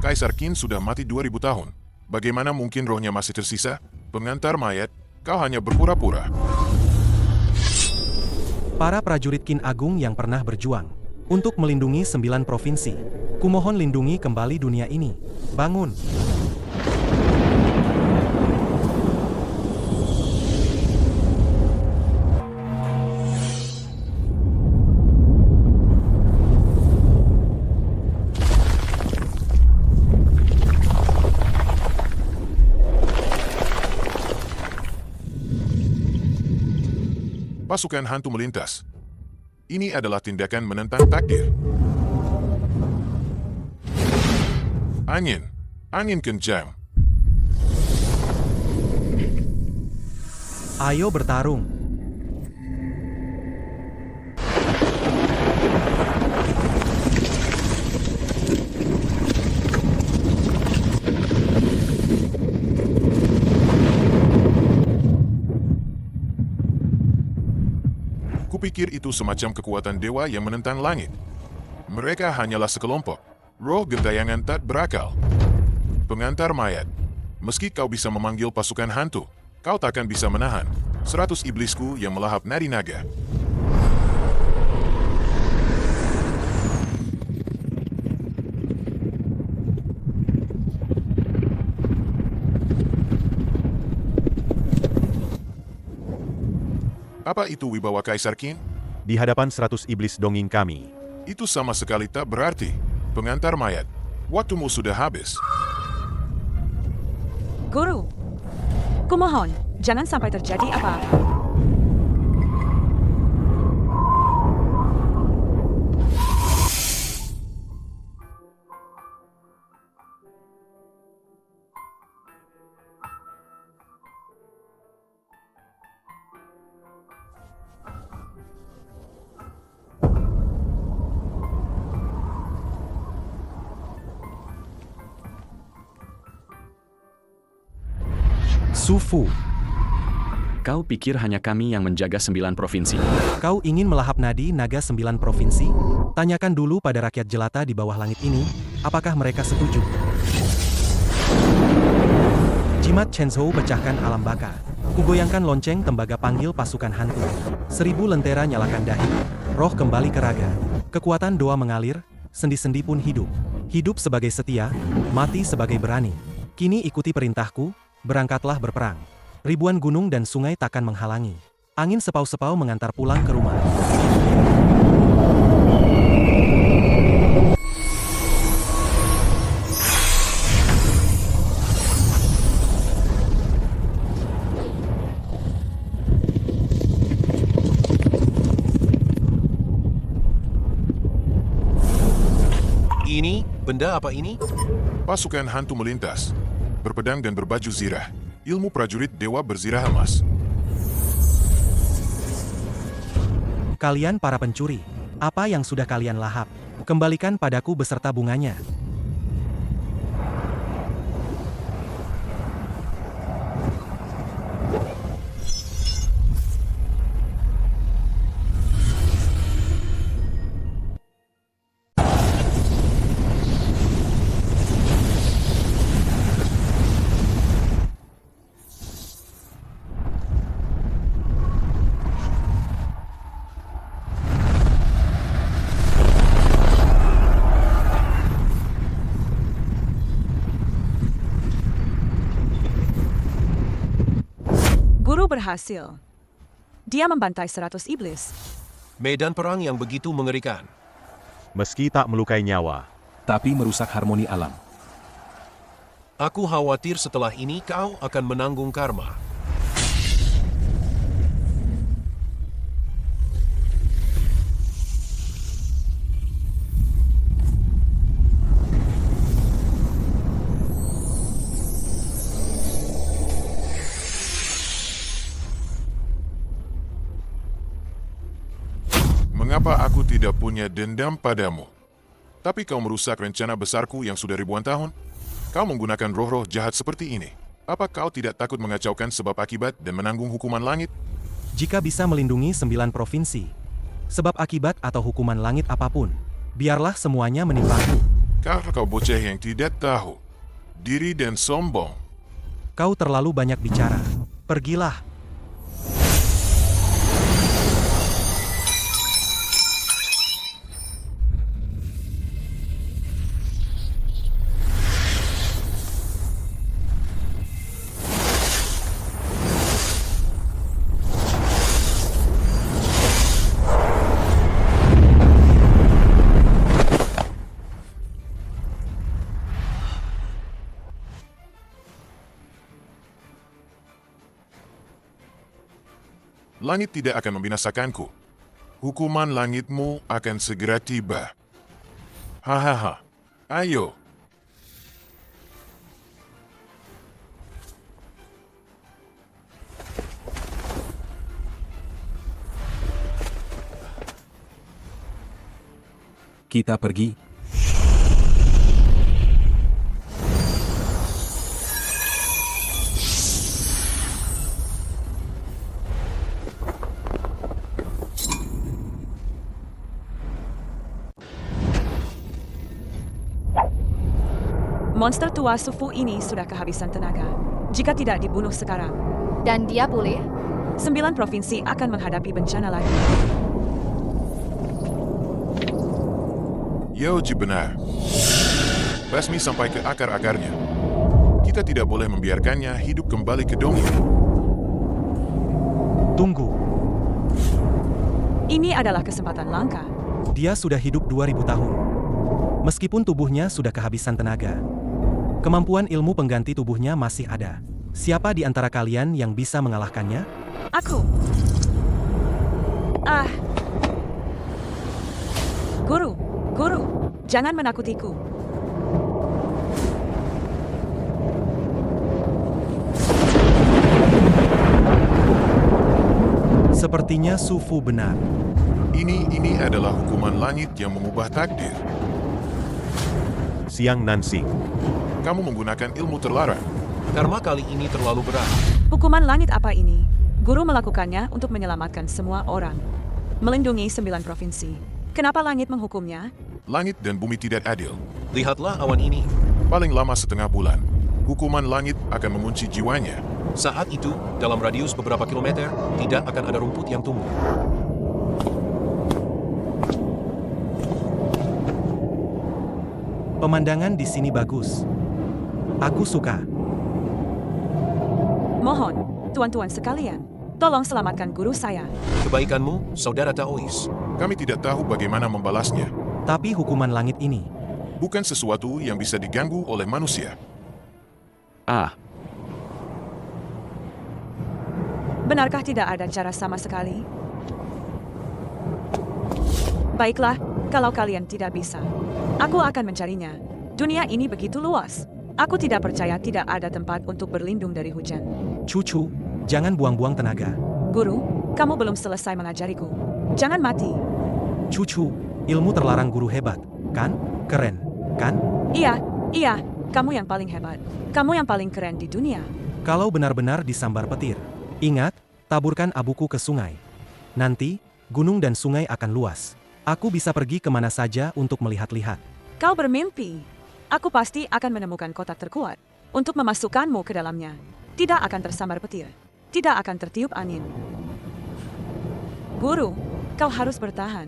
Kaisar Qin sudah mati 2000 tahun. Bagaimana mungkin rohnya masih tersisa? Pengantar mayat, kau hanya berpura-pura. Para prajurit Qin Agung yang pernah berjuang untuk melindungi 9 provinsi. Kumohon lindungi kembali dunia ini. Bangun. Pasukan hantu melintas. Ini adalah tindakan menentang takdir. Angin, Angin kencang. Ayo bertarung. Kupikir itu semacam kekuatan dewa yang menentang langit. Mereka hanyalah sekelompok roh gentayangan tak berakal. Pengantar mayat. Meski kau bisa memanggil pasukan hantu, kau takkan bisa menahan 100 iblisku yang melahap nadi naga. Apa itu wibawa Kaisar Qin? Di hadapan 100 iblis dongeng kami. Itu sama sekali tak berarti. Pengantar mayat, waktumu sudah habis. Guru, kumohon, jangan sampai terjadi apa-apa. Sufu, Kau pikir hanya kami yang menjaga 9 provinsi? kau ingin melahap nadi naga 9 provinsi? Tanyakan dulu pada rakyat jelata di bawah langit ini, apakah mereka setuju? Jimat Chenzhou pecahkan alam baka. Kugoyangkan lonceng tembaga panggil pasukan hantu. 1000 lentera nyalakan dahi. Roh kembali ke raga. Kekuatan doa mengalir, sendi-sendi pun hidup. Hidup sebagai setia, mati sebagai berani. Kini ikuti perintahku, berangkatlah berperang. Ribuan gunung dan sungai takkan menghalangi. Angin sepau-sepau mengantar pulang ke rumah. Ini, benda apa ini? Pasukan hantu melintas, berpedang dan berbaju zirah. Ilmu prajurit dewa berzirah emas. Kalian para pencuri, apa yang sudah kalian lahap? Kembalikan padaku beserta bunganya. Guru berhasil. Dia membantai 100 iblis. Medan perang yang begitu mengerikan. Meski tak melukai nyawa, tapi merusak harmoni alam. Aku khawatir setelah ini kau akan menanggung karma. Mengapa aku tidak punya dendam padamu? Tapi kau merusak rencana besarku yang sudah ribuan tahun. Kau menggunakan roh-roh jahat seperti ini. Apa kau tidak takut mengacaukan sebab akibat dan menanggung hukuman langit? Jika bisa melindungi 9 provinsi, sebab akibat atau hukuman langit apapun, biarlah semuanya menimpaku. Kau bocah yang tidak tahu diri dan sombong. Kau terlalu banyak bicara. Pergilah. Langit tidak akan membinasakanku. Hukuman langitmu akan segera tiba. Hahaha. Ayo. Kita pergi. Monster tua Sufu ini sudah kehabisan tenaga. Jika tidak dibunuh sekarang, Dan dia pulih? 9 provinsi akan menghadapi bencana lagi. Yaoji benar. Basmi sampai ke akar-akarnya. Kita tidak boleh membiarkannya hidup kembali ke dongeng. Tunggu, Ini adalah kesempatan langka. dia sudah hidup 2000 tahun. Meskipun tubuhnya sudah kehabisan tenaga, kemampuan ilmu pengganti tubuhnya masih ada. Siapa di antara kalian yang bisa mengalahkannya? Aku. Guru, jangan menakutiku. Sepertinya Sufu benar. Ini adalah hukuman langit yang mengubah takdir. Siang Nansing. Kamu menggunakan ilmu terlarang. Karma kali ini terlalu berat. Hukuman langit apa ini? Guru melakukannya untuk menyelamatkan semua orang. Melindungi 9 provinsi. Kenapa langit menghukumnya? Langit dan bumi tidak adil. Lihatlah awan ini. Paling lama setengah bulan. Hukuman langit akan mengunci jiwanya. Saat itu, dalam radius beberapa kilometer, tidak akan ada rumput yang tumbuh. Pemandangan di sini bagus. Aku suka. Mohon, tuan-tuan sekalian, tolong selamatkan guru saya. Kebaikanmu, saudara Taois. Kami tidak tahu bagaimana membalasnya. Tapi hukuman langit ini, Bukan sesuatu yang bisa diganggu oleh manusia. Benarkah tidak ada cara sama sekali? Baiklah, kalau kalian tidak bisa, aku akan mencarinya. Dunia ini begitu luas. Aku tidak percaya tidak ada tempat untuk berlindung dari hujan. Cucu, jangan buang-buang tenaga. Guru, kamu belum selesai mengajariku. Jangan mati. Cucu, ilmu terlarang guru hebat, kan? Keren, kan? Iya, kamu yang paling hebat. Kamu yang paling keren di dunia. Kalau benar-benar disambar petir, ingat, taburkan abuku ke sungai. Nanti, gunung dan sungai akan luas. Aku bisa pergi kemana saja untuk melihat-lihat. Kau bermimpi. Aku pasti akan menemukan kotak terkuat untuk memasukkanmu ke dalamnya. Tidak akan tersambar petir. Tidak akan tertiup angin. Guru, kau harus bertahan.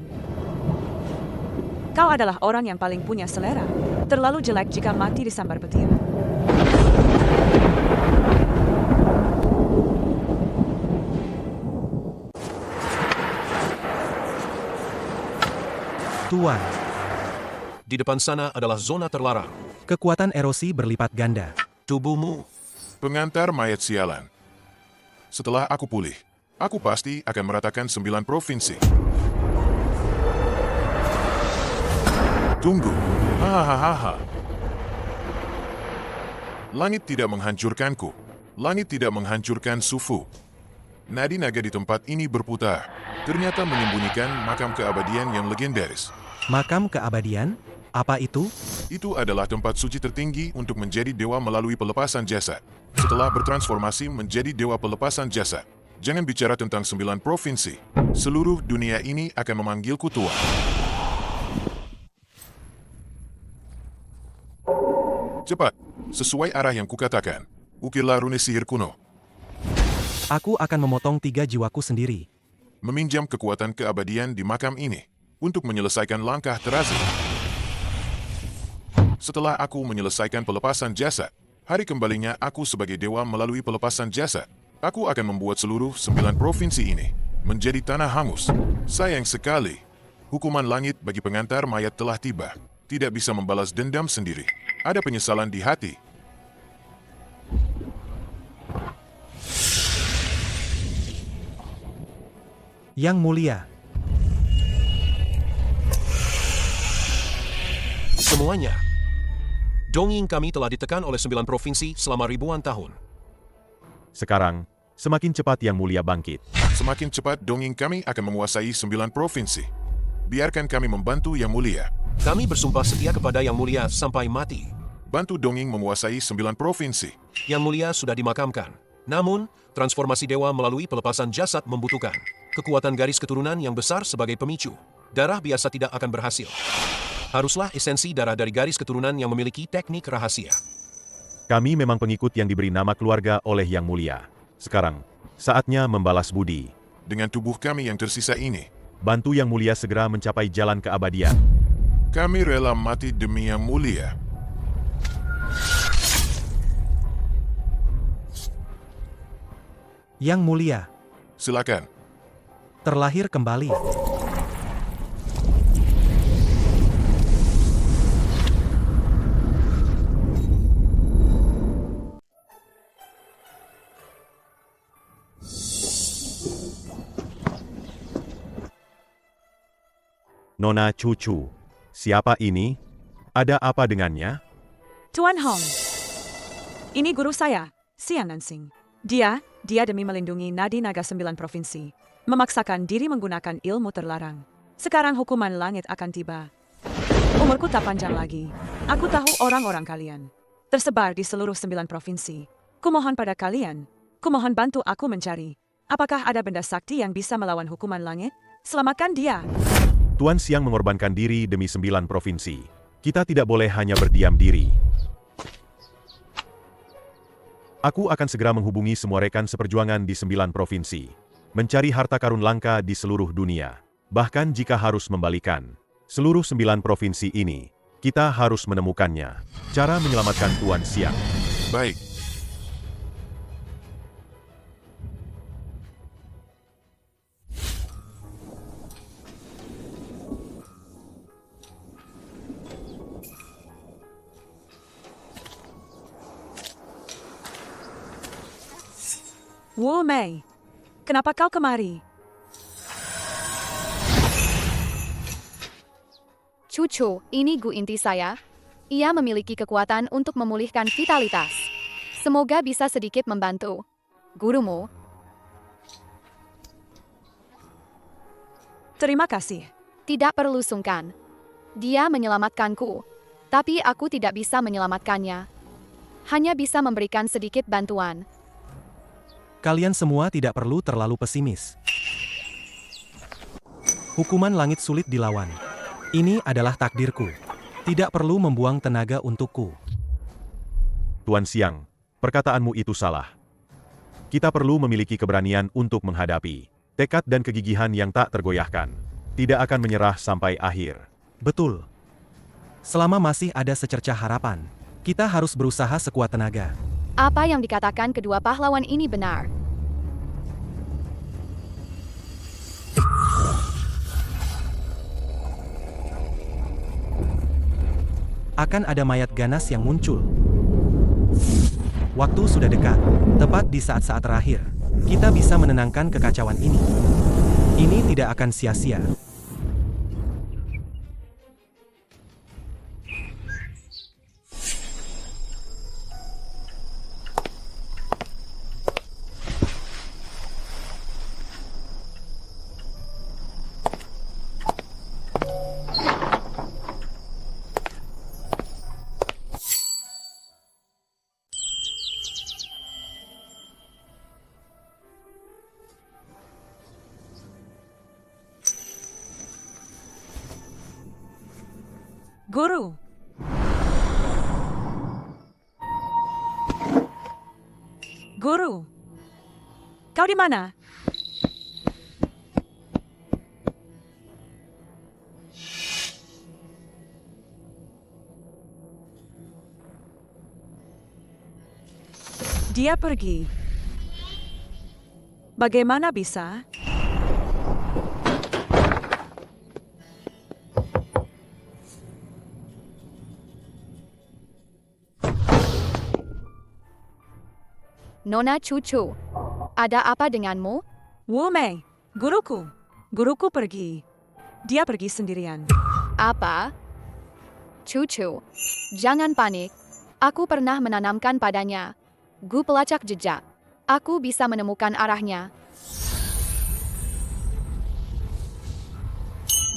Kau adalah orang yang paling punya selera. Terlalu jelek jika mati disambar petir. Tuan, Di depan sana adalah zona terlarang. kekuatan erosi berlipat ganda. Tubuhmu. Pengantar mayat sialan. Setelah aku pulih, aku pasti akan meratakan 9 provinsi. Tunggu. Hahaha. Langit tidak menghancurkanku. Langit tidak menghancurkan Sufu. Nadi-naga di tempat ini berputar. Ternyata menyembunyikan makam keabadian yang legendaris. Makam keabadian? Apa itu? Itu adalah tempat suci tertinggi untuk menjadi dewa melalui pelepasan jasad. Setelah bertransformasi menjadi dewa pelepasan jasad, jangan bicara tentang 9 provinsi. Seluruh dunia ini akan memanggilku tua. Cepat, sesuai arah yang kukatakan. Ukirlah rune sihir kuno. Aku akan memotong 3 jiwaku sendiri. Meminjam kekuatan keabadian di makam ini untuk menyelesaikan langkah terazim. Setelah aku menyelesaikan pelepasan jasad, hari kembalinya aku sebagai dewa melalui pelepasan jasad. Aku akan membuat seluruh 9 provinsi ini menjadi tanah hangus. Sayang sekali, hukuman langit bagi pengantar mayat telah tiba. Tidak bisa membalas dendam sendiri. Ada penyesalan di hati. Yang mulia, Semuanya. Dongeng kami telah ditekan oleh 9 provinsi selama ribuan tahun. Sekarang, semakin cepat Yang Mulia bangkit. Semakin cepat dongeng kami akan menguasai 9 provinsi. Biarkan kami membantu Yang Mulia. Kami bersumpah setia kepada Yang Mulia sampai mati. Bantu dongeng menguasai 9 provinsi. Yang Mulia sudah dimakamkan. Namun, transformasi dewa melalui pelepasan jasad membutuhkan kekuatan garis keturunan yang besar sebagai pemicu. Darah biasa tidak akan berhasil. Haruslah esensi darah dari garis keturunan yang memiliki teknik rahasia. Kami memang pengikut yang diberi nama keluarga oleh Yang Mulia. Sekarang, saatnya membalas budi. Dengan tubuh kami yang tersisa ini, Bantu Yang Mulia segera mencapai jalan keabadian. kami rela mati demi Yang Mulia. Yang Mulia, Silakan. terlahir kembali. Nona Cucu, siapa ini? Ada apa dengannya? Tuan Hong. Ini guru saya, Sian Nansing. Dia demi melindungi Nadi Naga 9 provinsi. Memaksakan diri menggunakan ilmu terlarang. Sekarang hukuman langit akan tiba. Umurku tak panjang lagi. Aku tahu orang-orang kalian. Tersebar di seluruh 9 provinsi. Kumohon pada kalian. Kumohon bantu aku mencari. Apakah ada benda sakti yang bisa melawan hukuman langit? Selamatkan dia. Tuan Siang mengorbankan diri demi 9 provinsi. Kita tidak boleh hanya berdiam diri. Aku akan segera menghubungi semua rekan seperjuangan di 9 provinsi. Mencari harta karun langka di seluruh dunia. Bahkan jika harus membalikan seluruh 9 provinsi ini, kita harus menemukannya. Cara menyelamatkan Tuan Siang. Baik. Wu Mei, kenapa kau kemari? Cucu, ini Gu inti saya. Ia memiliki kekuatan untuk memulihkan vitalitas. Semoga bisa sedikit membantu gurumu. Terima kasih. Tidak perlu sungkan. Dia menyelamatkanku, tapi aku tidak bisa menyelamatkannya. Hanya bisa memberikan sedikit bantuan. Kalian semua tidak perlu terlalu pesimis. Hukuman langit sulit dilawan. Ini adalah takdirku. Tidak perlu membuang tenaga untukku. Tuan Siang, perkataanmu itu salah. Kita perlu memiliki keberanian untuk menghadapi tekad dan kegigihan yang tak tergoyahkan. Tidak akan menyerah sampai akhir. Betul. Selama masih ada secercah harapan, kita harus berusaha sekuat tenaga. Apa yang dikatakan kedua pahlawan ini benar. Akan ada mayat ganas yang muncul. Waktu sudah dekat, tepat di saat-saat terakhir. Kita bisa menenangkan kekacauan ini. Ini tidak akan sia-sia. Guru. Guru. Kau di mana? Dia pergi. Bagaimana bisa? Nona Cucu, ada apa denganmu? Wu Mei, guruku. Guruku pergi. Dia pergi sendirian. Apa? Cucu, jangan panik. Aku pernah menanamkan padanya Gu pelacak jejak. Aku bisa menemukan arahnya.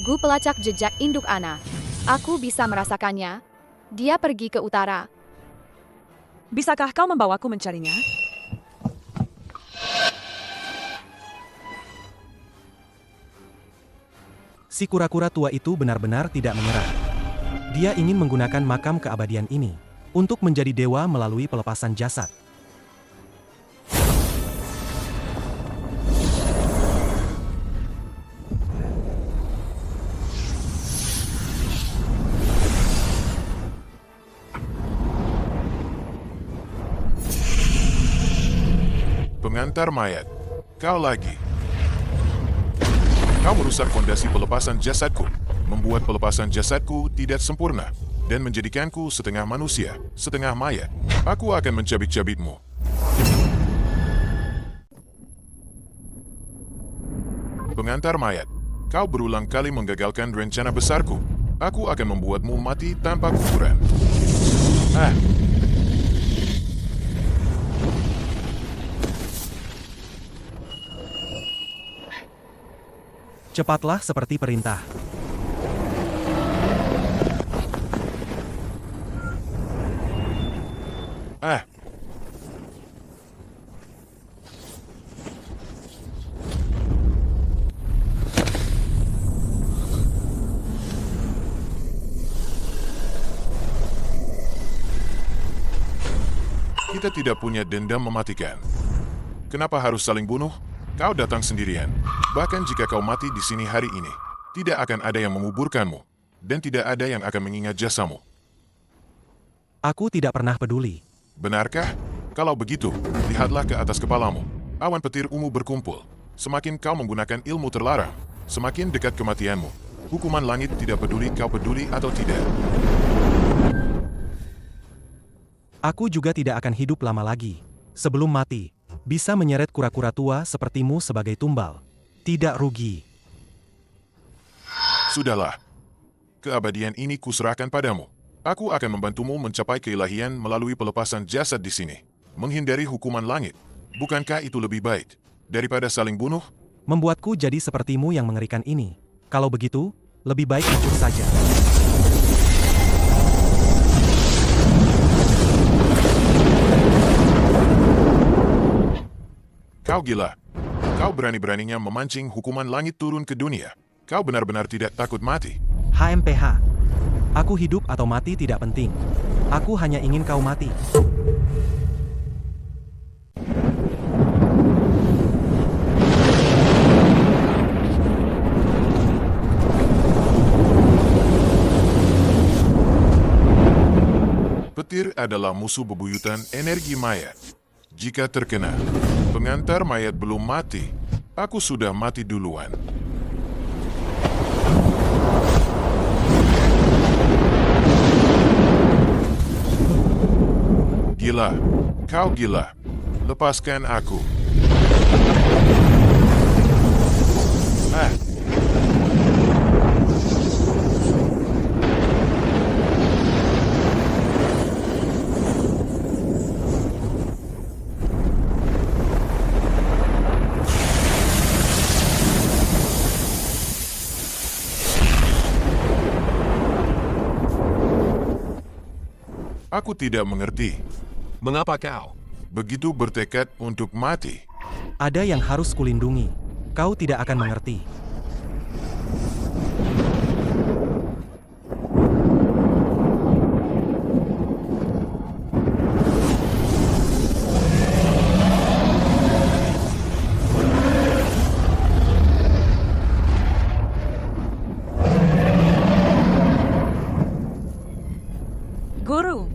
Gu pelacak jejak induk anak. Aku bisa merasakannya. Dia pergi ke utara. Bisakah kau membawaku mencarinya? Si kura-kura tua itu benar-benar tidak menyerah. Dia ingin menggunakan makam keabadian ini untuk menjadi dewa melalui pelepasan jasad. Pengantar mayat, kau lagi. Kau merusak fondasi pelepasan jasadku, membuat pelepasan jasadku tidak sempurna, dan menjadikanku setengah manusia, setengah mayat. Aku akan mencabik-cabikmu. Pengantar mayat, kau berulang kali menggagalkan rencana besarku. Aku akan membuatmu mati tanpa kuburan. Cepatlah seperti perintah. Kita tidak punya dendam mematikan. Kenapa harus saling bunuh? Kau datang sendirian. Bahkan jika kau mati di sini hari ini, tidak akan ada yang menguburkanmu, dan tidak ada yang akan mengingat jasamu. Aku tidak pernah peduli. Benarkah? Kalau begitu, lihatlah ke atas kepalamu. Awan petir ungu berkumpul. Semakin kau menggunakan ilmu terlarang, semakin dekat kematianmu. Hukuman langit tidak peduli kau peduli atau tidak. Aku juga tidak akan hidup lama lagi. Sebelum mati, bisa menyeret kura-kura tua sepertimu sebagai tumbal. Tidak rugi. Sudahlah. Keabadian ini kuserahkan padamu. Aku akan membantumu mencapai keilahian melalui pelepasan jasad di sini. Menghindari hukuman langit. Bukankah itu lebih baik daripada saling bunuh? Membuatku jadi sepertimu yang mengerikan ini. Kalau begitu, lebih baik hancur saja. Kau gila. Kau berani-beraninya memancing hukuman langit turun ke dunia. Kau benar-benar tidak takut mati. HMPH. Aku hidup atau mati tidak penting. Aku hanya ingin kau mati. Petir adalah musuh bebuyutan energi mayat. Jika terkena, pengantar mayat belum mati. Aku sudah mati duluan. Gila, kau gila. Lepaskan aku. Aku tidak mengerti. Mengapa kau begitu bertekad untuk mati? Ada yang harus kulindungi. Kau tidak akan mengerti. Guru.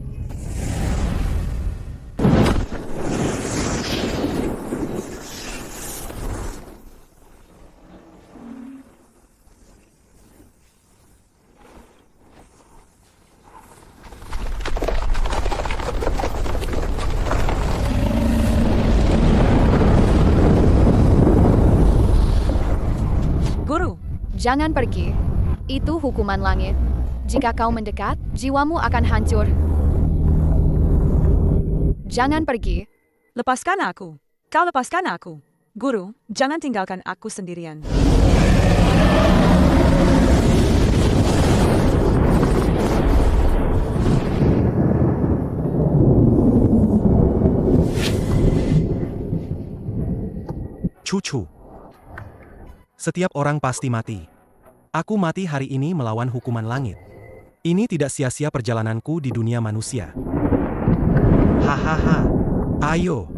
Guru. Jangan pergi. Itu hukuman langit. Jika kau mendekat, jiwamu akan hancur. Jangan pergi. Lepaskan aku. Kau lepaskan aku. Guru, jangan tinggalkan aku sendirian. Cucu. Setiap orang pasti mati. Aku mati hari ini melawan hukuman langit. Ini tidak sia-sia perjalananku di dunia manusia. Hahaha. Ayo.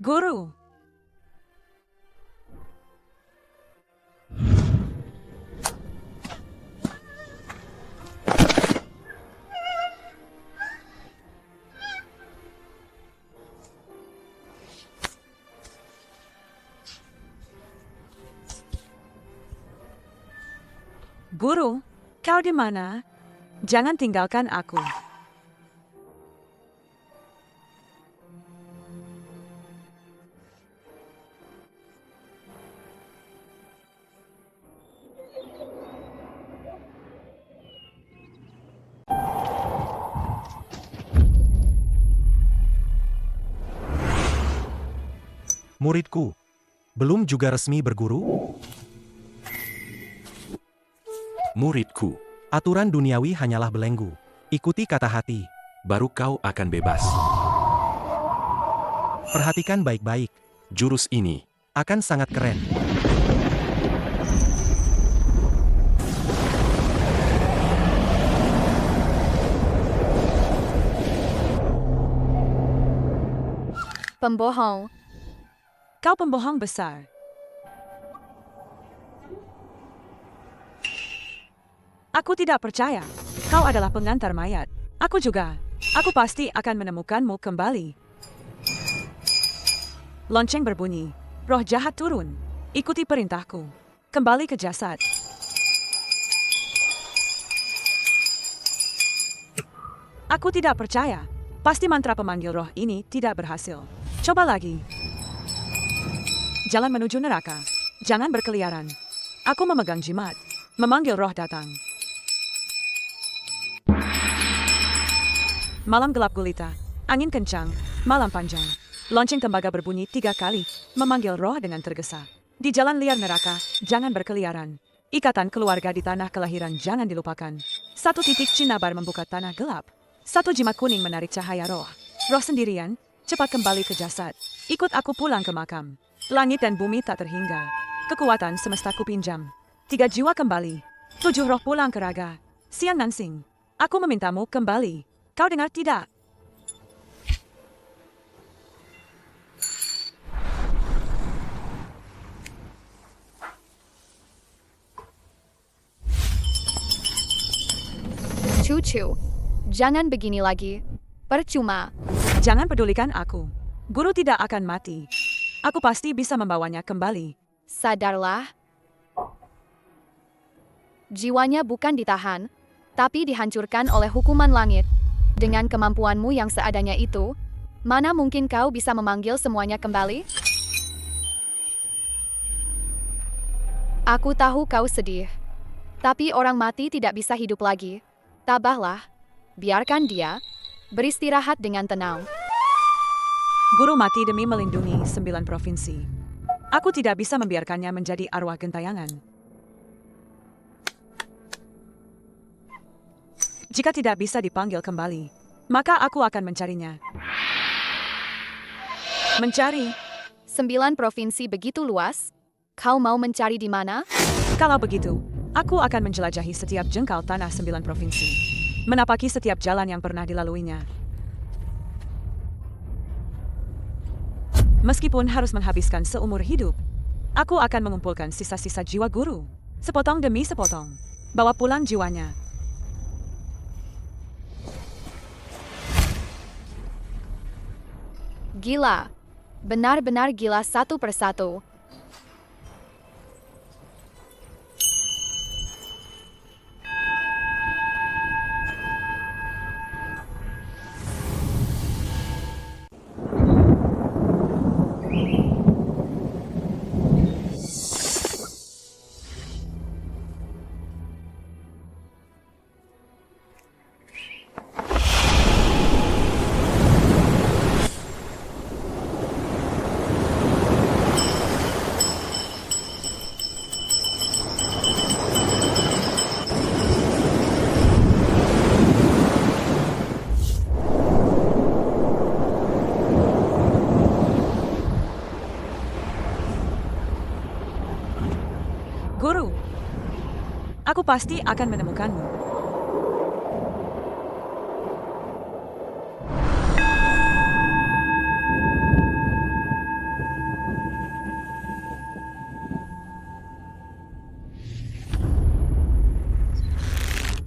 Guru. Guru, kau di mana? Jangan tinggalkan aku. Muridku, belum juga resmi berguru? Muridku, Aturan duniawi hanyalah belenggu. Ikuti kata hati. baru kau akan bebas. Perhatikan baik-baik. Jurus ini akan sangat keren. Pembohong. Kau pembohong besar. Aku tidak percaya. Kau adalah pengantar mayat. Aku juga. Aku pasti akan menemukanmu kembali. Lonceng berbunyi. Roh jahat turun. Ikuti perintahku. Kembali ke jasad. Aku tidak percaya. Pasti mantra pemanggil roh ini tidak berhasil. Coba lagi. Jalan menuju neraka. Jangan berkeliaran. Aku memegang jimat. Memanggil roh datang. Malam gelap gulita. Angin kencang. Malam panjang. Lonceng tembaga berbunyi 3 kali. Memanggil roh dengan tergesa. Di jalan liar neraka, jangan berkeliaran. Ikatan keluarga di tanah kelahiran jangan dilupakan. 1 titik cinabar membuka tanah gelap. 1 jimat kuning menarik cahaya roh. Roh sendirian, cepat kembali ke jasad. Ikut aku pulang ke makam. Langit dan bumi tak terhingga. Kekuatan semesta ku pinjam. 3 jiwa kembali. 7 roh pulang ke raga. Siang Nansing, aku memintamu kembali. Kau dengar tidak? Cucu, jangan begini lagi. Percuma. Jangan pedulikan aku. Guru tidak akan mati. Aku pasti bisa membawanya kembali. Sadarlah. Jiwanya bukan ditahan, tapi dihancurkan oleh hukuman langit. Dengan kemampuanmu yang seadanya itu, mana mungkin kau bisa memanggil semuanya kembali? Aku tahu kau sedih. Tapi orang mati tidak bisa hidup lagi. Tabahlah. Biarkan dia beristirahat dengan tenang. Guru mati demi melindungi 9 provinsi. Aku tidak bisa membiarkannya menjadi arwah gentayangan. Jika tidak bisa dipanggil kembali, maka aku akan mencarinya. Mencari? 9 provinsi begitu luas? Kau mau mencari di mana? Kalau begitu, aku akan menjelajahi setiap jengkal tanah 9 provinsi. Menapaki setiap jalan yang pernah dilaluinya. Meskipun harus menghabiskan seumur hidup, aku akan mengumpulkan sisa-sisa jiwa guru. Sepotong demi sepotong. Bawa pulang jiwanya. Gila. Benar-benar gila satu persatu. Guru, aku pasti akan menemukanmu.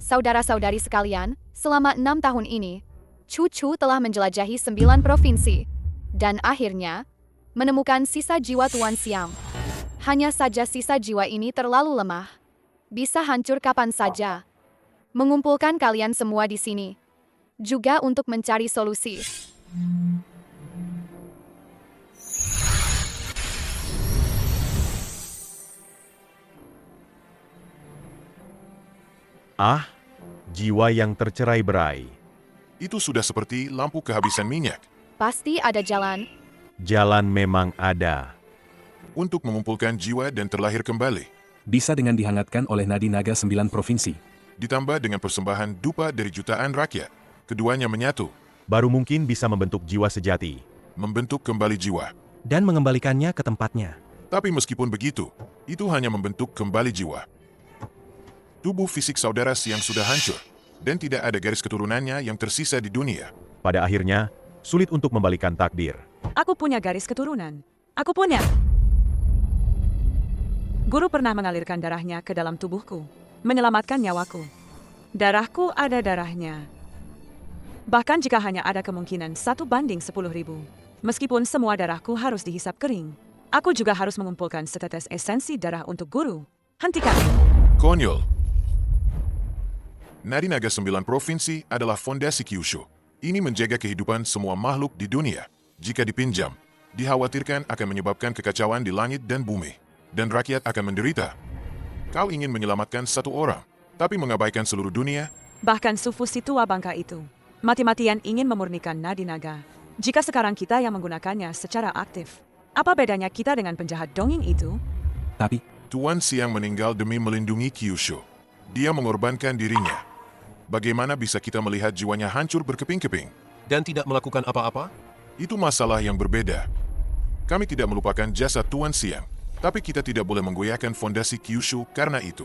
Saudara-saudari sekalian, selama 6 tahun ini, Chu telah menjelajahi 9 provinsi, dan akhirnya, menemukan sisa jiwa Tuan Siam. Hanya saja sisa jiwa ini terlalu lemah. Bisa hancur kapan saja. Mengumpulkan kalian semua di sini. Juga untuk mencari solusi. Ah, jiwa yang tercerai-berai. Itu sudah seperti lampu kehabisan minyak. Pasti ada jalan. Jalan memang ada. Untuk mengumpulkan jiwa dan terlahir kembali. Bisa dengan dihangatkan oleh nadi naga 9 provinsi. Ditambah dengan persembahan dupa dari jutaan rakyat. Keduanya menyatu. Baru mungkin bisa membentuk jiwa sejati. Membentuk kembali jiwa. Dan mengembalikannya ke tempatnya. Tapi meskipun begitu, itu hanya membentuk kembali jiwa. Tubuh fisik saudara Siang sudah hancur. Dan tidak ada garis keturunannya yang tersisa di dunia. Pada akhirnya, sulit untuk membalikan takdir. Aku punya garis keturunan. Aku punya. Guru pernah mengalirkan darahnya ke dalam tubuhku, menyelamatkan nyawaku. Darahku ada darahnya. Bahkan jika hanya ada kemungkinan 1:10.000, meskipun semua darahku harus dihisap kering, aku juga harus mengumpulkan setetes esensi darah untuk guru. Hentikan. Konyol. Nadi Naga 9 Provinsi adalah fondasi Kyushu. Ini menjaga kehidupan semua makhluk di dunia. Jika dipinjam, dikhawatirkan akan menyebabkan kekacauan di langit dan bumi. Dan rakyat akan menderita. Kau ingin menyelamatkan satu orang, tapi mengabaikan seluruh dunia? Bahkan Sufu si tua bangka itu, mati-matian ingin memurnikan Nadi Naga. Jika sekarang kita yang menggunakannya secara aktif, apa bedanya kita dengan penjahat dongeng itu? Tapi, Tuan Siang meninggal demi melindungi Kyushu. Dia mengorbankan dirinya. Bagaimana bisa kita melihat jiwanya hancur berkeping-keping? Dan tidak melakukan apa-apa? Itu masalah yang berbeda. Kami tidak melupakan jasa Tuan Siang, tapi kita tidak boleh menggoyahkan fondasi Kyushu karena itu.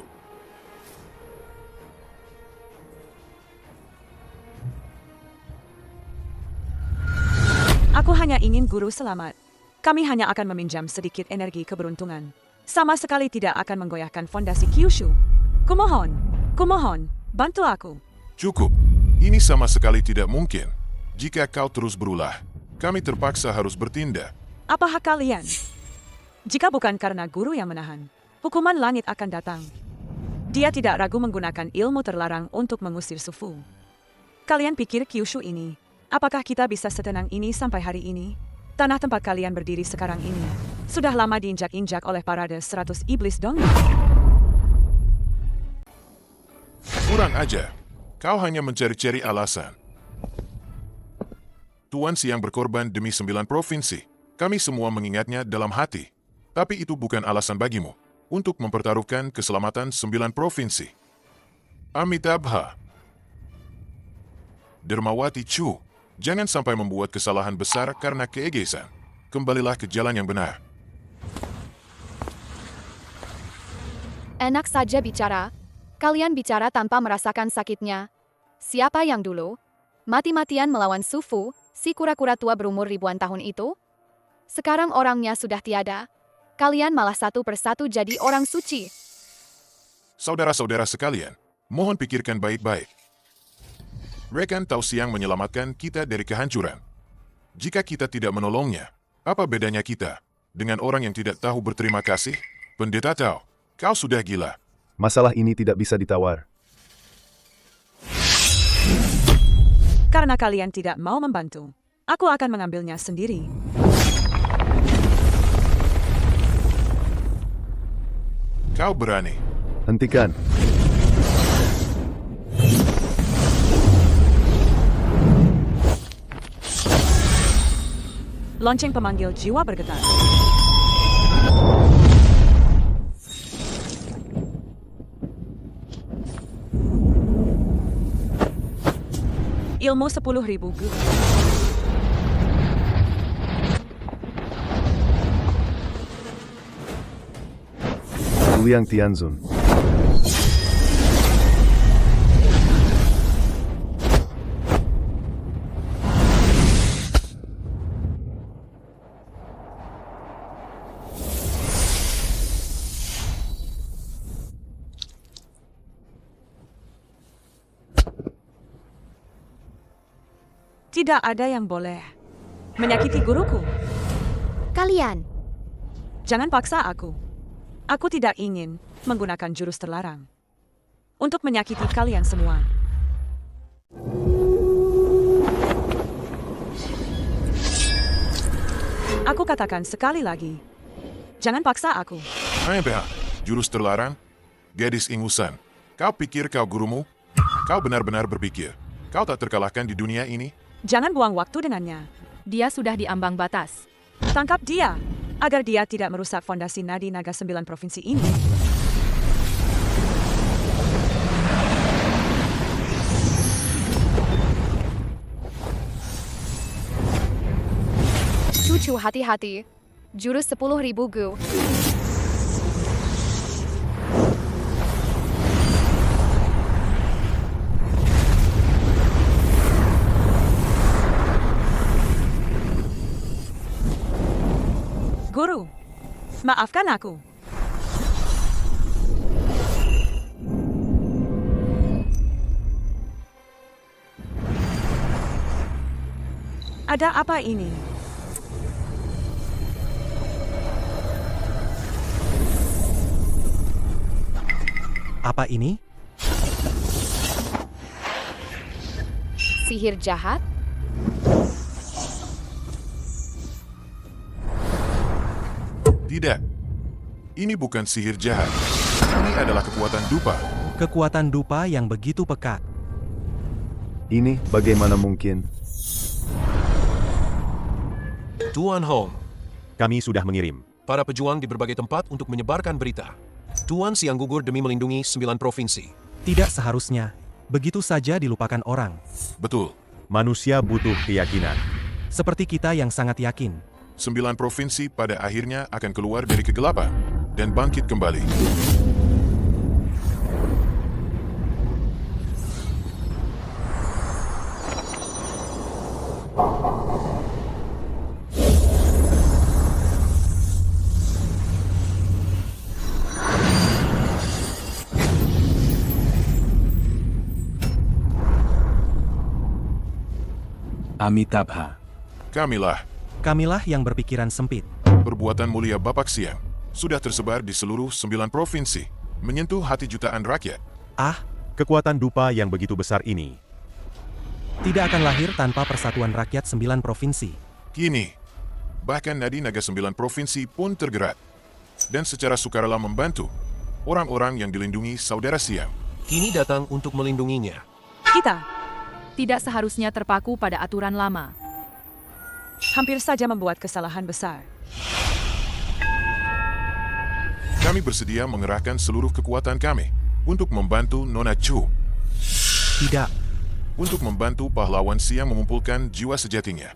Aku hanya ingin guru selamat. Kami hanya akan meminjam sedikit energi keberuntungan. Sama sekali tidak akan menggoyahkan fondasi Kyushu. Kumohon, bantu aku. Cukup. Ini sama sekali tidak mungkin. Jika kau terus berulah, kami terpaksa harus bertindak. Apa hak kalian? Jika bukan karena guru yang menahan, hukuman langit akan datang. Dia tidak ragu menggunakan ilmu terlarang untuk mengusir Sufu. Kalian pikir Kyushu ini, apakah kita bisa setenang ini sampai hari ini? Tanah tempat kalian berdiri sekarang ini, sudah lama diinjak-injak oleh parade 100 iblis dongeng. Kurang aja. Kau hanya mencari-cari alasan. Tuan Siang berkorban demi 9 provinsi. Kami semua mengingatnya dalam hati. Tapi itu bukan alasan bagimu untuk mempertaruhkan keselamatan 9 provinsi. Amitabha. Dermawati Chu, jangan sampai membuat kesalahan besar karena keegoisan. Kembalilah ke jalan yang benar. Enak saja bicara. Kalian bicara tanpa merasakan sakitnya. Siapa yang dulu mati-matian melawan Sufu, si kura-kura tua berumur ribuan tahun itu? Sekarang orangnya sudah tiada. Kalian malah satu persatu jadi orang suci. Saudara-saudara sekalian, mohon pikirkan baik-baik. Rekan Tau Siang menyelamatkan kita dari kehancuran. Jika kita tidak menolongnya, apa bedanya kita dengan orang yang tidak tahu berterima kasih? Pendeta Tau, kau sudah gila. Masalah ini tidak bisa ditawar. Karena kalian tidak mau membantu, aku akan mengambilnya sendiri. Kau berani. Hentikan. Lonceng pemanggil jiwa bergetar. Ilmu 10.000 gu. Ouyang Tianzun. Tidak ada yang boleh menyakiti guruku. Kalian, Jangan paksa aku. Aku tidak ingin menggunakan jurus terlarang untuk menyakiti kalian semua. Aku katakan sekali lagi, jangan paksa aku. AMPH, jurus terlarang, gadis ingusan. Kau pikir kau gurumu? Kau benar-benar berpikir kau tak terkalahkan di dunia ini? Jangan buang waktu dengannya. Dia sudah di ambang batas. Tangkap dia, agar dia tidak merusak fondasi nadi naga 9 provinsi ini. Cucu hati-hati. Jurus 10.000 gu. Guru, maafkan aku. Ada apa ini? Apa ini? Sihir jahat? Tidak. Ini bukan sihir jahat. Ini adalah kekuatan dupa. Kekuatan dupa yang begitu pekat. Ini bagaimana mungkin? Tuan Hong, Kami sudah mengirim. para pejuang di berbagai tempat untuk menyebarkan berita. Tuan siang gugur demi melindungi 9 provinsi. Tidak seharusnya. Begitu saja dilupakan orang. Betul. Manusia butuh keyakinan. Seperti kita yang sangat yakin. 9 provinsi pada akhirnya akan keluar dari kegelapan dan bangkit kembali. Amitabha. Kamilah, yang berpikiran sempit. perbuatan mulia Bapak Siang sudah tersebar di seluruh 9 provinsi, menyentuh hati jutaan rakyat. Kekuatan dupa yang begitu besar ini Tidak akan lahir tanpa persatuan rakyat 9 provinsi. Kini, bahkan nadi naga 9 provinsi pun tergerak dan secara sukarela membantu orang-orang yang dilindungi saudara Siang. Kini datang untuk melindunginya. Kita Tidak seharusnya terpaku pada aturan lama. hampir saja membuat kesalahan besar. Kami bersedia mengerahkan seluruh kekuatan kami untuk membantu Nona Chu. Tidak. Untuk membantu pahlawan Siang mengumpulkan jiwa sejatinya.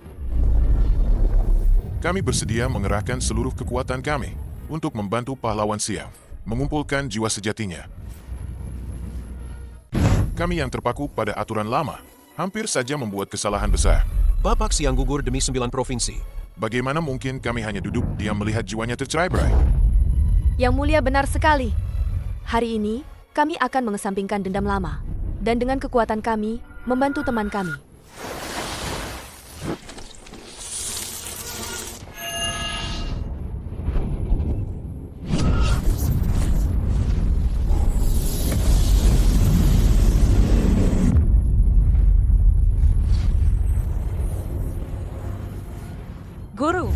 Kami bersedia mengerahkan seluruh kekuatan kami untuk membantu pahlawan Siang mengumpulkan jiwa sejatinya. Kami yang terpaku pada aturan lama hampir saja membuat kesalahan besar. Bapak siang gugur demi 9 provinsi. Bagaimana mungkin kami hanya duduk diam melihat jiwanya tercerai-berai? Yang mulia benar sekali. Hari ini, kami akan mengesampingkan dendam lama. Dan dengan kekuatan kami, membantu teman kami. Guru,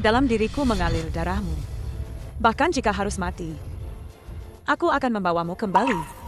dalam diriku mengalir darahmu. Bahkan jika harus mati, aku akan membawamu kembali.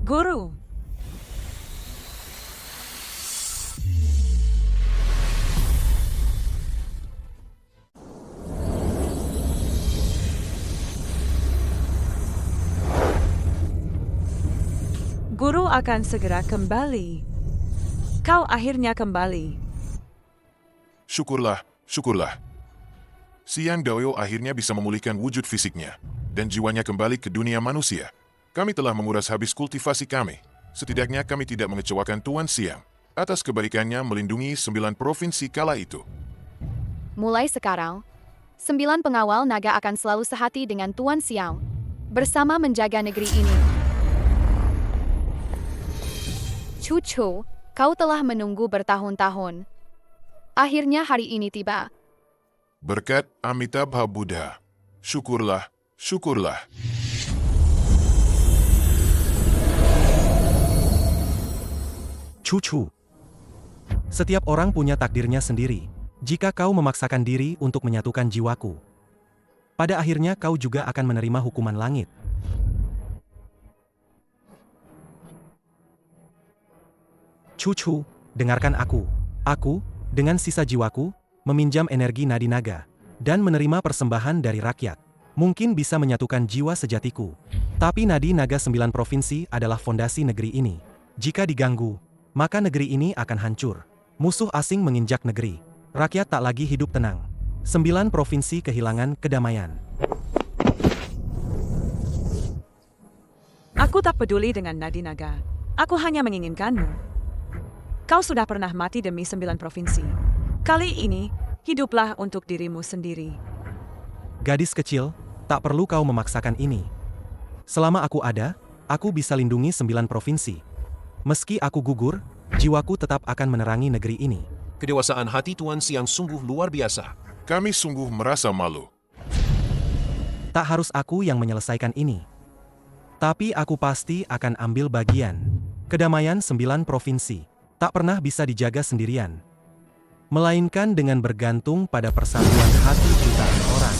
Guru, Guru akan segera kembali. Kau akhirnya kembali. Syukurlah, syukurlah. Siang Doyo akhirnya bisa memulihkan wujud fisiknya dan jiwanya kembali ke dunia manusia. Kami telah menguras habis kultivasi kami. Setidaknya kami tidak mengecewakan Tuan Siang atas kebaikannya melindungi 9 provinsi kala itu. Mulai sekarang, 9 pengawal naga akan selalu sehati dengan Tuan Xiao, bersama menjaga negeri ini. Cucu, kau telah menunggu bertahun-tahun. Akhirnya hari ini tiba. Berkat Amitabha Buddha. Syukurlah, syukurlah. Cucu. Setiap orang punya takdirnya sendiri. Jika kau memaksakan diri untuk menyatukan jiwaku, pada akhirnya kau juga akan menerima hukuman langit. Cucu, dengarkan aku. Aku, dengan sisa jiwaku, meminjam energi nadi naga, dan menerima persembahan dari rakyat. Mungkin bisa menyatukan jiwa sejatiku. Tapi nadi naga 9 provinsi adalah fondasi negeri ini. Jika diganggu, maka negeri ini akan hancur. Musuh asing menginjak negeri. Rakyat tak lagi hidup tenang. 9 provinsi kehilangan kedamaian. Aku tak peduli dengan nadi naga. Aku hanya menginginkanmu. Kau sudah pernah mati demi 9 provinsi. Kali ini, hiduplah untuk dirimu sendiri. Gadis kecil, tak perlu kau memaksakan ini. Selama aku ada, aku bisa lindungi 9 provinsi. Meski aku gugur, jiwaku tetap akan menerangi negeri ini. Kedewasaan hati Tuan Siang sungguh luar biasa. Kami sungguh merasa malu. Tak harus aku yang menyelesaikan ini. Tapi aku pasti akan ambil bagian. Kedamaian 9 provinsi tak pernah bisa dijaga sendirian, melainkan dengan bergantung pada persatuan hati jutaan orang.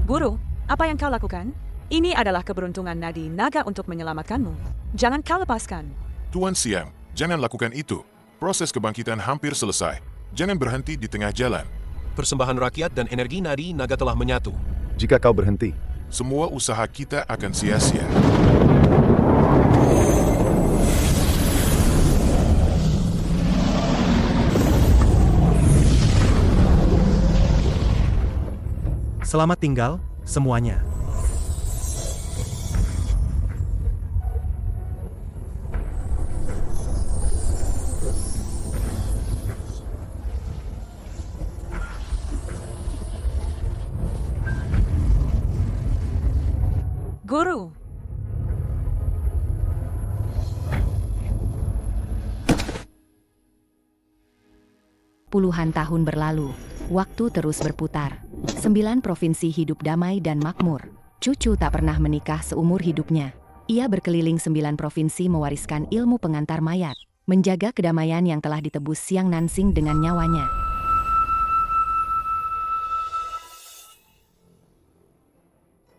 Guru, apa yang kau lakukan? Ini adalah keberuntungan nadi naga untuk menyelamatkanmu. Jangan kau lepaskan. Tuan Siang, jangan lakukan itu. Proses kebangkitan hampir selesai. Jangan berhenti di tengah jalan. Persembahan rakyat dan energi nadi naga telah menyatu. Jika kau berhenti, semua usaha kita akan sia-sia. Selamat tinggal, semuanya. Guru. Puluhan tahun berlalu, waktu terus berputar. 9 provinsi hidup damai dan makmur. Cucu tak pernah menikah seumur hidupnya. Ia berkeliling 9 provinsi mewariskan ilmu pengantar mayat, menjaga kedamaian yang telah ditebus Siang Nansing dengan nyawanya.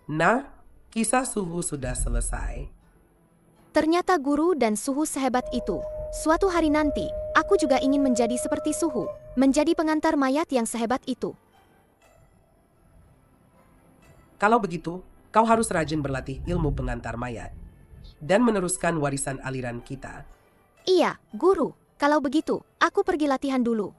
Nah, kisah Suhu sudah selesai. Ternyata Guru dan Suhu sehebat itu. Suatu hari nanti, aku juga ingin menjadi seperti Suhu, menjadi pengantar mayat yang sehebat itu. Kalau begitu, kau harus rajin berlatih ilmu pengantar mayat dan meneruskan warisan aliran kita. Iya, Guru. Kalau begitu, aku pergi latihan dulu.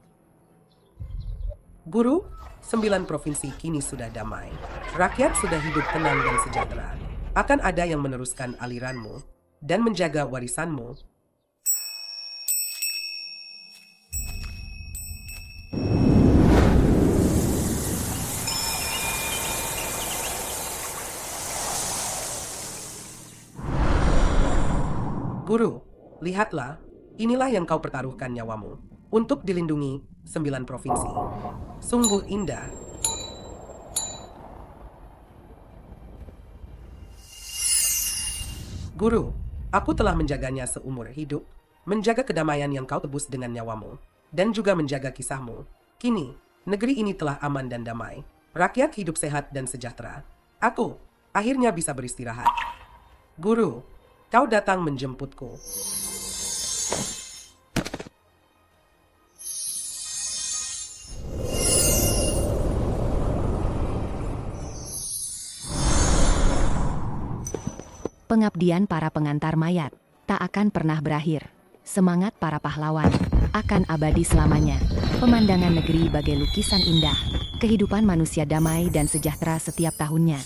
Guru, 9 provinsi kini sudah damai. Rakyat sudah hidup tenang dan sejahtera. Akan ada yang meneruskan aliranmu dan menjaga warisanmu. Guru, lihatlah, inilah yang kau pertaruhkan nyawamu untuk dilindungi 9 provinsi. Sungguh indah. Guru, aku telah menjaganya seumur hidup, menjaga kedamaian yang kau tebus dengan nyawamu, dan juga menjaga kisahmu. Kini, negeri ini telah aman dan damai. Rakyat hidup sehat dan sejahtera. Aku akhirnya bisa beristirahat. Guru, Kau datang menjemputku. Pengabdian para pengantar mayat tak akan pernah berakhir. Semangat para pahlawan akan abadi selamanya. Pemandangan negeri bagai lukisan indah. Kehidupan manusia damai dan sejahtera setiap tahunnya.